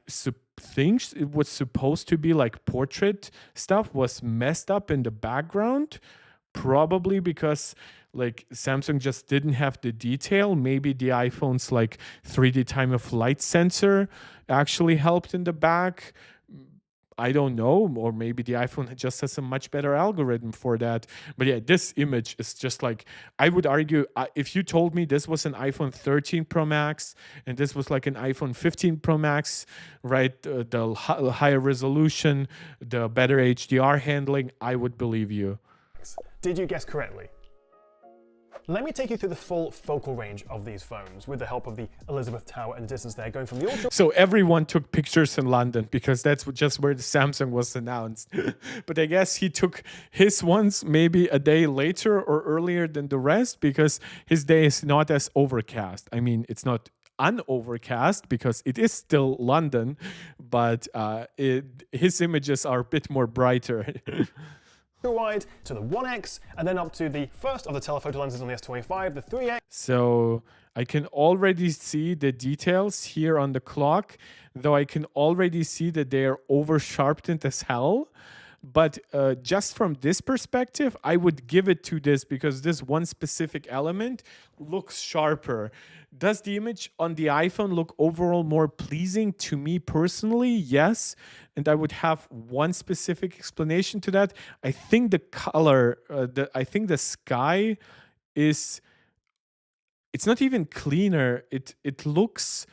think it was supposed to be like portrait stuff was messed up in the background. probably because like Samsung just didn't have the detail. Maybe the iPhone's like 3D time of flight sensor actually helped in the back. I don't know, or maybe the iPhone just has a much better algorithm for that. But yeah, this image is just like, I would argue, if you told me this was an iPhone 13 Pro Max and this was like an iPhone 15 Pro Max, right? The higher resolution, the better HDR handling, I would believe you. Did you guess correctly? Let me take you through the full focal range of these phones with the help of the Elizabeth Tower and distance there, going from the Ultra. So everyone took pictures in London because that's just where the Samsung was announced. But I guess he took his ones maybe a day later or earlier than the rest because his day is not as overcast. I mean, it's not unovercast because it is still London, but his images are a bit more brighter. Wide to the 1X, and then up to the first of the telephoto lenses on the S25, the 3X. So I can already see the details here on the clock, though I can already see that they are over sharpened as hell. But just from this perspective, I would give it to this because this one specific element looks sharper. Does the image on the iPhone look overall more pleasing to me personally? Yes. And I would have one specific explanation to that. I think the color, I think the sky is, it's not even cleaner. It looks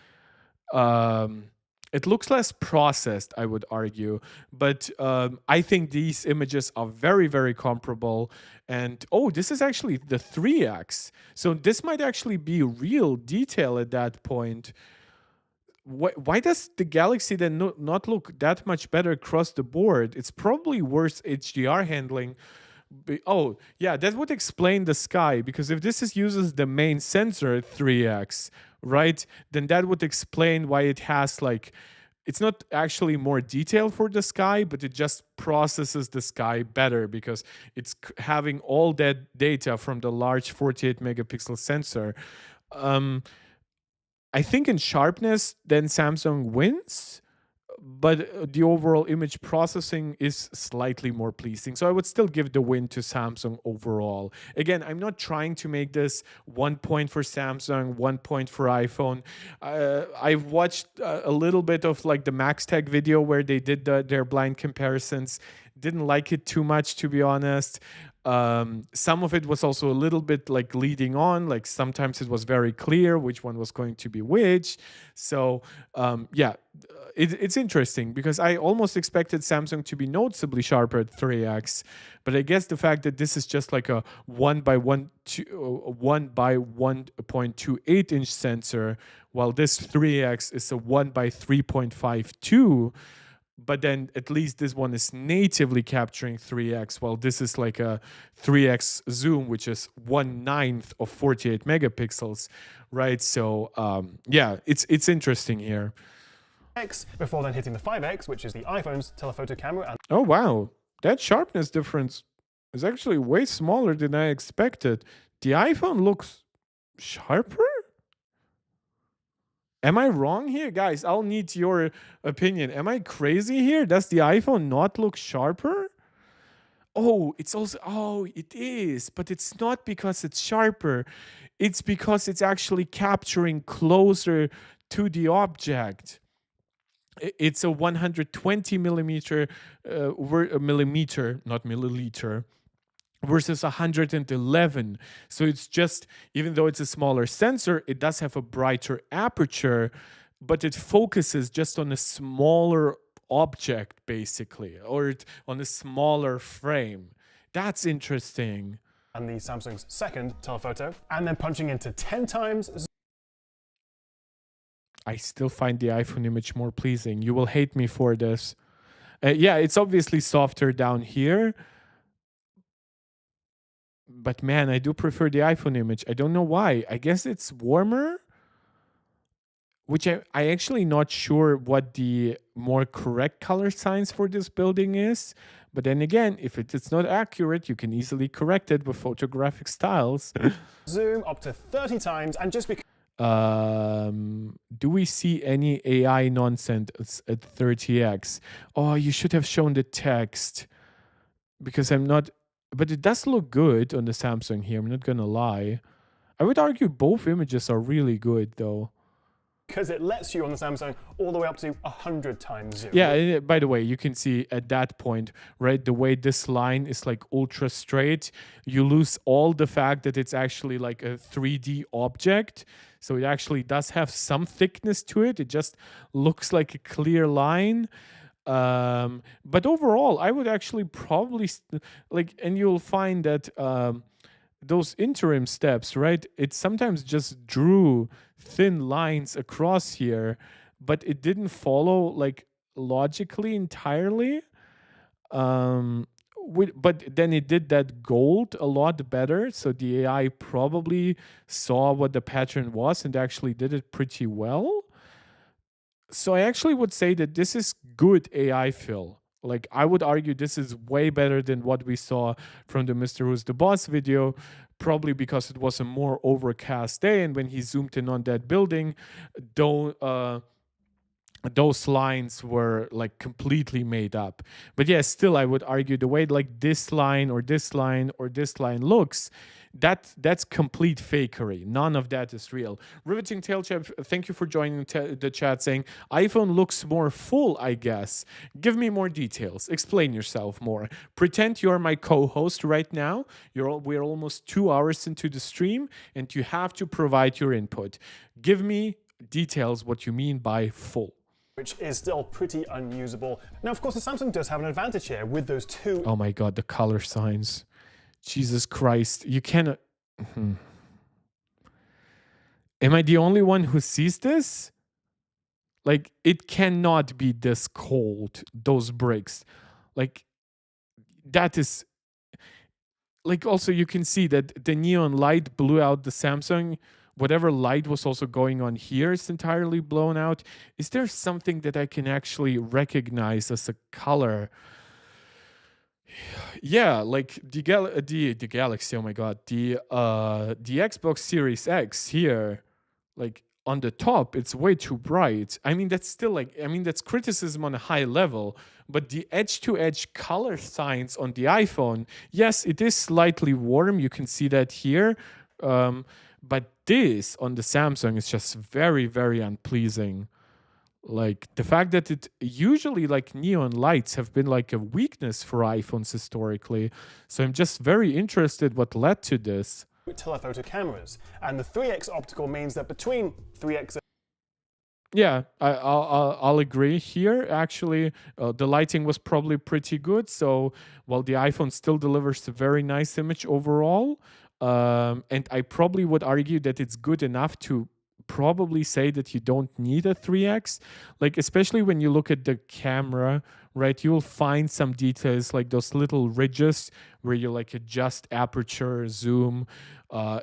less processed, I would argue. But I think these images are very, very comparable. And oh, this is actually the 3X. So this might actually be real detail at that point. Why does the Galaxy then not look that much better across the board? It's probably worse HDR handling. Oh, yeah, that would explain the sky, because if this uses the main sensor 3X, right, then that would explain why it has like, it's not actually more detail for the sky, but it just processes the sky better because it's having all that data from the large 48 megapixel sensor. I think in sharpness, then Samsung wins, but the overall image processing is slightly more pleasing. So I would still give the win to Samsung overall. Again, I'm not trying to make this 1 point for Samsung, 1 point for iPhone. I've watched a little bit of like the MaxTech video where they did their blind comparisons. Didn't like it too much, to be honest. Some of it was also a little bit like leading on, like sometimes it was very clear which one was going to be which. So yeah, it's interesting because I almost expected Samsung to be noticeably sharper at 3X, but I guess the fact that this is just like a 1 by 1.28 inch sensor, while this 3X is a 1 by 3.52, but then at least this one is natively capturing 3X, while this is like a 3X zoom, which is 1/9 of 48 megapixels, right? So yeah, it's interesting here. Before then hitting the 5X, which is the iPhone's telephoto camera. And oh wow, that sharpness difference is actually way smaller than I expected. The iPhone looks sharper? Am I wrong here? Guys, I'll need your opinion. Am I crazy here? Does the iPhone not look sharper? Oh, it's also, oh, it is, but it's not because it's sharper. It's because it's actually capturing closer to the object. It's a 120 millimeter, millimeter, not milliliter, versus 111. So it's just, even though it's a smaller sensor, it does have a brighter aperture, but it focuses just on a smaller object, basically, or on a smaller frame. That's interesting. And the Samsung's second telephoto, and then punching into 10 times. I still find the iPhone image more pleasing. You will hate me for this. Yeah, it's obviously softer down here, but man, I do prefer the iPhone image. I don't know why. I guess it's warmer, which I actually not sure what the more correct color science for this building is. But then again, if it's not accurate, you can easily correct it with photographic styles. Zoom up to 30 times, and just because. Do we see any AI nonsense at 30x? Oh, you should have shown the text, because I'm not but it does look good on the Samsung here. I'm not gonna lie. I would argue both images are really good though. Because it lets you on the Samsung all the way up to 100 times zoom. Yeah, by the way, you can see at that point, right, the way this line is like ultra straight, you lose all the fact that it's actually like a 3D object. So it actually does have some thickness to it. It just looks like a clear line. But overall, I would actually probably and you'll find that those interim steps, right? It sometimes just drew thin lines across here, but it didn't follow like logically entirely. But then it did that gold a lot better. So the AI probably saw what the pattern was and actually did it pretty well. So I actually would say that this is good AI fill. Like I would argue this is way better than what we saw from the Mr. Who's the Boss video, probably because it was a more overcast day, and when he zoomed in on that building, those lines were like completely made up. But yeah, still I would argue the way like this line or this line or this line looks, that's complete fakery. None of that is real. Riveting Tail Chap, thank you for joining the chat, saying iPhone looks more full, I guess. Give me more details. Explain yourself more. Pretend you're my co-host right now. We're almost 2 hours into the stream and you have to provide your input. Give me details what you mean by full. Which is still pretty unusable. Now, of course, the Samsung does have an advantage here with those two. Oh my God, the color signs. Jesus Christ, you cannot. Am I the only one who sees this? Like, it cannot be this cold, those bricks. Like, that is. Like, also, you can see that the neon light blew out the Samsung. Whatever light was also going on here is entirely blown out. Is there something that I can actually recognize as a color? Yeah, like the Galaxy. Oh my God, the Xbox Series X here, like on the top, it's way too bright. I mean, that's still like, I mean, that's criticism on a high level. But the edge-to-edge color signs on the iPhone, yes, it is slightly warm. You can see that here. But this on the Samsung is just very, very unpleasing. Like the fact that it usually like neon lights have been like a weakness for iPhones historically. So I'm just very interested what led to this. Telephoto cameras, and the 3x optical means that between 3x. Yeah, I'll agree here. Actually, the lighting was probably pretty good. So while the iPhone still delivers a very nice image overall, and I probably would argue that it's good enough to probably say that you don't need a 3x, like especially when you look at the camera, right? You'll find some details like those little ridges where you like adjust aperture, zoom,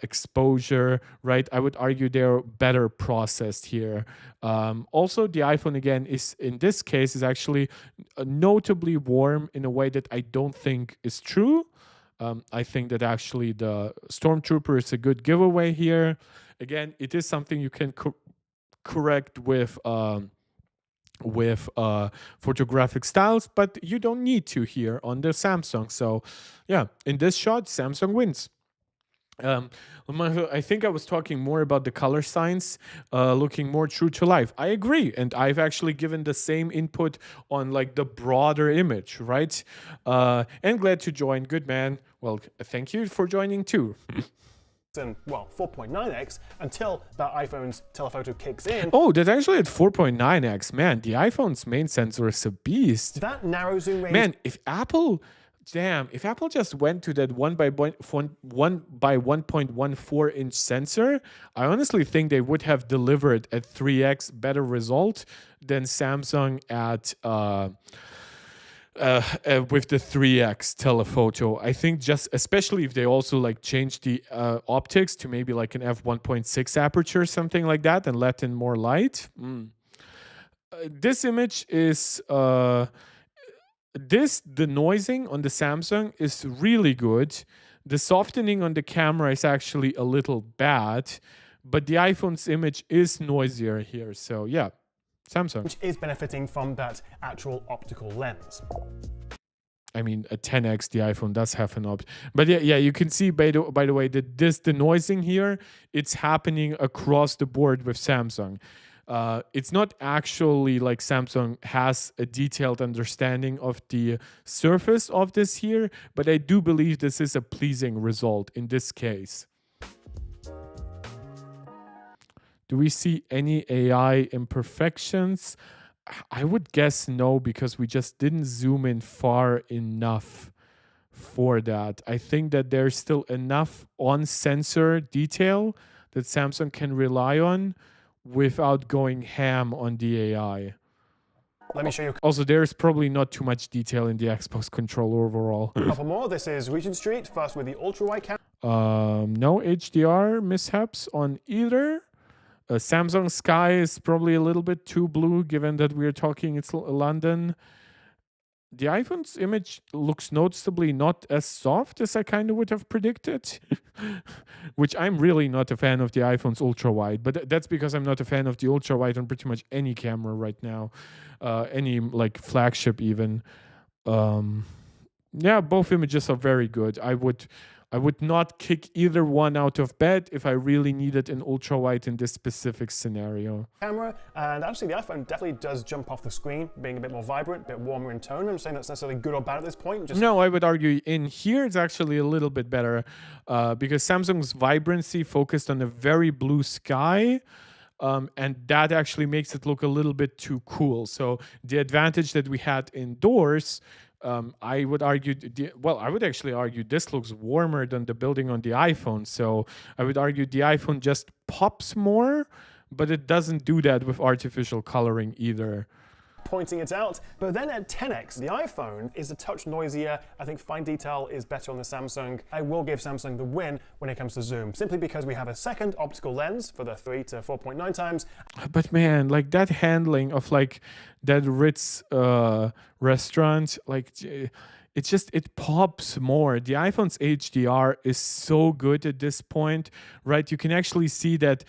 exposure, right? I would argue they're better processed here. Also, the iPhone again is in this case is actually notably warm in a way that I don't think is true. I think that actually the Stormtrooper is a good giveaway here. Again, it is something you can correct with photographic styles, but you don't need to here on the Samsung. So yeah, in this shot, Samsung wins. I think I was talking more about the color signs looking more true to life. I agree, and I've actually given the same input on like the broader image, right? And glad to join. Good man. Well, thank you for joining too. And well, 4.9x until that iPhone's telephoto kicks in. Oh, that's actually at 4.9x. Man, the iPhone's main sensor is a beast. That narrow zoom range. Man, if Apple just went to that 1 by 1.14 inch sensor, I honestly think they would have delivered a 3x better result than Samsung at with the 3x telephoto. I think just especially if they also like change the optics to maybe like an f1.6 aperture or something like that and let in more light. This image is the noising on the Samsung is really good. The softening on the camera is actually a little bad, but the iPhone's image is noisier here. So yeah, Samsung. Which is benefiting from that actual optical lens. I mean, a 10x the iPhone does have an opt. But yeah, you can see by the way that this denoising here, it's happening across the board with Samsung. It's not actually like Samsung has a detailed understanding of the surface of this here, but I do believe this is a pleasing result in this case. Do we see any AI imperfections? I would guess no, because we just didn't zoom in far enough for that. I think that there's still enough on sensor detail that Samsung can rely on without going ham on the AI. Let me show you Also, there's probably not too much detail in the Xbox controller overall. a couple more. This is Regent Street, first with the ultra-wide camera. No HDR mishaps on either. Samsung Sky is probably a little bit too blue, given that we're talking it's London. The iPhone's image looks noticeably not as soft as I kind of would have predicted, which I'm really not a fan of the iPhone's ultra wide, but that's because I'm not a fan of the ultra wide on pretty much any camera right now, any like flagship even. Yeah, both images are very good. I would not kick either one out of bed if I really needed an ultra wide in this specific scenario. Camera, and actually the iPhone definitely does jump off the screen, being a bit more vibrant, a bit warmer in tone. I'm saying that's necessarily good or bad at this point. No, I would argue in here it's actually a little bit better because Samsung's vibrancy focused on a very blue sky. And that actually makes it look a little bit too cool. So the advantage that we had indoors, I would argue, I would actually argue this looks warmer than the building on the iPhone. So I would argue the iPhone just pops more, but it doesn't do that with artificial coloring either. Pointing it out, but then at 10x, the iPhone is a touch noisier. I think fine detail is better on the Samsung. I will give Samsung the win when it comes to zoom, simply because we have a second optical lens for the 3 to 4.9 times. But man, like that handling of like that Ritz restaurant, like it pops more. The iPhone's HDR is so good at this point, right? You can actually see that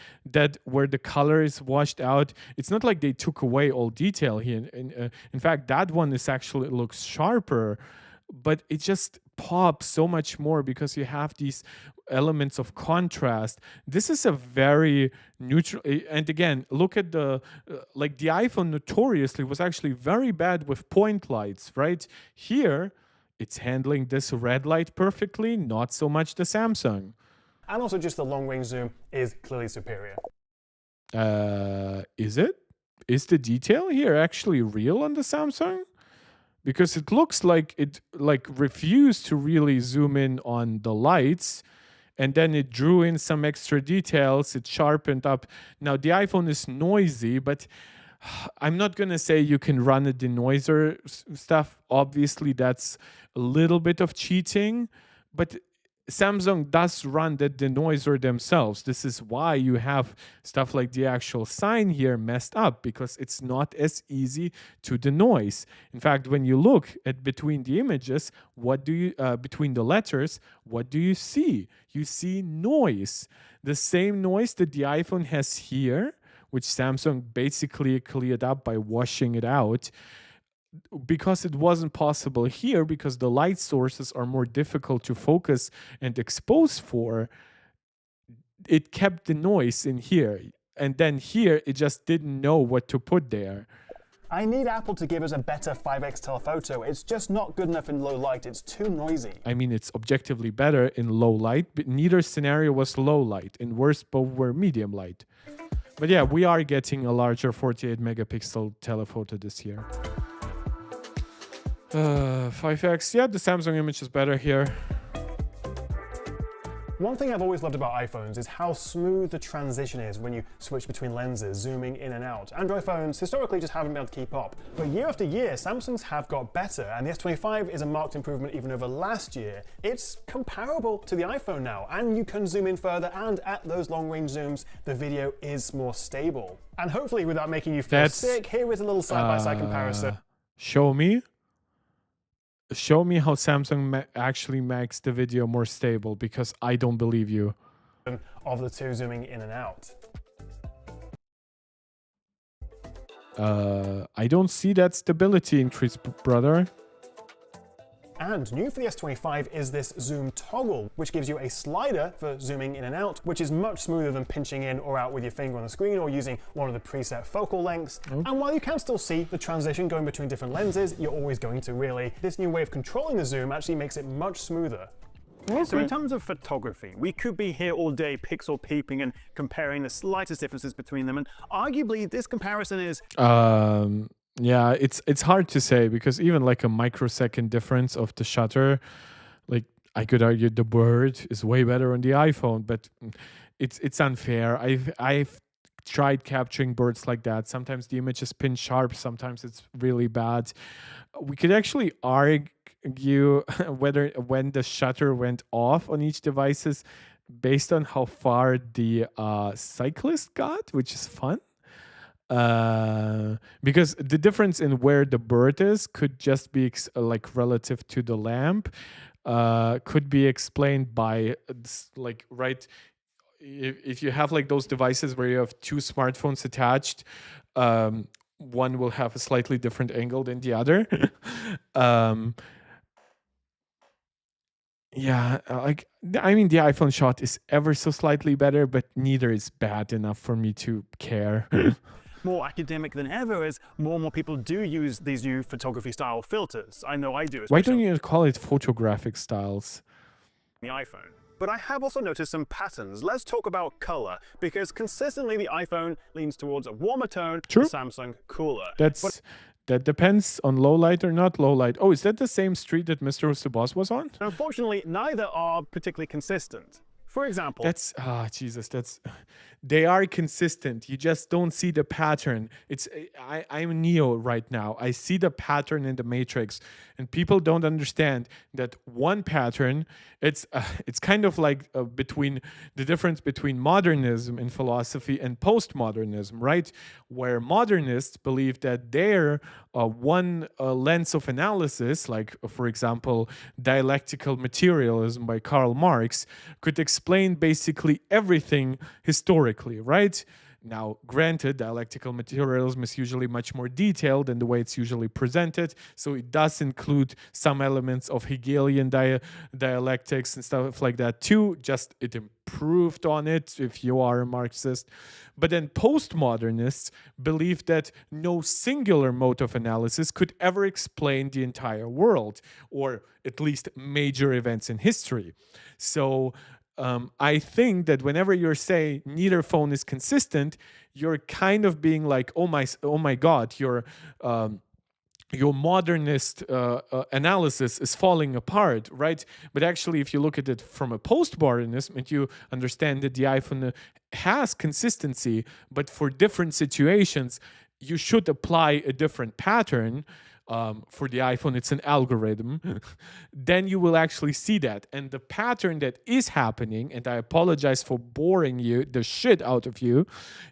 where the color is washed out, it's not like they took away all detail here. In fact, that one is actually looks sharper, but it just pops so much more because you have these elements of contrast. This is a very neutral, and again, look at the like the iPhone notoriously was actually very bad with point lights, right? Here it's handling this red light perfectly, not so much the Samsung. And also just the long range zoom is clearly superior. Is it? Is the detail here actually real on the Samsung? Because it looks like it refused to really zoom in on the lights, and then it drew in some extra details, it sharpened up. Now the iPhone is noisy, but I'm not going to say you can run a denoiser stuff. Obviously, that's a little bit of cheating, but Samsung does run the denoiser themselves. This is why you have stuff like the actual sign here messed up, because it's not as easy to denoise. In fact, when you look at between the images, what do you between the letters, what do you see? You see noise. The same noise that the iPhone has here, which Samsung basically cleared up by washing it out, because it wasn't possible here, because the light sources are more difficult to focus and expose for, it kept the noise in here. And then here, it just didn't know what to put there. I need Apple to give us a better 5x telephoto. It's just not good enough in low light. It's too noisy. I mean, it's objectively better in low light, but neither scenario was low light. In worst, both were medium light. But yeah, we are getting a larger 48 megapixel telephoto this year. 5x, yeah, the Samsung image is better here. One thing I've always loved about iPhones is how smooth the transition is when you switch between lenses, zooming in and out. Android phones historically just haven't been able to keep up. But year after year, Samsung's have got better, and the S25 is a marked improvement even over last year. It's comparable to the iPhone now, and you can zoom in further, and at those long-range zooms, the video is more stable. And hopefully, without making you feel sick, here is a little side-by-side comparison. Show me how Samsung actually makes the video more stable, because I don't believe you. Of the two zooming in and out. I don't see that stability increase, brother. And new for the S25 is this zoom toggle, which gives you a slider for zooming in and out, which is much smoother than pinching in or out with your finger on the screen or using one of the preset focal lengths. And while you can still see the transition going between different lenses, you're always going to really. This new way of controlling the zoom actually makes it much smoother. So in terms of photography, we could be here all day pixel peeping and comparing the slightest differences between them, and arguably this comparison is Yeah, it's hard to say because even like a microsecond difference of the shutter, like I could argue the bird is way better on the iPhone, but it's unfair. I've tried capturing birds like that. Sometimes the image is pin sharp, sometimes it's really bad. We could actually argue whether when the shutter went off on each devices based on how far the cyclist got, which is fun. Because the difference in where the bird is could just be like relative to the lamp, could be explained by like right. If you have like those devices where you have two smartphones attached, one will have a slightly different angle than the other. Yeah, like I mean, the iPhone shot is ever so slightly better, but neither is bad enough for me to care. more academic than ever as more and more people do use these new photography style filters. I know I do. Why don't you call it photographic styles? The iPhone. But I have also noticed some patterns. Let's talk about color, because consistently the iPhone leans towards a warmer tone, True. the Samsung cooler. That depends on low light or not low light. Oh, is that the same street that Mr. Who's the Boss was on? Unfortunately, neither are particularly consistent. For example, they are consistent. You just don't see the pattern. I'm Neo right now. I see the pattern in the matrix, and people don't understand that one pattern. It's kind of like between the difference between modernism in philosophy and postmodernism, right? Where modernists believe that their one lens of analysis, like for example, dialectical materialism by Karl Marx, could explain basically everything historically, right? Now, granted, dialectical materialism is usually much more detailed than the way it's usually presented, so it does include some elements of Hegelian dialectics and stuff like that too, just it improved on it if you are a Marxist. But then postmodernists believe that no singular mode of analysis could ever explain the entire world, or at least major events in history. So I think that whenever you're saying neither phone is consistent, you're kind of being like, oh my God, your modernist analysis is falling apart, right? But actually, if you look at it from a postmodernism, and you understand that the iPhone has consistency, but for different situations, you should apply a different pattern. For the iPhone, it's an algorithm, then you will actually see that. And the pattern that is happening, and I apologize for boring the shit out of you,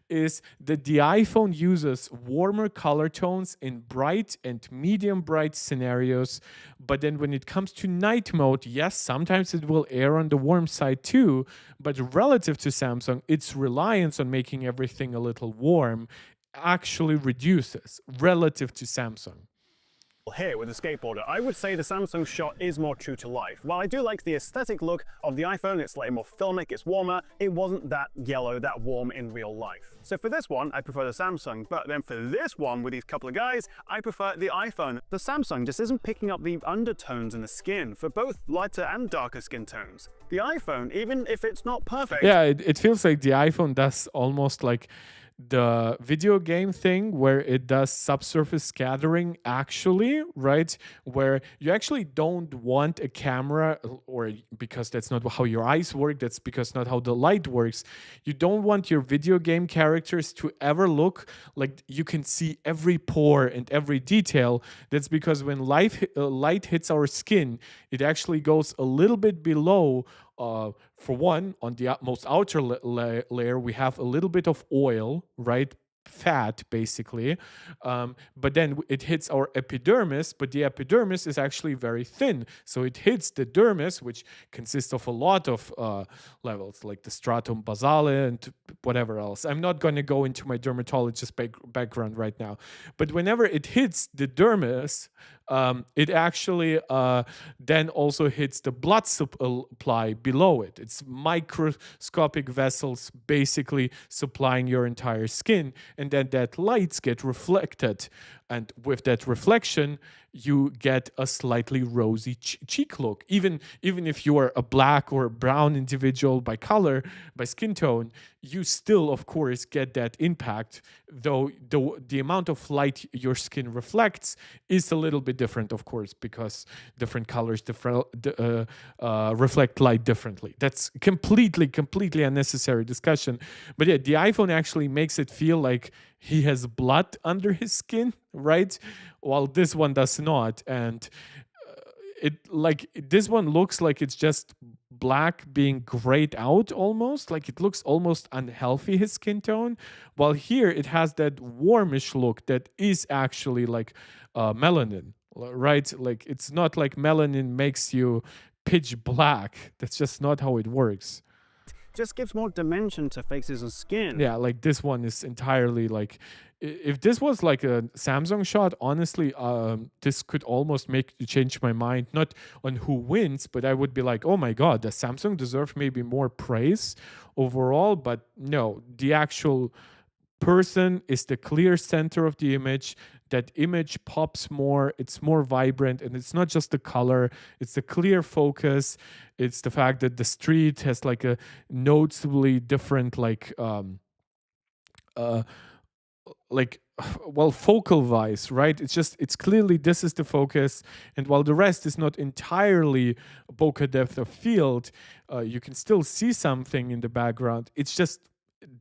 is that the iPhone uses warmer color tones in bright and medium bright scenarios. But then when it comes to night mode, yes, sometimes it will err on the warm side too. But relative to Samsung, its reliance on making everything a little warm actually reduces relative to Samsung. Here with the skateboarder, I would say the Samsung shot is more true to life. While I do like the aesthetic look of the iPhone, it's slightly more filmic, it's warmer, it wasn't that yellow, that warm in real life. So for this one, I prefer the Samsung, but then for this one with these couple of guys, I prefer the iPhone. The Samsung just isn't picking up the undertones in the skin for both lighter and darker skin tones. The iPhone, even if it's not perfect... Yeah, it feels like the iPhone does almost like the video game thing where it does subsurface scattering actually, right? Where you actually don't want a camera, or because that's not how your eyes work, that's because not how the light works. You don't want your video game characters to ever look like you can see every pore and every detail. That's because when light hits our skin, it actually goes a little bit below. For one, on the most outer layer, we have a little bit of oil, right? Fat, basically. But then it hits our epidermis, but the epidermis is actually very thin. So it hits the dermis, which consists of a lot of levels, like the stratum basale and whatever else. I'm not going to go into my dermatologist background right now. But whenever it hits the dermis, it actually then also hits the blood supply below it. It's microscopic vessels basically supplying your entire skin, and then that lights get reflected, and with that reflection you get a slightly rosy cheek look. Even if you are a black or a brown individual by color, by skin tone, you still of course get that impact, though the amount of light your skin reflects is a little bit different, of course, because different colors reflect light differently. That's completely unnecessary discussion. But yeah, the iPhone actually makes it feel like he has blood under his skin, right? While this one does not. And this one looks like it's just black being grayed out almost, like it looks almost unhealthy, his skin tone, while here it has that warmish look that is actually like melanin, right? Like it's not like melanin makes you pitch black. That's just not how it works. Just gives more dimension to faces and skin. Yeah, like this one is entirely like, if this was like a Samsung shot, honestly, this could almost make you change my mind, not on who wins, but I would be like, oh my God, does Samsung deserve maybe more praise overall? But no, the actual person is the clear center of the image. That image pops more, it's more vibrant, and it's not just the color, it's the clear focus, it's the fact that the street has like a noticeably different well, focal wise, right? It's clearly this is the focus, and while the rest is not entirely bokeh depth of field, you can still see something in the background. It's just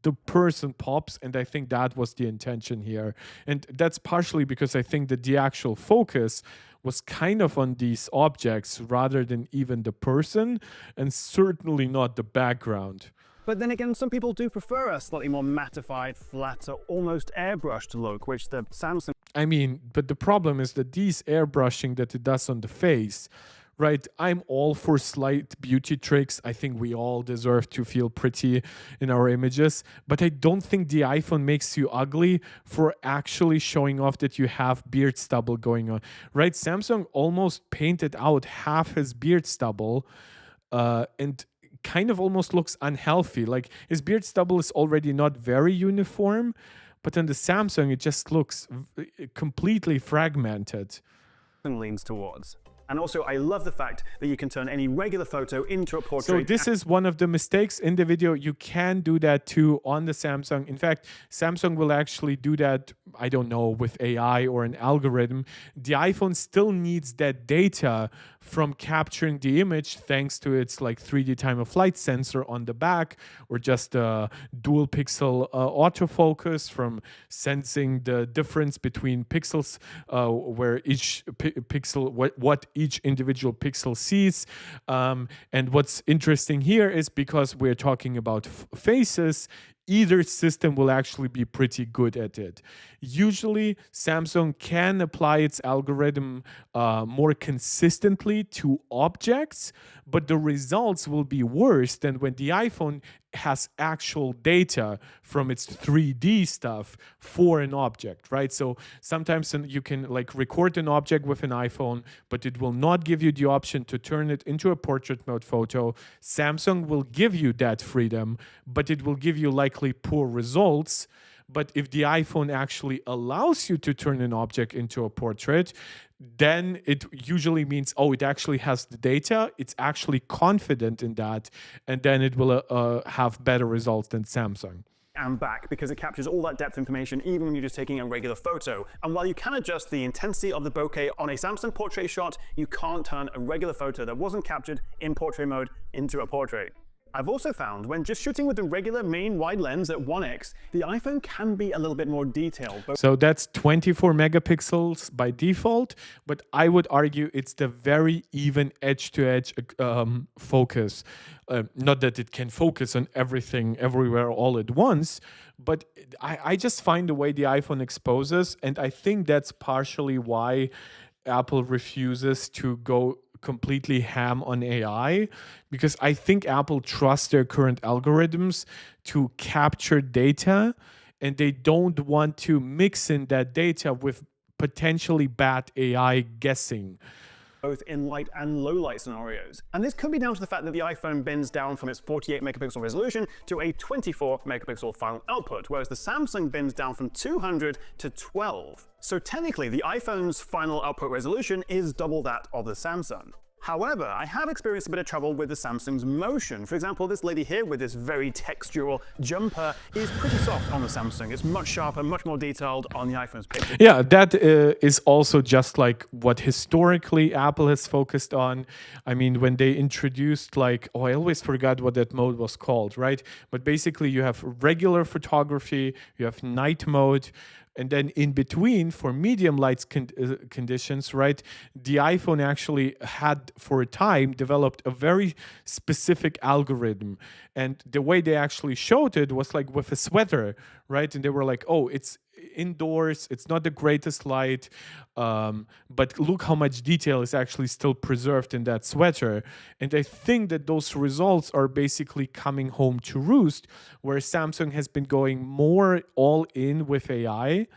the person pops, and I think that was the intention here. And that's partially because I think that the actual focus was kind of on these objects rather than even the person, and certainly not the background. But then again, some people do prefer a slightly more mattified, flatter, almost airbrushed look, which the Samsung... I mean, but the problem is that these airbrushing that it does on the face, right? I'm all for slight beauty tricks. I think we all deserve to feel pretty in our images, but I don't think the iPhone makes you ugly for actually showing off that you have beard stubble going on, right? Samsung almost painted out half his beard stubble, and kind of almost looks unhealthy. Like his beard stubble is already not very uniform, but on the Samsung, it just looks completely fragmented. leans towards. And also, I love the fact that you can turn any regular photo into a portrait. So this is one of the mistakes in the video. You can do that too on the Samsung. In fact, Samsung will actually do that, I don't know, with AI or an algorithm. The iPhone still needs that data from capturing the image thanks to its like 3D time of flight sensor on the back, or just a dual pixel autofocus from sensing the difference between pixels, where each pixel, what each individual pixel sees. And what's interesting here is because we're talking about faces, either system will actually be pretty good at it. Usually, Samsung can apply its algorithm more consistently to objects, but the results will be worse than when the iPhone has actual data from its 3D stuff for an object, right? So sometimes you can like record an object with an iPhone, but it will not give you the option to turn it into a portrait mode photo. Samsung will give you that freedom, but it will give you likely poor results. But if the iPhone actually allows you to turn an object into a portrait, then it usually means, oh, it actually has the data, it's actually confident in that, and then it will have better results than Samsung. And back, because it captures all that depth information even when you're just taking a regular photo. And while you can adjust the intensity of the bokeh on a Samsung portrait shot, you can't turn a regular photo that wasn't captured in portrait mode into a portrait. I've also found when just shooting with the regular main wide lens at 1x, the iPhone can be a little bit more detailed. So that's 24 megapixels by default, but I would argue it's the very even edge-to-edge focus. Not that it can focus on everything everywhere all at once, but I just find the way the iPhone exposes, and I think that's partially why Apple refuses to go completely ham on AI, because I think Apple trusts their current algorithms to capture data, and they don't want to mix in that data with potentially bad AI guessing. Both in light and low light scenarios. And this could be down to the fact that the iPhone bends down from its 48 megapixel resolution to a 24 megapixel final output, whereas the Samsung bends down from 200 to 12. So technically, the iPhone's final output resolution is double that of the Samsung. However, I have experienced a bit of trouble with the Samsung's motion. For example, this lady here with this very textural jumper is pretty soft on the Samsung. It's much sharper, much more detailed on the iPhone's picture. Yeah, that is also just like what historically Apple has focused on. I mean, when they introduced I always forgot what that mode was called, right? But basically you have regular photography, you have night mode, and then in between, for medium light conditions, right, the iPhone actually had, for a time, developed a very specific algorithm. And the way they actually showed it was like with a sweater, right? And they were like, oh, it's indoors, it's not the greatest light, but look how much detail is actually still preserved in that sweater. And I think that those results are basically coming home to roost, where Samsung has been going more all in with AI.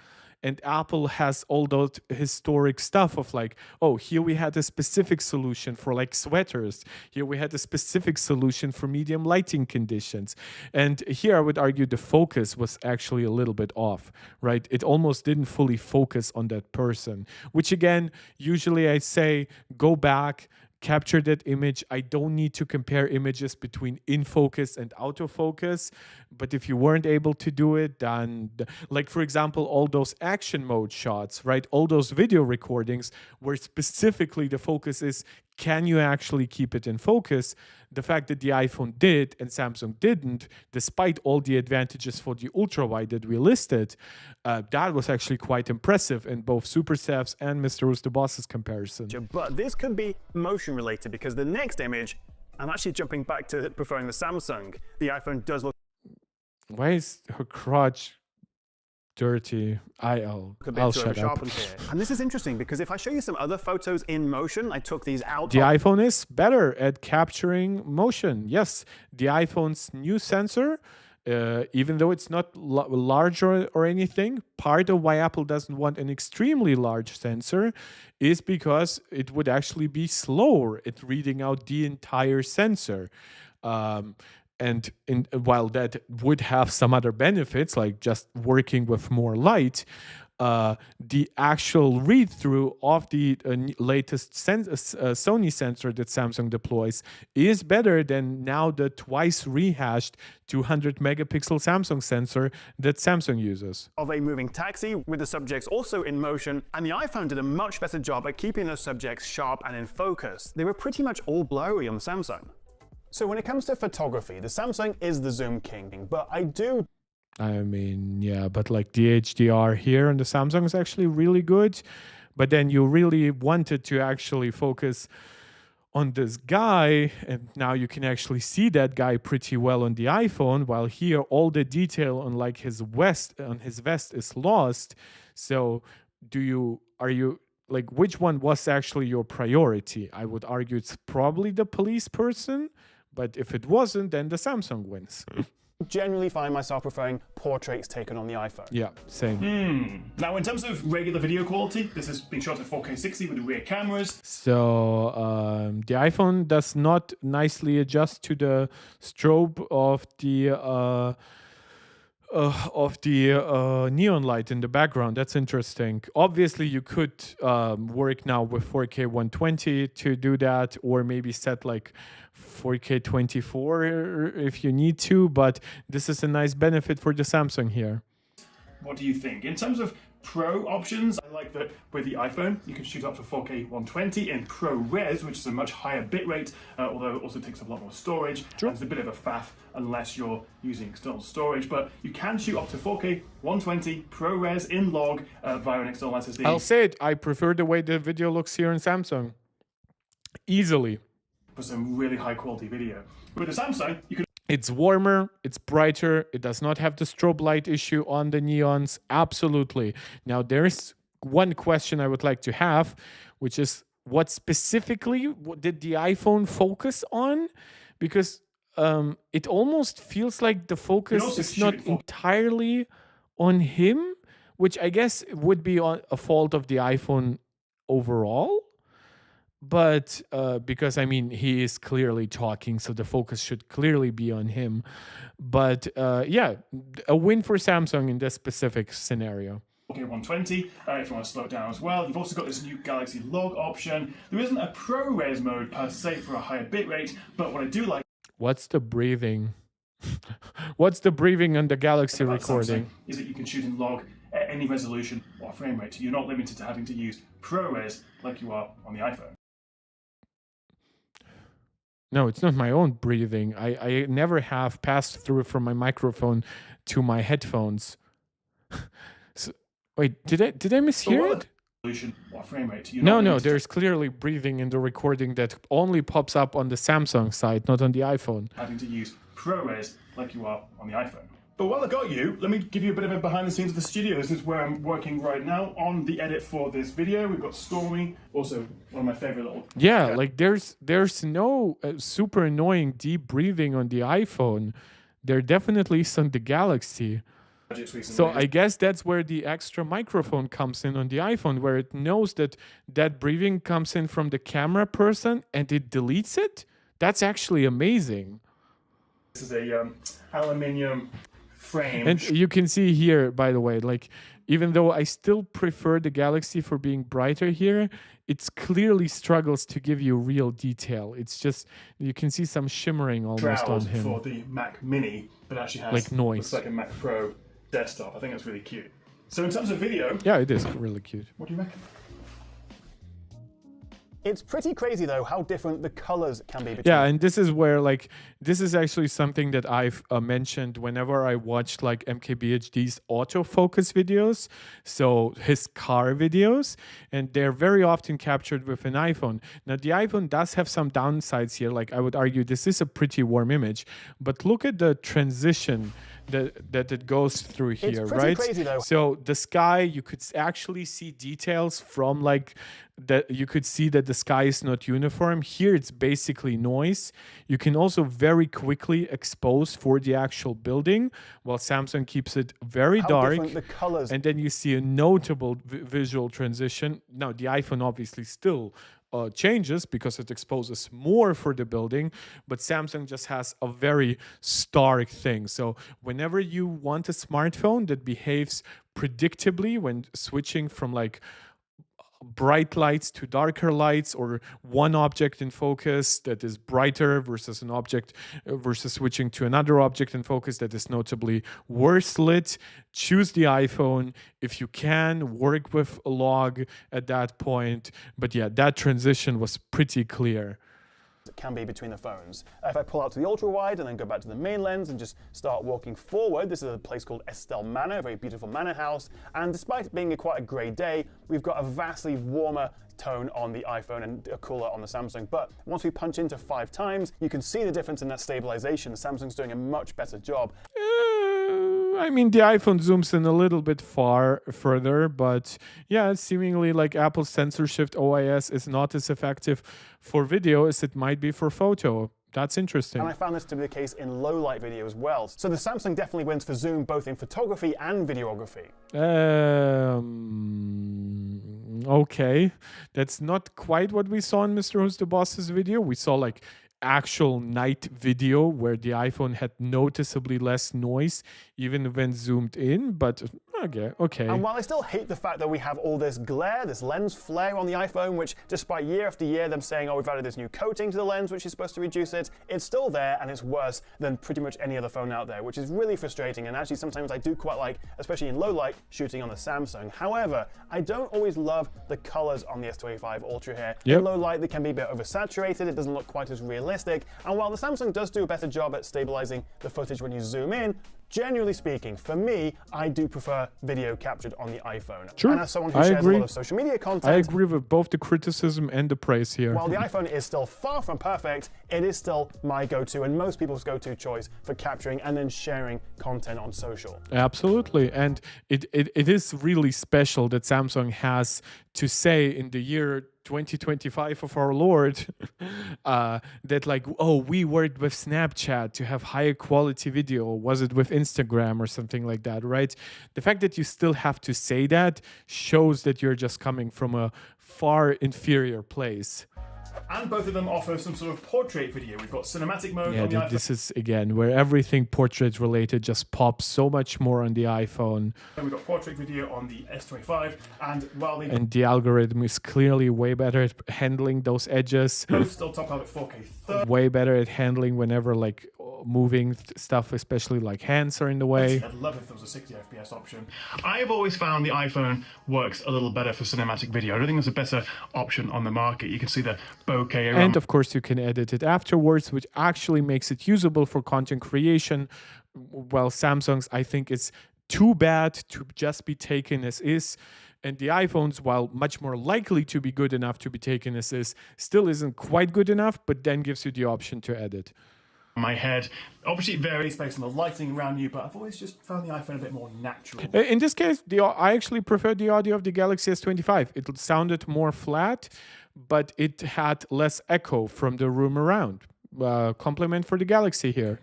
And Apple has all those historic stuff of like, oh, here we had a specific solution for like sweaters. Here we had a specific solution for medium lighting conditions. And here I would argue the focus was actually a little bit off, right? It almost didn't fully focus on that person, which again, usually I say, go back, capture that image. I don't need to compare images between in focus and out of focus. But if you weren't able to do it, then, like, for example, all those action mode shots, right? All those video recordings where specifically the focus is, can you actually keep it in focus? The fact that the iPhone did and Samsung didn't, despite all the advantages for the ultra wide that we listed, that was actually quite impressive in both Super Steph's and Mr. Who's the Boss's comparison. But this could be motion related because the next image, I'm actually jumping back to preferring the Samsung. The iPhone does look Why is her crotch dirty? I'll shut up. here. And this is interesting because if I show you some other photos in motion, I took these out. The iPhone is better at capturing motion. Yes, the iPhone's new sensor, even though it's not large or anything, part of why Apple doesn't want an extremely large sensor is because it would actually be slower at reading out the entire sensor. And while that would have some other benefits, like just working with more light, the actual read-through of the latest Sony sensor that Samsung deploys is better than now the twice rehashed 200 megapixel Samsung sensor that Samsung uses. Of a moving taxi with the subjects also in motion, and the iPhone did a much better job at keeping those subjects sharp and in focus. They were pretty much all blurry on the Samsung. So when it comes to photography, the Samsung is the zoom king, but I mean, yeah, but like the HDR here on the Samsung is actually really good. But then you really wanted to actually focus on this guy, and now you can actually see that guy pretty well on the iPhone, while here all the detail on like his vest is lost. So are you like, which one was actually your priority? I would argue it's probably the police person, but if it wasn't, then the Samsung wins. generally find myself preferring portraits taken on the iPhone. Yeah, same. Now, in terms of regular video quality, this has been shot at 4K 60 with the rear cameras. So the iPhone does not nicely adjust to the strobe of the neon light in the background. That's interesting. Obviously, you could work now with 4K 120 to do that, or maybe set like 4K 24 if you need to, but this is a nice benefit for the Samsung here. What do you think? In terms of Pro options, I like that with the iPhone, you can shoot up to 4K 120 in ProRes, which is a much higher bitrate, although it also takes up a lot more storage. Sure. It's a bit of a faff unless you're using external storage, but you can shoot up to 4K 120 ProRes in log via an external SSD. I'll say it, I prefer the way the video looks here in Samsung. Easily. For some really high quality video. With the Samsung, you can It's warmer, it's brighter, it does not have the strobe light issue on the neons. Absolutely. Now, there's one question I would like to have, which is what specifically did the iPhone focus on? Because it almost feels like the focus is not entirely on him, which I guess would be a fault of the iPhone overall. But because I mean, he is clearly talking, so the focus should clearly be on him. But yeah, a win for Samsung in this specific scenario. 120 if you want to slow it down as well. You've also got this new Galaxy Log option. There isn't a ProRes mode per se for a higher bitrate, but what I do like What's the breathing? What's the breathing on the Galaxy about recording? Samsung is that you can shoot in log at any resolution or frame rate. You're not limited to having to use ProRes like you are on the iPhone. No, it's not my own breathing. I never have passed through from my microphone to my headphones. So, wait, did I mishear it? Resolution or frame rate. You're No, not no, limited there's clearly breathing in the recording that only pops up on the Samsung side, not on the iPhone. to having to use ProRes like you are on the iPhone. But while I got you, let me give you a bit of a behind the scenes of the studio. This is where I'm working right now on the edit for this video. We've got Stormy, also one of my favorite little... Yeah, like there's no super annoying deep breathing on the iPhone. There definitely is on the Galaxy. So I guess that's where the extra microphone comes in on the iPhone, where it knows that that breathing comes in from the camera person and it deletes it. That's actually amazing. This is a aluminium frame. And you can see here, by the way, like even though I still prefer the Galaxy for being brighter here, it clearly struggles to give you real detail. It's just, you can see some shimmering almost on shroud him. for the Mac Mini, but actually has Like noise. looks like a Mac Pro desktop. I think that's really cute. So in terms of video, Yeah, it is really cute. what do you reckon? It's pretty crazy though how different the colors can be between. Yeah, and this is where like this is actually something that I've mentioned whenever I watched like MKBHD's autofocus videos, so his car videos, and they're very often captured with an iPhone. Now the iPhone does have some downsides here. Like I would argue this is a pretty warm image, but look at the transition that it goes through here, pretty right? crazy, though. So the sky, you could actually see details from like that. You could see that the sky is not uniform. Here it's basically noise. You can also very quickly expose for the actual building, while Samsung keeps it very How dark. different the colors. And then you see a notable visual transition. Now the iPhone obviously still changes because it exposes more for the building, but Samsung just has a very stark thing. So whenever you want a smartphone that behaves predictably when switching from like bright lights to darker lights, or one object in focus that is brighter versus an object versus switching to another object in focus that is notably worse lit, choose the iPhone. If you can, work with a log at that point. But yeah, that transition was pretty clear. It can be between the phones. If I pull out to the ultra wide and then go back to the main lens and just start walking forward, this is a place called Estelle Manor, a very beautiful manor house. And despite it being quite a grey day, we've got a vastly warmer tone on the iPhone and a cooler on the Samsung. But once we punch into 5 times, you can see the difference in that stabilization. Samsung's doing a much better job. I mean, the iPhone zooms in a little bit further, but yeah, seemingly like Apple's sensor shift OIS is not as effective for video as it might be for photo. That's interesting. And I found this to be the case in low light video as well. So the Samsung definitely wins for zoom both in photography and videography. Okay. That's not quite what we saw in Mr. Who's the Boss's video. We saw like actual night video where the iPhone had noticeably less noise even when zoomed in, but okay. And while I still hate the fact that we have all this glare, this lens flare on the iPhone, which despite year after year them saying, oh, we've added this new coating to the lens which is supposed to reduce it, it's still there and it's worse than pretty much any other phone out there, which is really frustrating. And actually sometimes I do quite like, especially in low light, shooting on the Samsung. However, I don't always love the colors on the S25 Ultra here. Yep. In low light they can be a bit oversaturated, it doesn't look quite as realistic, and while the Samsung does do a better job at stabilizing the footage when you zoom in, generally speaking, for me, I do prefer video captured on the iPhone. Sure, And as someone who I shares agree. a lot of social media I content, agree with both the criticism and the praise here. while the iPhone is still far from perfect, it is still my go-to and most people's go-to choice for capturing and then sharing content on social. Absolutely. And it is really special that Samsung has to say in the year 2025 of our Lord, that like, oh, we worked with Snapchat to have higher quality video. Was it with Instagram or something like that, right? The fact that you still have to say that shows that you're just coming from a far inferior place. And both of them offer some sort of portrait video. We've got cinematic mode on the iPhone. This is, again, where everything portrait related just pops so much more on the iPhone. And we've got portrait video on the S25. And while they And the algorithm is clearly way better at handling those edges. both still top out at 4K 30. Way better at handling whenever like moving stuff, especially like hands are in the way. I'd love if there was a 60 FPS option. I've always found the iPhone works a little better for cinematic video. I don't think there's a better option on the market. You can see the bokeh around. And of course you can edit it afterwards, which actually makes it usable for content creation. While Samsung's, I think, is too bad to just be taken as is. And the iPhones, while much more likely to be good enough to be taken as is, still isn't quite good enough, but then gives you the option to edit. My head. Obviously, it varies based on the lighting around you, but I've always just found the iPhone a bit more natural. In this case, I actually preferred the audio of the Galaxy S25. It sounded more flat, but it had less echo from the room around. Compliment for the Galaxy here.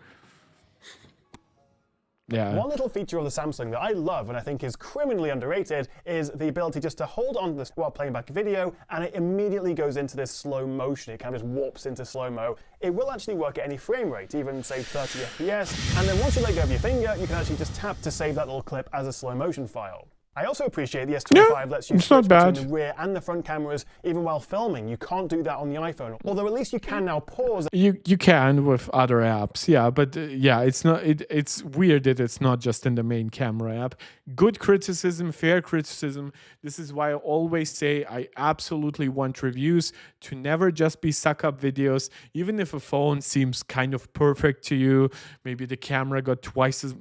Yeah. One little feature of the Samsung that I love and I think is criminally underrated is the ability just to hold on to this while playing back a video, and it immediately goes into this slow motion. It kind of just warps into slow-mo. It will actually work at any frame rate, even say 30 FPS, and then once you let go of your finger, you can actually just tap to save that little clip as a slow motion file. I also appreciate the S25 lets you it's not switch bad. between the rear and the front cameras even while filming. You can't do that on the iPhone, although at least you can now pause. You can with other apps, yeah, but yeah, it's not. It's weird that it's not just in the main camera app. Good criticism, fair criticism. This is why I always say I absolutely want reviews to never just be suck up videos. Even if a phone seems kind of perfect to you, maybe the camera got twice as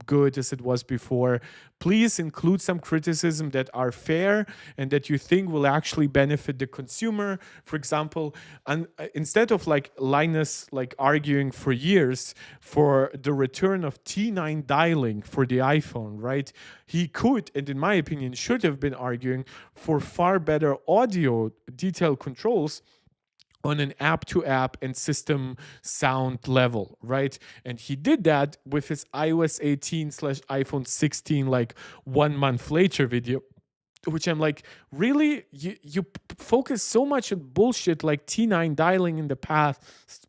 good as it was before. Please include some criticism that are fair and that you think will actually benefit the consumer. For example, and instead of like Linus like arguing for years for the return of T9 dialing for the iPhone, right? He could, and in my opinion, should have been arguing for far better audio detail controls on an app-to-app and system sound level, right? And he did that with his iOS 18/iPhone 16 like 1 month later video, which I'm like, really? You focus so much on bullshit like T9 dialing in the past.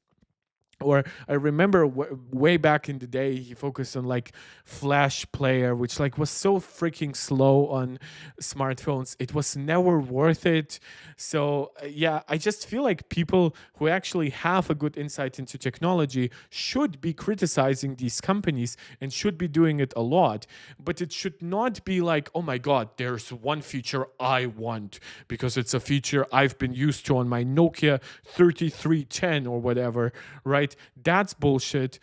Or I remember way back in the day, he focused on like Flash Player, which like was so freaking slow on smartphones. It was never worth it. So yeah, I just feel like people who actually have a good insight into technology should be criticizing these companies and should be doing it a lot. But it should not be like, oh my God, there's one feature I want because it's a feature I've been used to on my Nokia 3310 or whatever, right? That's bullshit.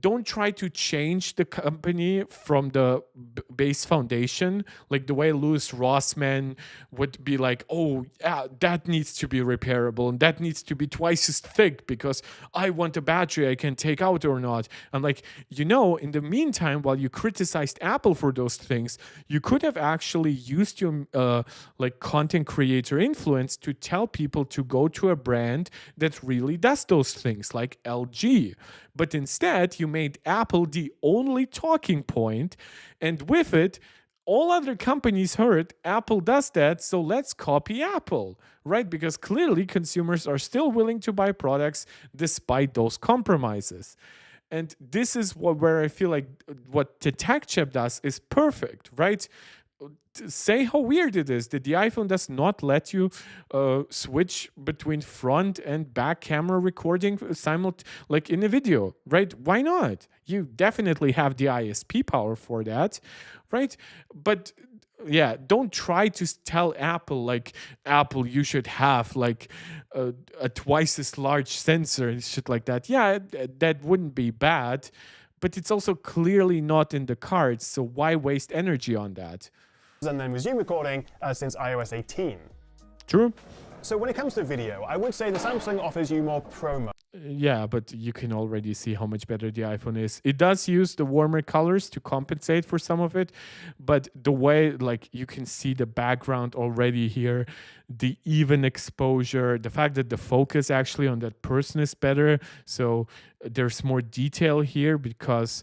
Don't try to change the company from the base foundation, like the way Louis Rossmann would be like, oh, yeah, that needs to be repairable and that needs to be twice as thick because I want a battery I can take out or not. And like, in the meantime, while you criticized Apple for those things, you could have actually used your like content creator influence to tell people to go to a brand that really does those things, like LG. But instead, you made Apple the only talking point, and with it, all other companies heard Apple does that, so let's copy Apple, right? Because clearly consumers are still willing to buy products despite those compromises. And this is where I feel like what the Tech Chap does is perfect, right? Say how weird it is that the iPhone does not let you switch between front and back camera recording like in a video, right? Why not? You definitely have the ISP power for that, right? But yeah, don't try to tell Apple like, Apple, you should have like a twice as large sensor and shit like that. Yeah, that wouldn't be bad, but it's also clearly not in the cards. So why waste energy on that? And then resume recording since iOS 18. True. So when it comes to video, I would say the Samsung offers you more pro mode. Yeah, but you can already see how much better the iPhone is. It does use the warmer colors to compensate for some of it, but the way, like, you can see the background already here, the even exposure, the fact that the focus actually on that person is better. So there's more detail here because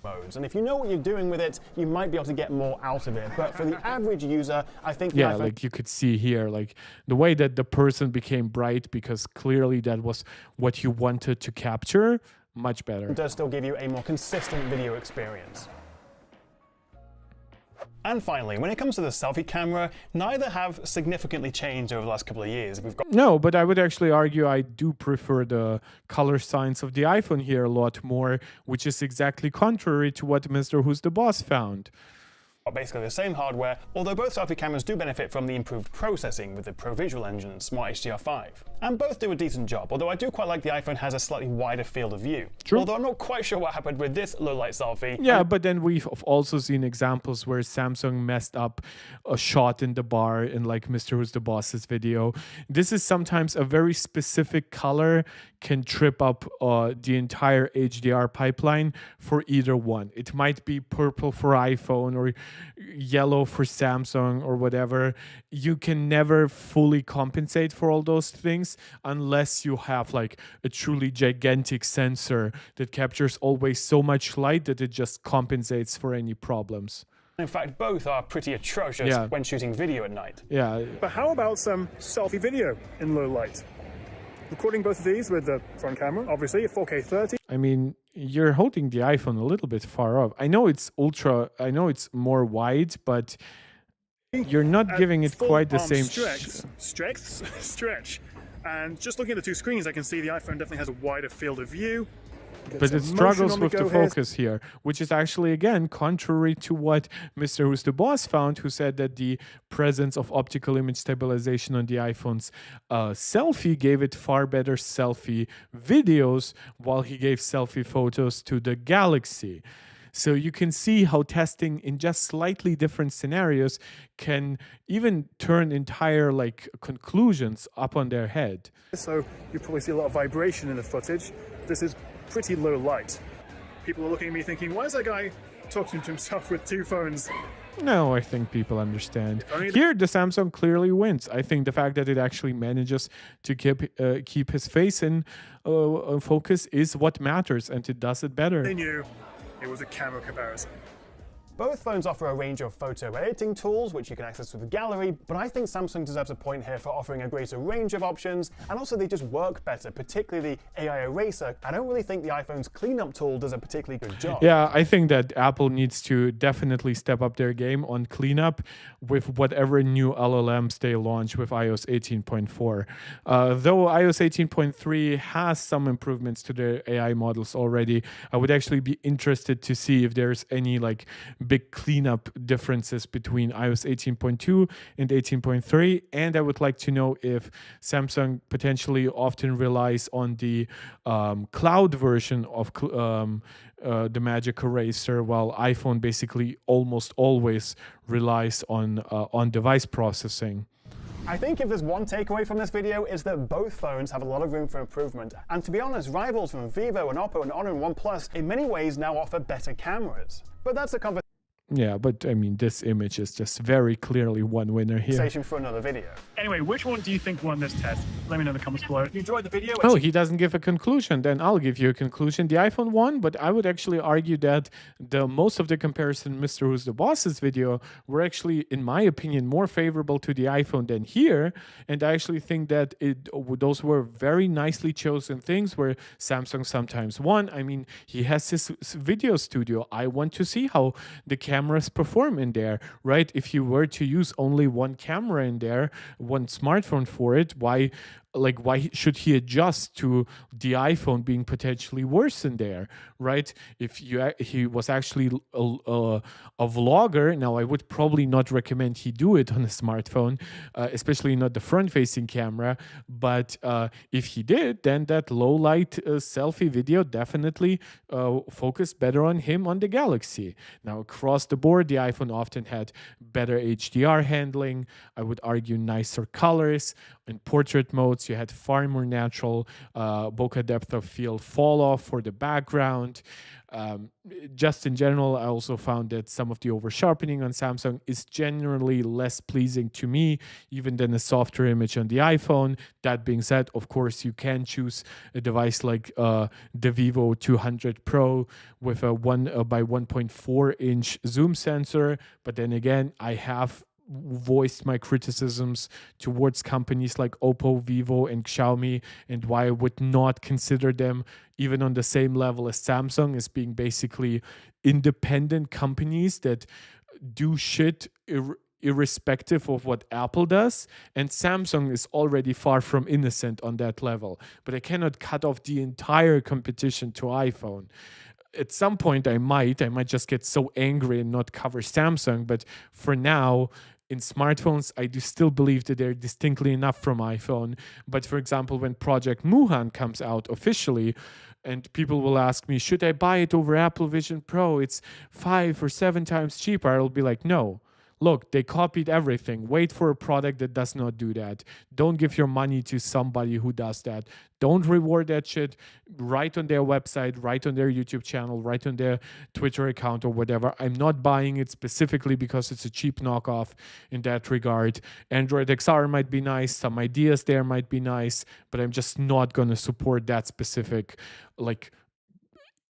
modes. And if you know what you're doing with it, you might be able to get more out of it. But for the average user, I think the yeah, iPhone like you could see here, like the way that the person became bright because clearly that was what you wanted to capture, much better. does still give you a more consistent video experience. And finally, when it comes to the selfie camera, neither have significantly changed over the last couple of years. We've got No, but I would actually argue I do prefer the color science of the iPhone here a lot more, which is exactly contrary to what Mr. Who's the Boss found. basically the same hardware, although both selfie cameras do benefit from the improved processing with the Pro Visual Engine and Smart HDR5. And both do a decent job, although I do quite like the iPhone has a slightly wider field of view. True. Although I'm not quite sure what happened with this low-light selfie. Yeah, but then we've also seen examples where Samsung messed up a shot in the bar in like Mr. Who's the Boss's video. This is sometimes a very specific color can trip up the entire HDR pipeline for either one. It might be purple for iPhone or yellow for Samsung or whatever. You can never fully compensate for all those things unless you have like a truly gigantic sensor that captures always so much light that it just compensates for any problems. In fact, both are pretty atrocious when shooting video at night. Yeah. But how about some selfie video in low light? Recording both of these with the front camera, obviously, at 4K 30. I mean, you're holding the iPhone a little bit far off. I know it's ultra, I know it's more wide, but you're not giving it quite the same stretch. And just looking at the two screens, I can see the iPhone definitely has a wider field of view. But it struggles with the focus here, which is actually, again, contrary to what Mr. Who's the Boss found, who said that the presence of optical image stabilization on the iPhone's selfie gave it far better selfie videos, while he gave selfie photos to the Galaxy. So you can see how testing in just slightly different scenarios can even turn entire like conclusions up on their head. So you probably see a lot of vibration in the footage. This is pretty low light. People are looking at me thinking, why is that guy talking to himself with two phones? No, I think people understand. Here, the Samsung clearly wins. I think the fact that it actually manages to keep his face in focus is what matters, and it does it better. They knew it was a camera comparison. Both phones offer a range of photo editing tools, which you can access with the gallery, but I think Samsung deserves a point here for offering a greater range of options, and also they just work better, particularly the AI eraser. I don't really think the iPhone's cleanup tool does a particularly good job. Yeah, I think that Apple needs to definitely step up their game on cleanup with whatever new LLMs they launch with iOS 18.4. Though iOS 18.3 has some improvements to their AI models already, I would actually be interested to see if there's any like big cleanup differences between iOS 18.2 and 18.3, and I would like to know if Samsung potentially often relies on the cloud version of the Magic Eraser, while iPhone basically almost always relies on device processing. I think if there's one takeaway from this video, is that both phones have a lot of room for improvement. And to be honest, rivals from Vivo and Oppo and Honor and OnePlus in many ways now offer better cameras. But that's a conversation. Yeah, but I mean, this image is just very clearly one winner here. For another video. Anyway, which one do you think won this test? Let me know in the comments below. If you enjoyed the video, Oh, he doesn't give a conclusion. Then I'll give you a conclusion. The iPhone won, but I would actually argue that most of the comparison Mr. Who's the Boss's video were actually, in my opinion, more favorable to the iPhone than here. And I actually think that those were very nicely chosen things where Samsung sometimes won. I mean, he has his video studio. I want to see how the cameras perform in there, right? If you were to use only one camera in there, one smartphone for it, why like why should he adjust to the iPhone being potentially worse in there, right? If he was actually a vlogger, now I would probably not recommend he do it on a smartphone, especially not the front-facing camera. But if he did, then that low-light selfie video definitely focused better on him on the Galaxy. Now across the board, the iPhone often had better HDR handling. I would argue nicer colors. In portrait modes, you had far more natural bokeh depth of field fall off for the background. Just in general, I also found that some of the over sharpening on Samsung is generally less pleasing to me, even than a softer image on the iPhone. That being said, of course, you can choose a device like the Vivo 200 Pro with a 1 by 1.4 inch zoom sensor. But then again, I have voiced my criticisms towards companies like Oppo, Vivo, and Xiaomi, and why I would not consider them even on the same level as Samsung, as being basically independent companies that do shit irrespective of what Apple does. And Samsung is already far from innocent on that level. But I cannot cut off the entire competition to iPhone. At some point I might just get so angry and not cover Samsung, but for now, in smartphones, I do still believe that they're distinctly enough from iPhone. But for example, when Project Moohan comes out officially, and people will ask me, should I buy it over Apple Vision Pro? It's 5 or 7 times cheaper. I'll be like, no. Look, they copied everything. Wait for a product that does not do that. Don't give your money to somebody who does that. Don't reward that shit. Write on their website, write on their YouTube channel, write on their Twitter account or whatever. I'm not buying it specifically because it's a cheap knockoff in that regard. Android XR might be nice. Some ideas there might be nice, but I'm just not going to support that specific, like,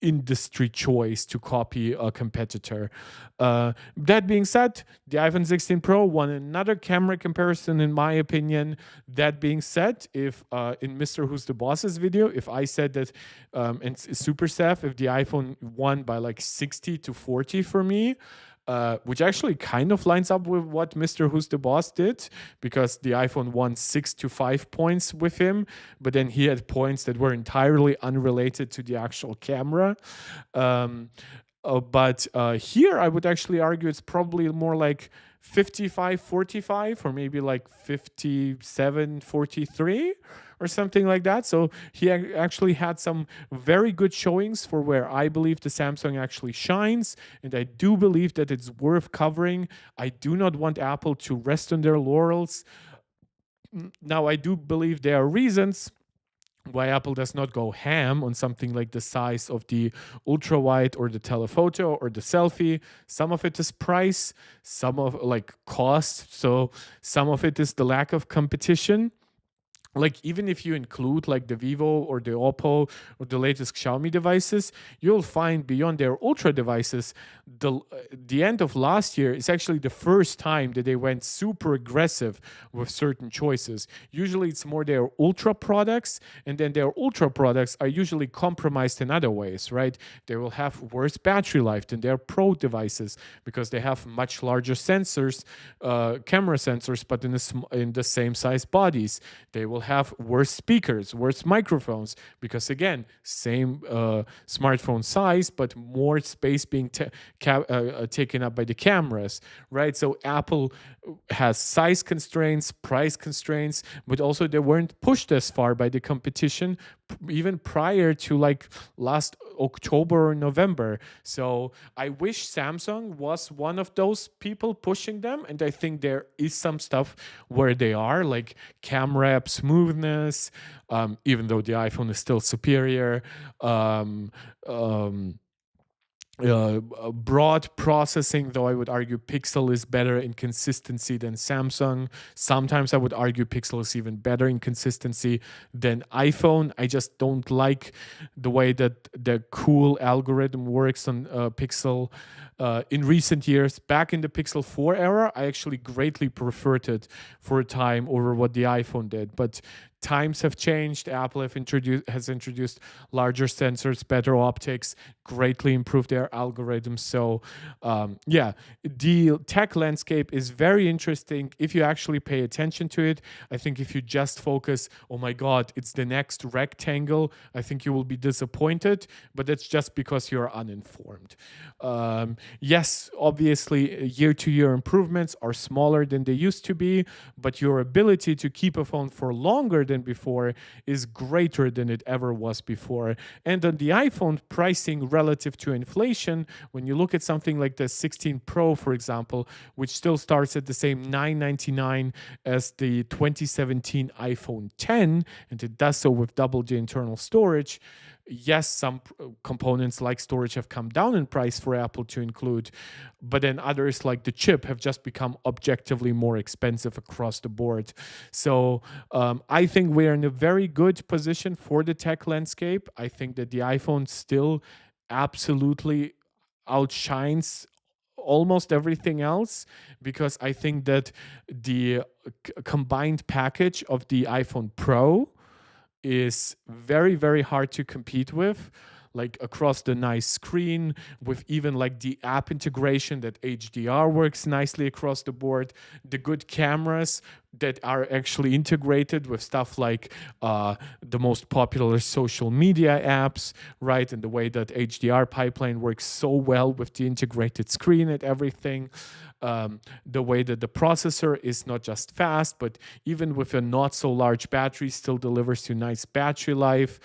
industry choice to copy a competitor. That being said, the iPhone 16 Pro won another camera comparison, in my opinion. That being said, if in Mr. Who's the Boss's video, if I said that, and Super Seth, if the iPhone won by like 60 to 40 for me, which actually kind of lines up with what Mr. Who's the Boss did, because the iPhone won 6 to 5 points with him, but then he had points that were entirely unrelated to the actual camera. But here I would actually argue it's probably more like 55-45 or maybe like 57-43 or something like that. So he actually had some very good showings for where I believe the Samsung actually shines, and I do believe that it's worth covering. I do not want Apple to rest on their laurels. Now, I do believe there are reasons why Apple does not go ham on something like the size of the ultra wide or the telephoto or the selfie. Some of it is price, some of like cost. So some of it is the lack of competition. Like, even if you include like the Vivo or the Oppo or the latest Xiaomi devices, you'll find beyond their Ultra devices, the end of last year is actually the first time that they went super aggressive with certain choices. Usually it's more their Ultra products, and then their Ultra products are usually compromised in other ways, right? They will have worse battery life than their Pro devices because they have much larger sensors, camera sensors, but in the same size bodies. They will have worse speakers, worse microphones, because again, same smartphone size, but more space being taken up by the cameras, right? So Apple has size constraints, price constraints, but also they weren't pushed as far by the competition even prior to like last October or November. So I wish Samsung was one of those people pushing them, and I think there is some stuff where they are, like camera app smoothness, even though the iPhone is still superior. Broad processing, though I would argue Pixel is better in consistency than Samsung. Sometimes I would argue Pixel is even better in consistency than iPhone. I just don't like the way that the cool algorithm works on Pixel. In recent years, back in the Pixel 4 era, I actually greatly preferred it for a time over what the iPhone did. But times have changed. Apple has introduced larger sensors, better optics, greatly improved their algorithms. So the tech landscape is very interesting if you actually pay attention to it. I think if you just focus, oh my God, it's the next rectangle, I think you will be disappointed, but that's just because you're uninformed. Yes, obviously, year-to-year improvements are smaller than they used to be, but your ability to keep a phone for longer than before is greater than it ever was before. And on the iPhone, pricing relative to inflation, when you look at something like the 16 Pro, for example, which still starts at the same $999 as the 2017 iPhone 10, and it does so with double the internal storage. Yes, some components like storage have come down in price for Apple to include, but then others like the chip have just become objectively more expensive across the board. So I think we're in a very good position for the tech landscape. I think that the iPhone still absolutely outshines almost everything else, because I think that the combined package of the iPhone Pro is very, very hard to compete with, like across the nice screen, with even like the app integration that HDR works nicely across the board, the good cameras that are actually integrated with stuff like the most popular social media apps, right? And the way that HDR pipeline works so well with the integrated screen and everything. The way that the processor is not just fast, but even with a not so large battery, still delivers you nice battery life.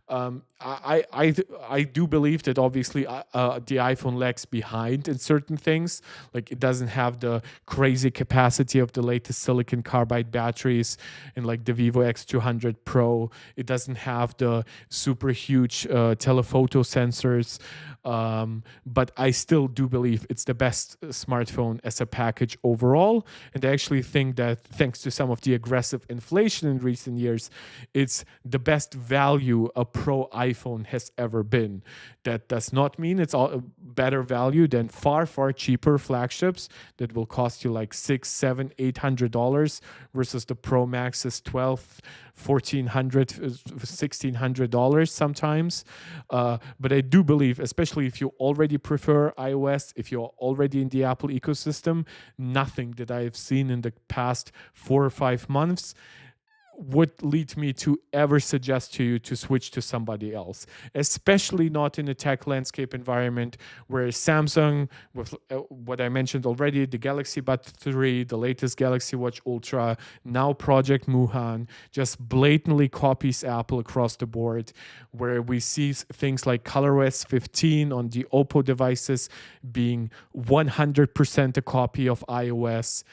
I do believe that obviously the iPhone lags behind in certain things. Like it doesn't have the crazy capacity of the latest silicon carbide batteries in like the Vivo X200 Pro. It doesn't have the super huge telephoto sensors. But I still do believe it's the best smartphone as a package overall. And I actually think that thanks to some of the aggressive inflation in recent years, it's the best value a Pro iPhone has ever been. That does not mean it's all better value than far, far cheaper flagships that will cost you like $600, $700, $800 versus the Pro Max's $1,200, $1,400, $1,600 sometimes. But I do believe, especially if you already prefer iOS, if you're already in the Apple ecosystem, nothing that I have seen in the past 4 or 5 months would lead me to ever suggest to you to switch to somebody else, especially not in a tech landscape environment where Samsung, with what I mentioned already, the Galaxy Buds 3, the latest Galaxy Watch Ultra, now Project Moohan, just blatantly copies Apple across the board, where we see things like ColorOS 15 on the Oppo devices being 100% a copy of iOS.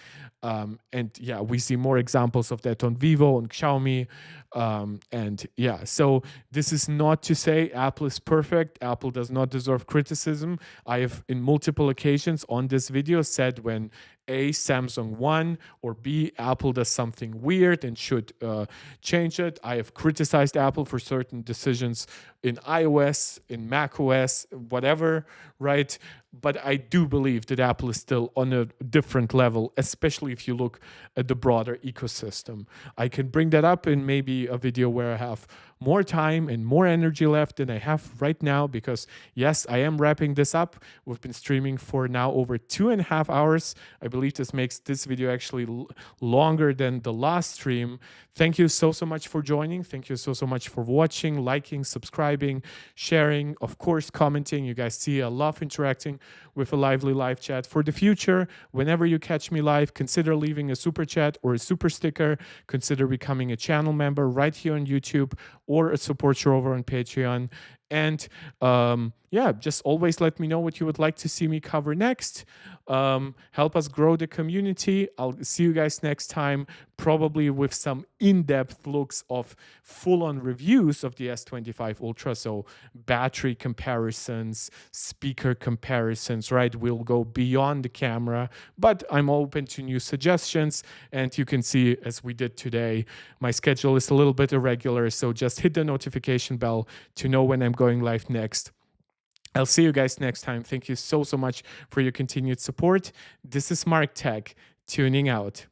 And yeah, we see more examples of that on Vivo and Xiaomi. And yeah, so this is not to say Apple is perfect. Apple does not deserve criticism. I have in multiple occasions on this video said when A, Samsung won, or B, Apple does something weird and should change it. I have criticized Apple for certain decisions in iOS, in macOS, whatever, right? But I do believe that Apple is still on a different level, especially if you look at the broader ecosystem. I can bring that up in maybe a video where I have more time and more energy left than I have right now, because yes, I am wrapping this up. We've been streaming for now over 2.5 hours. I believe this makes this video actually longer than the last stream. Thank you so much for joining. Thank you so much for watching, liking, subscribing, sharing, of course, commenting. You guys see I love interacting with a lively live chat. For the future, whenever you catch me live, consider leaving a super chat or a super sticker. Consider becoming a channel member right here on YouTube or a supporter over on Patreon. And yeah, just always let me know what you would like to see me cover next. Help us grow the community. I'll see you guys next time, probably with some in-depth looks of full-on reviews of the S25 Ultra. So battery comparisons, speaker comparisons, right? We'll go beyond the camera, but I'm open to new suggestions. And you can see, as we did today, my schedule is a little bit irregular. So just hit the notification bell to know when I'm going live next. I'll see you guys next time. Thank you so much for your continued support. This is Mark Tech, tuning out.